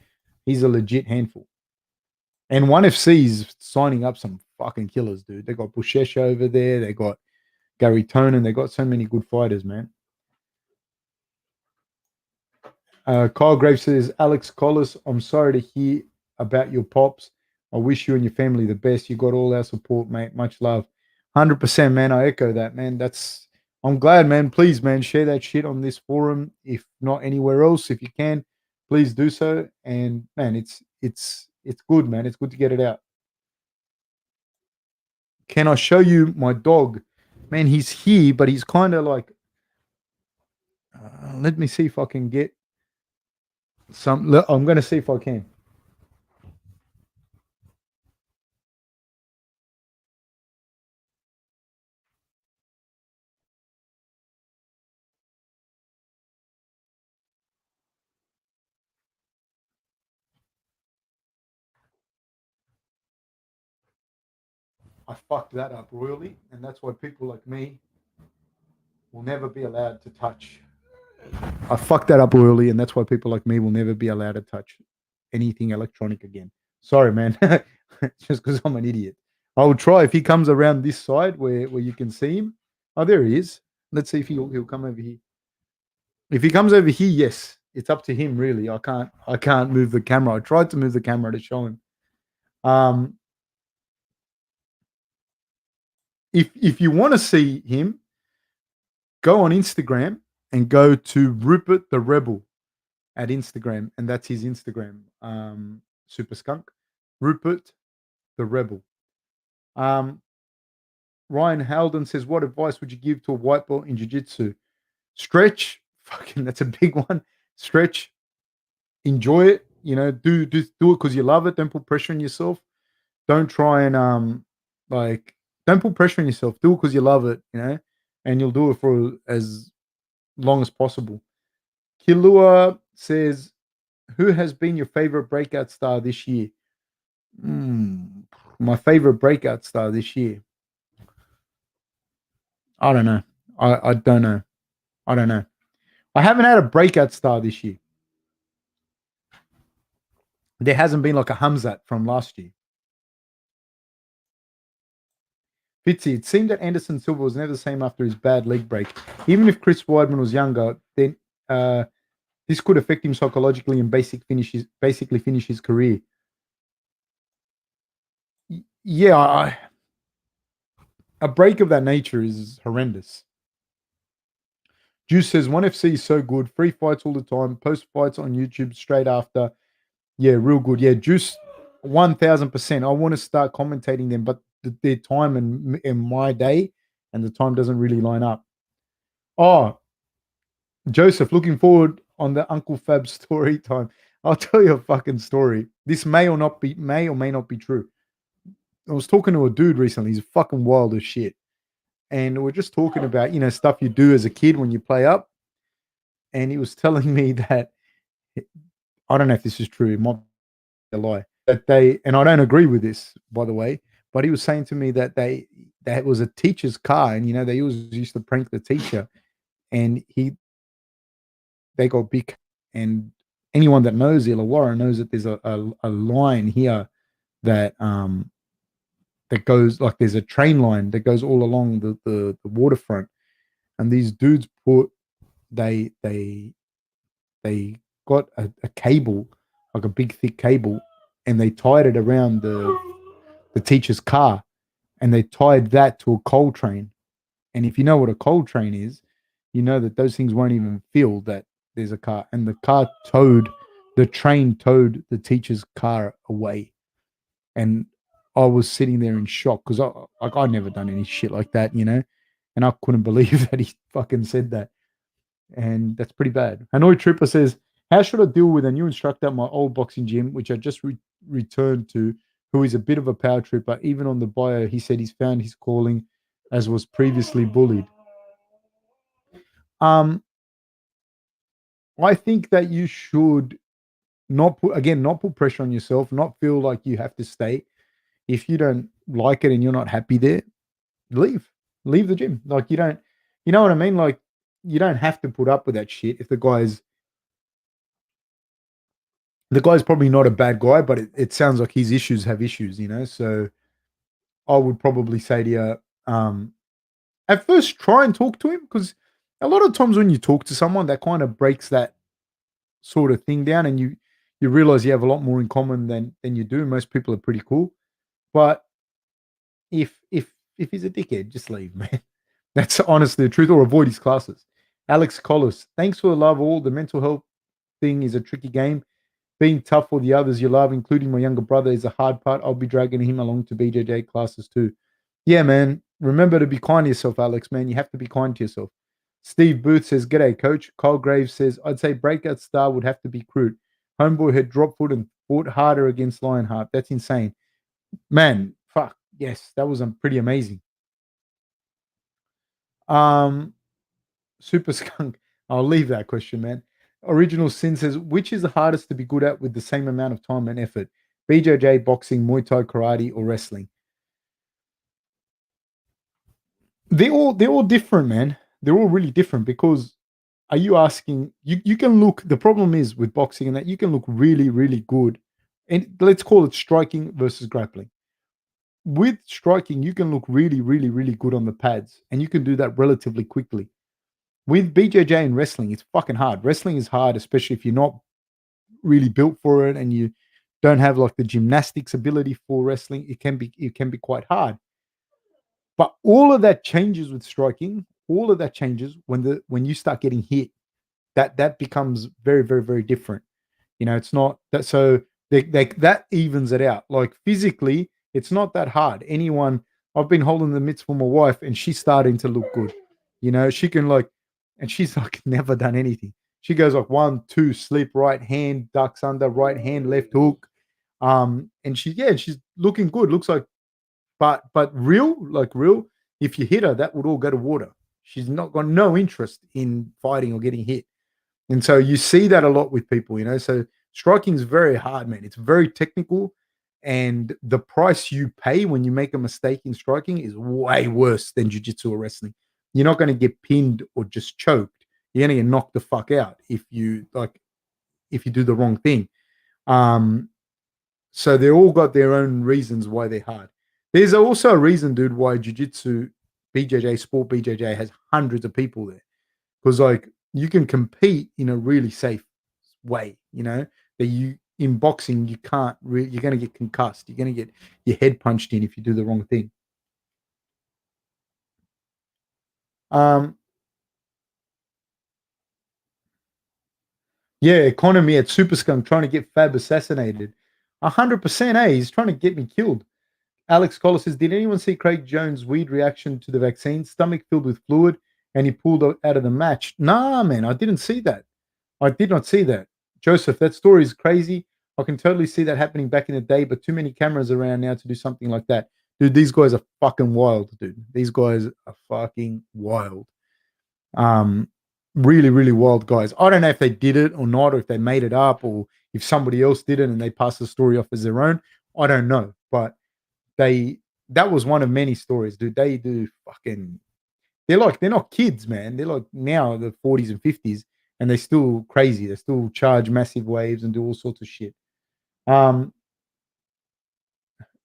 he's a legit handful. And ONE FC is signing up some fucking killers, dude. They got Bushesh over there. They got Gary Tonin. They got so many good fighters, man. Kyle Graves says, Alex Collis, I'm sorry to hear about your pops. I wish you and your family the best. You got all our support, mate. Much love. 100%, man. I echo that, man. I'm glad, man. Please, man, share that shit on this forum. If not anywhere else, if you can, please do so. And man, it's good, man. It's good to get it out. Can I show you my dog? Man, he's here, but he's kind of like, let me see if I can get some. Look, I'm going to see if I can. I fucked that up royally, and that's why people like me will never be allowed to touch. I fucked that up royally, and that's why people like me will never be allowed to touch anything electronic again. Sorry, man. Just because I'm an idiot. I will try if he comes around this side where you can see him. Oh, there he is. Let's see if he'll come over here. If he comes over here, yes, it's up to him. Really, I can't move the camera. I tried to move the camera to show him. Um, if you want to see him, go on Instagram and go to Rupert the Rebel at Instagram, and that's his Instagram. Super Skunk, Rupert the Rebel. Um, Ryan Halden says, "What advice would you give to a white belt in jiu-jitsu? Stretch, fucking, that's a big one. Stretch, enjoy it. You know, do it because you love it. Don't put pressure on yourself. Don't try and like, don't put pressure on yourself. Do it because you love it. You know, and you'll do it for as long as possible." Kilua says, who has been your favorite breakout star this year? My favorite breakout star this year. I don't know. I don't know. I don't know. I haven't had a breakout star this year. There hasn't been like a Hamzat from last year. Fitzy, it seemed that Anderson Silva was never the same after his bad leg break. Even if Chris Weidman was younger, then this could affect him psychologically and basically finish his career. Yeah, a break of that nature is horrendous. Juice says ONE FC is so good. Free fights all the time. Post fights on YouTube straight after. Yeah, real good. Yeah, Juice, 1000%. I want to start commentating them, but their time and my day and the time doesn't really line up. Oh, Joseph, looking forward on the Uncle Fab story time. I'll tell you a fucking story. This may or may not be true. I was talking to a dude recently. He's fucking wild as shit. And we're just talking about, stuff you do as a kid when you play up. And he was telling me that I don't know if this is true. It might be a lie. That they, and I don't agree with this, by the way, But he was saying to me that that was a teacher's car, and they always used to prank the teacher, and they got big. And anyone that knows Illawarra knows that there's a line here that that goes, like, there's a train line that goes all along the waterfront, and these dudes they they they got a cable, like a big thick cable, and they tied it around the teacher's car, and they tied that to a coal train. And if you know what a coal train is, you know that those things won't even feel that there's a car. And the train towed the teacher's car away. And I was sitting there in shock because I'd never done any shit like that, and I couldn't believe that he fucking said that. And that's pretty bad. Hanoi Tripper says, how should I deal with a new instructor at my old boxing gym, which I just returned to, who is a bit of a power tripper? Even on the bio, he said he's found his calling, as was previously bullied. Um, I think that you should not put pressure on yourself, not feel like you have to stay. If you don't like it and you're not happy there, leave. Leave the gym. Like, you know what I mean? Like, you don't have to put up with that shit if the guy's probably not a bad guy, but it sounds like his issues have issues, So I would probably say to you, at first try and talk to him, because a lot of times when you talk to someone, that kind of breaks that sort of thing down, and you realize you have a lot more in common than you do. Most people are pretty cool, but if he's a dickhead, just leave, man. That's honestly the truth, or avoid his classes. Alex Collis, thanks for the love. All the mental health thing is a tricky game. Being tough for the others you love, including my younger brother, is a hard part. I'll be dragging him along to BJJ classes too. Yeah, man. Remember to be kind to yourself, Alex, man. You have to be kind to yourself. Steve Booth says, g'day, coach. Kyle Graves says, I'd say breakout star would have to be Crute. Homeboy had drop foot and fought harder against Lionheart. That's insane. Man, fuck. Yes, that was pretty amazing. Super Skunk. I'll leave that question, man. Original Sin says, which is the hardest to be good at with the same amount of time and effort? BJJ, boxing, Muay Thai, karate, or wrestling? They're all different, man. They're all really different, because are you asking, you can look, the problem is with boxing and that you can look really, really good. And let's call it striking versus grappling. With striking, you can look really, really, really good on the pads, and you can do that relatively quickly. With BJJ and wrestling, it's fucking hard. Wrestling is hard, especially if you're not really built for it and you don't have like the gymnastics ability for wrestling. It can be quite hard. But all of that changes with striking. All of that changes when you start getting hit. That becomes very, very, very different. It's not that, so that evens it out. Like, physically, it's not that hard. I've been holding the mitts for my wife, and she's starting to look good. She can, like, and she's like never done anything. She goes like 1, 2, slip, right hand, ducks under, right hand, left hook. And she's looking good. Looks like, but real, if you hit her, that would all go to water. She's not got no interest in fighting or getting hit. And so you see that a lot with people, So striking is very hard, man. It's very technical. And the price you pay when you make a mistake in striking is way worse than jiu-jitsu or wrestling. You're not going to get pinned or just choked. You're going to get knocked the fuck out if you do the wrong thing. So they all got their own reasons why they're hard. There's also a reason, dude, why jiu-jitsu, sport BJJ has hundreds of people there. Because, like, you can compete in a really safe way, that in boxing, you can't really, you're going to get concussed. You're going to get your head punched in if you do the wrong thing. Yeah, economy at Super Skunk trying to get Fab assassinated. 100%, he's trying to get me killed. Alex Collis says, did anyone see Craig Jones' weird reaction to the vaccine? Stomach filled with fluid, and he pulled out of the match. Nah, man, I didn't see that. I did not see that. Joseph, that story is crazy. I can totally see that happening back in the day, but too many cameras around now to do something like that. Dude, these guys are fucking wild, dude. These guys are fucking wild. Really, really wild guys. I don't know if they did it or not, or if they made it up, or if somebody else did it and they passed the story off as their own. I don't know, but they that was one of many stories, dude. They do fucking. They're not kids, man. They're like now the 40s and 50s, and they're still crazy. They still charge massive waves and do all sorts of shit. Um,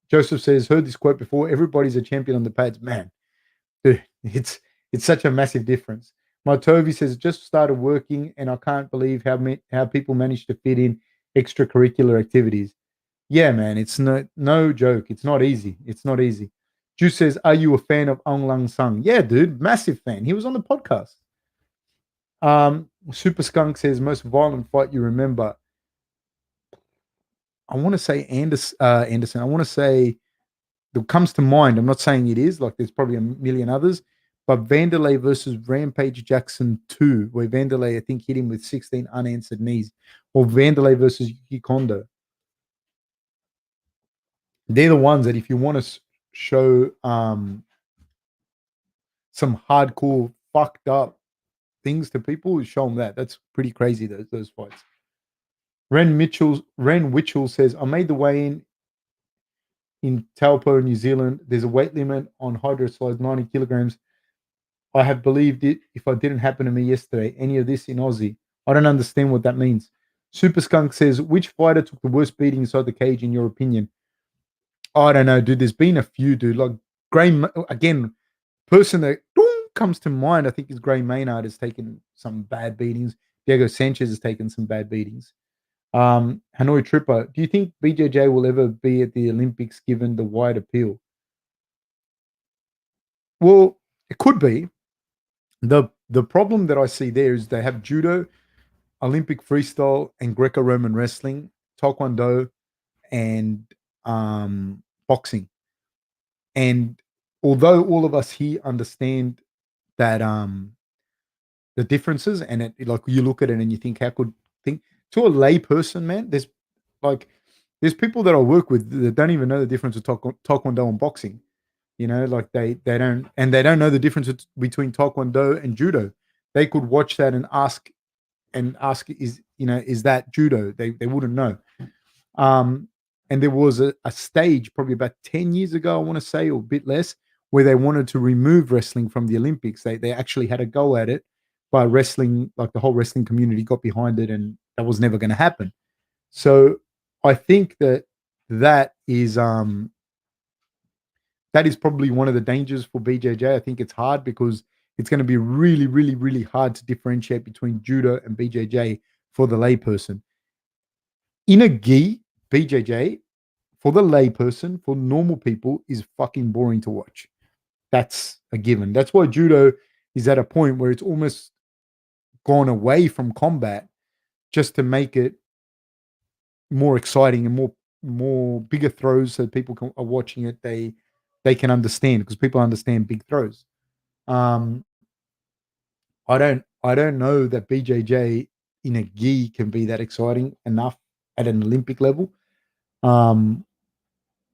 Joseph says, heard this quote before. Everybody's a champion on the pads, man. Dude, it's such a massive difference. Martovi says, just started working, and I can't believe how people manage to fit in extracurricular activities. Yeah, man, it's no joke. It's not easy. It's not easy. Juice says, are you a fan of Aung Lang Sung? Yeah, dude, massive fan. He was on the podcast. Super Skunk says, most violent fight you remember. I want to say Anderson. I want to say that comes to mind. I'm not saying it is, like there's probably a million others, but Vanderlei versus Rampage Jackson 2, where Vanderlei, I think, hit him with 16 unanswered knees, or Vanderlei versus Yuki Kondo. They're the ones that if you want to show some hardcore fucked up things to people, show them that. That's pretty crazy, those fights. Ren Witchell says, I made the weigh in Taupo, New Zealand. There's a weight limit on hydroslides, 90 kilograms. I have believed it if it didn't happen to me yesterday. Any of this in Aussie. I don't understand what that means. Super Skunk says, which fighter took the worst beating inside the cage in your opinion? I don't know, dude. There's been a few, dude. Like again, person that comes to mind, I think, is Gray Maynard has taken some bad beatings. Diego Sanchez has taken some bad beatings. Hanoi Tripper, do you think BJJ will ever be at the Olympics given the wide appeal? Well, it could be. The problem that I see there is they have judo, Olympic freestyle, and Greco-Roman wrestling, Taekwondo, and boxing. And although all of us here understand that the differences, and like you look at it and you think, how could think to a lay person, man, there's people that I work with that don't even know the difference of Taekwondo and boxing. You know, like they don't know the difference between Taekwondo and judo. They could watch that and ask is that judo? They wouldn't know. And there was a stage probably about 10 years ago, I want to say, or a bit less, where they wanted to remove wrestling from the Olympics. They actually had a go at it, but wrestling, like the whole wrestling community got behind it, and that was never going to happen. So I think that is probably one of the dangers for BJJ. I think it's hard because it's going to be really, really, really hard to differentiate between judo and BJJ for the layperson. In a gi, BJJ, for the layperson, for normal people, is fucking boring to watch. That's a given. That's why judo is at a point where it's almost gone away from combat just to make it more exciting and more bigger throws so people are watching it. They can understand because people understand big throws. I don't know that BJJ in a gi can be that exciting enough at an Olympic level. No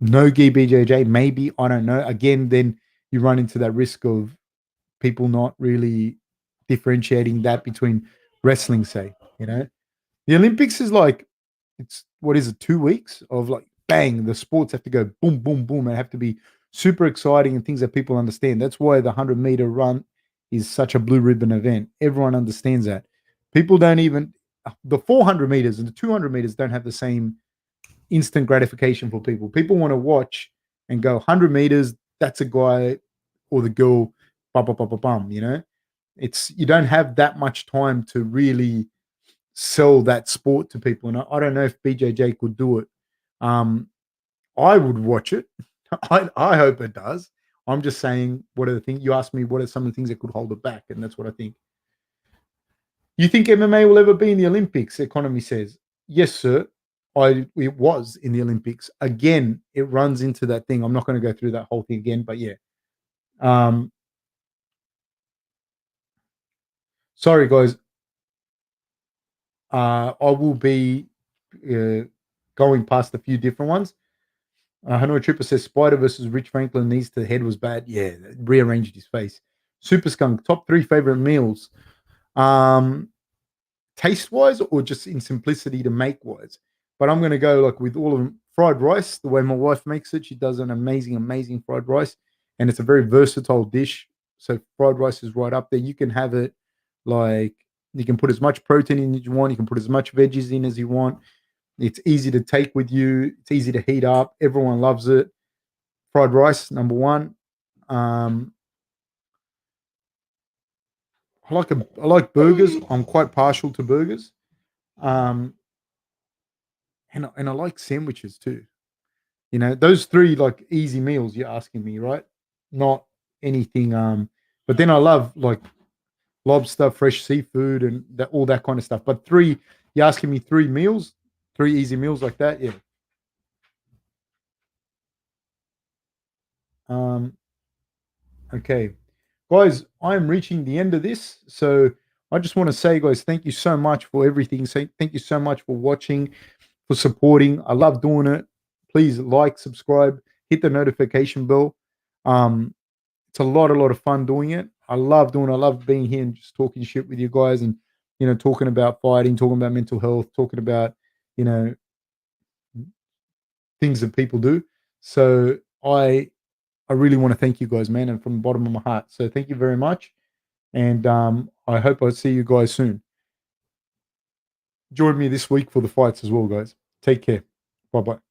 gi BJJ, maybe, I don't know. Again, then you run into that risk of people not really differentiating that between wrestling, say, you know. The Olympics is like, it's what is it, 2 weeks of like bang, the sports have to go boom, boom, boom, and have to be super exciting and things that people understand. That's why the 100-meter run is such a blue ribbon event. Everyone understands that. People don't even, the 400 meters and the 200 meters don't have the same instant gratification for people. People want to watch and go 100 meters, that's a guy or the girl, bum, bum, bum, bum, bum, you know? It's, you don't have that much time to really sell that sport to people. And I don't know if BJJ could do it. I would watch it. I hope it does. I'm just saying, what are the things you asked me? What are some of the things that could hold it back? And that's what I think. You think MMA will ever be in the Olympics? Economy says, yes, sir. It was in the Olympics. Again, it runs into that thing. I'm not going to go through that whole thing again, but yeah. Sorry, guys. I will be going past a few different ones. Hanoi Tripper says Spider versus Rich Franklin, knees to the head was bad. Yeah, rearranged his face. Super Skunk, top 3 favorite meals. Taste wise or just in simplicity to make wise? But I'm going to go like with all of them. fried rice, the way my wife makes it. She does an amazing, amazing fried rice, and it's a very versatile dish. So fried rice is right up there. You can have it like you can put as much protein in as you want. You can put as much veggies in as you want. It's easy to take with you. It's easy to heat up. Everyone loves it. Fried rice, number one. Um, I like burgers. I'm quite partial to burgers. Um, and I like sandwiches too. You know, those three like easy meals you're asking me, right? Not anything. But then I love like lobster, fresh seafood, and that all that kind of stuff. But three, you're asking me three meals, three easy meals like that, yeah. Um, okay, guys, I'm reaching the end of this, so I just want to say, guys, thank you so much for everything. Say thank you so much for watching, for supporting. I love doing it. Please like, subscribe, hit the notification bell. Um, it's a lot of fun doing it. I love doing. I love being here and just talking shit with you guys, and talking about fighting, talking about mental health, talking about you know things that people do. So I really want to thank you guys, man, and from the bottom of my heart. So thank you very much, and I hope I see you guys soon. Join me this week for the fights as well, guys. Take care. Bye bye.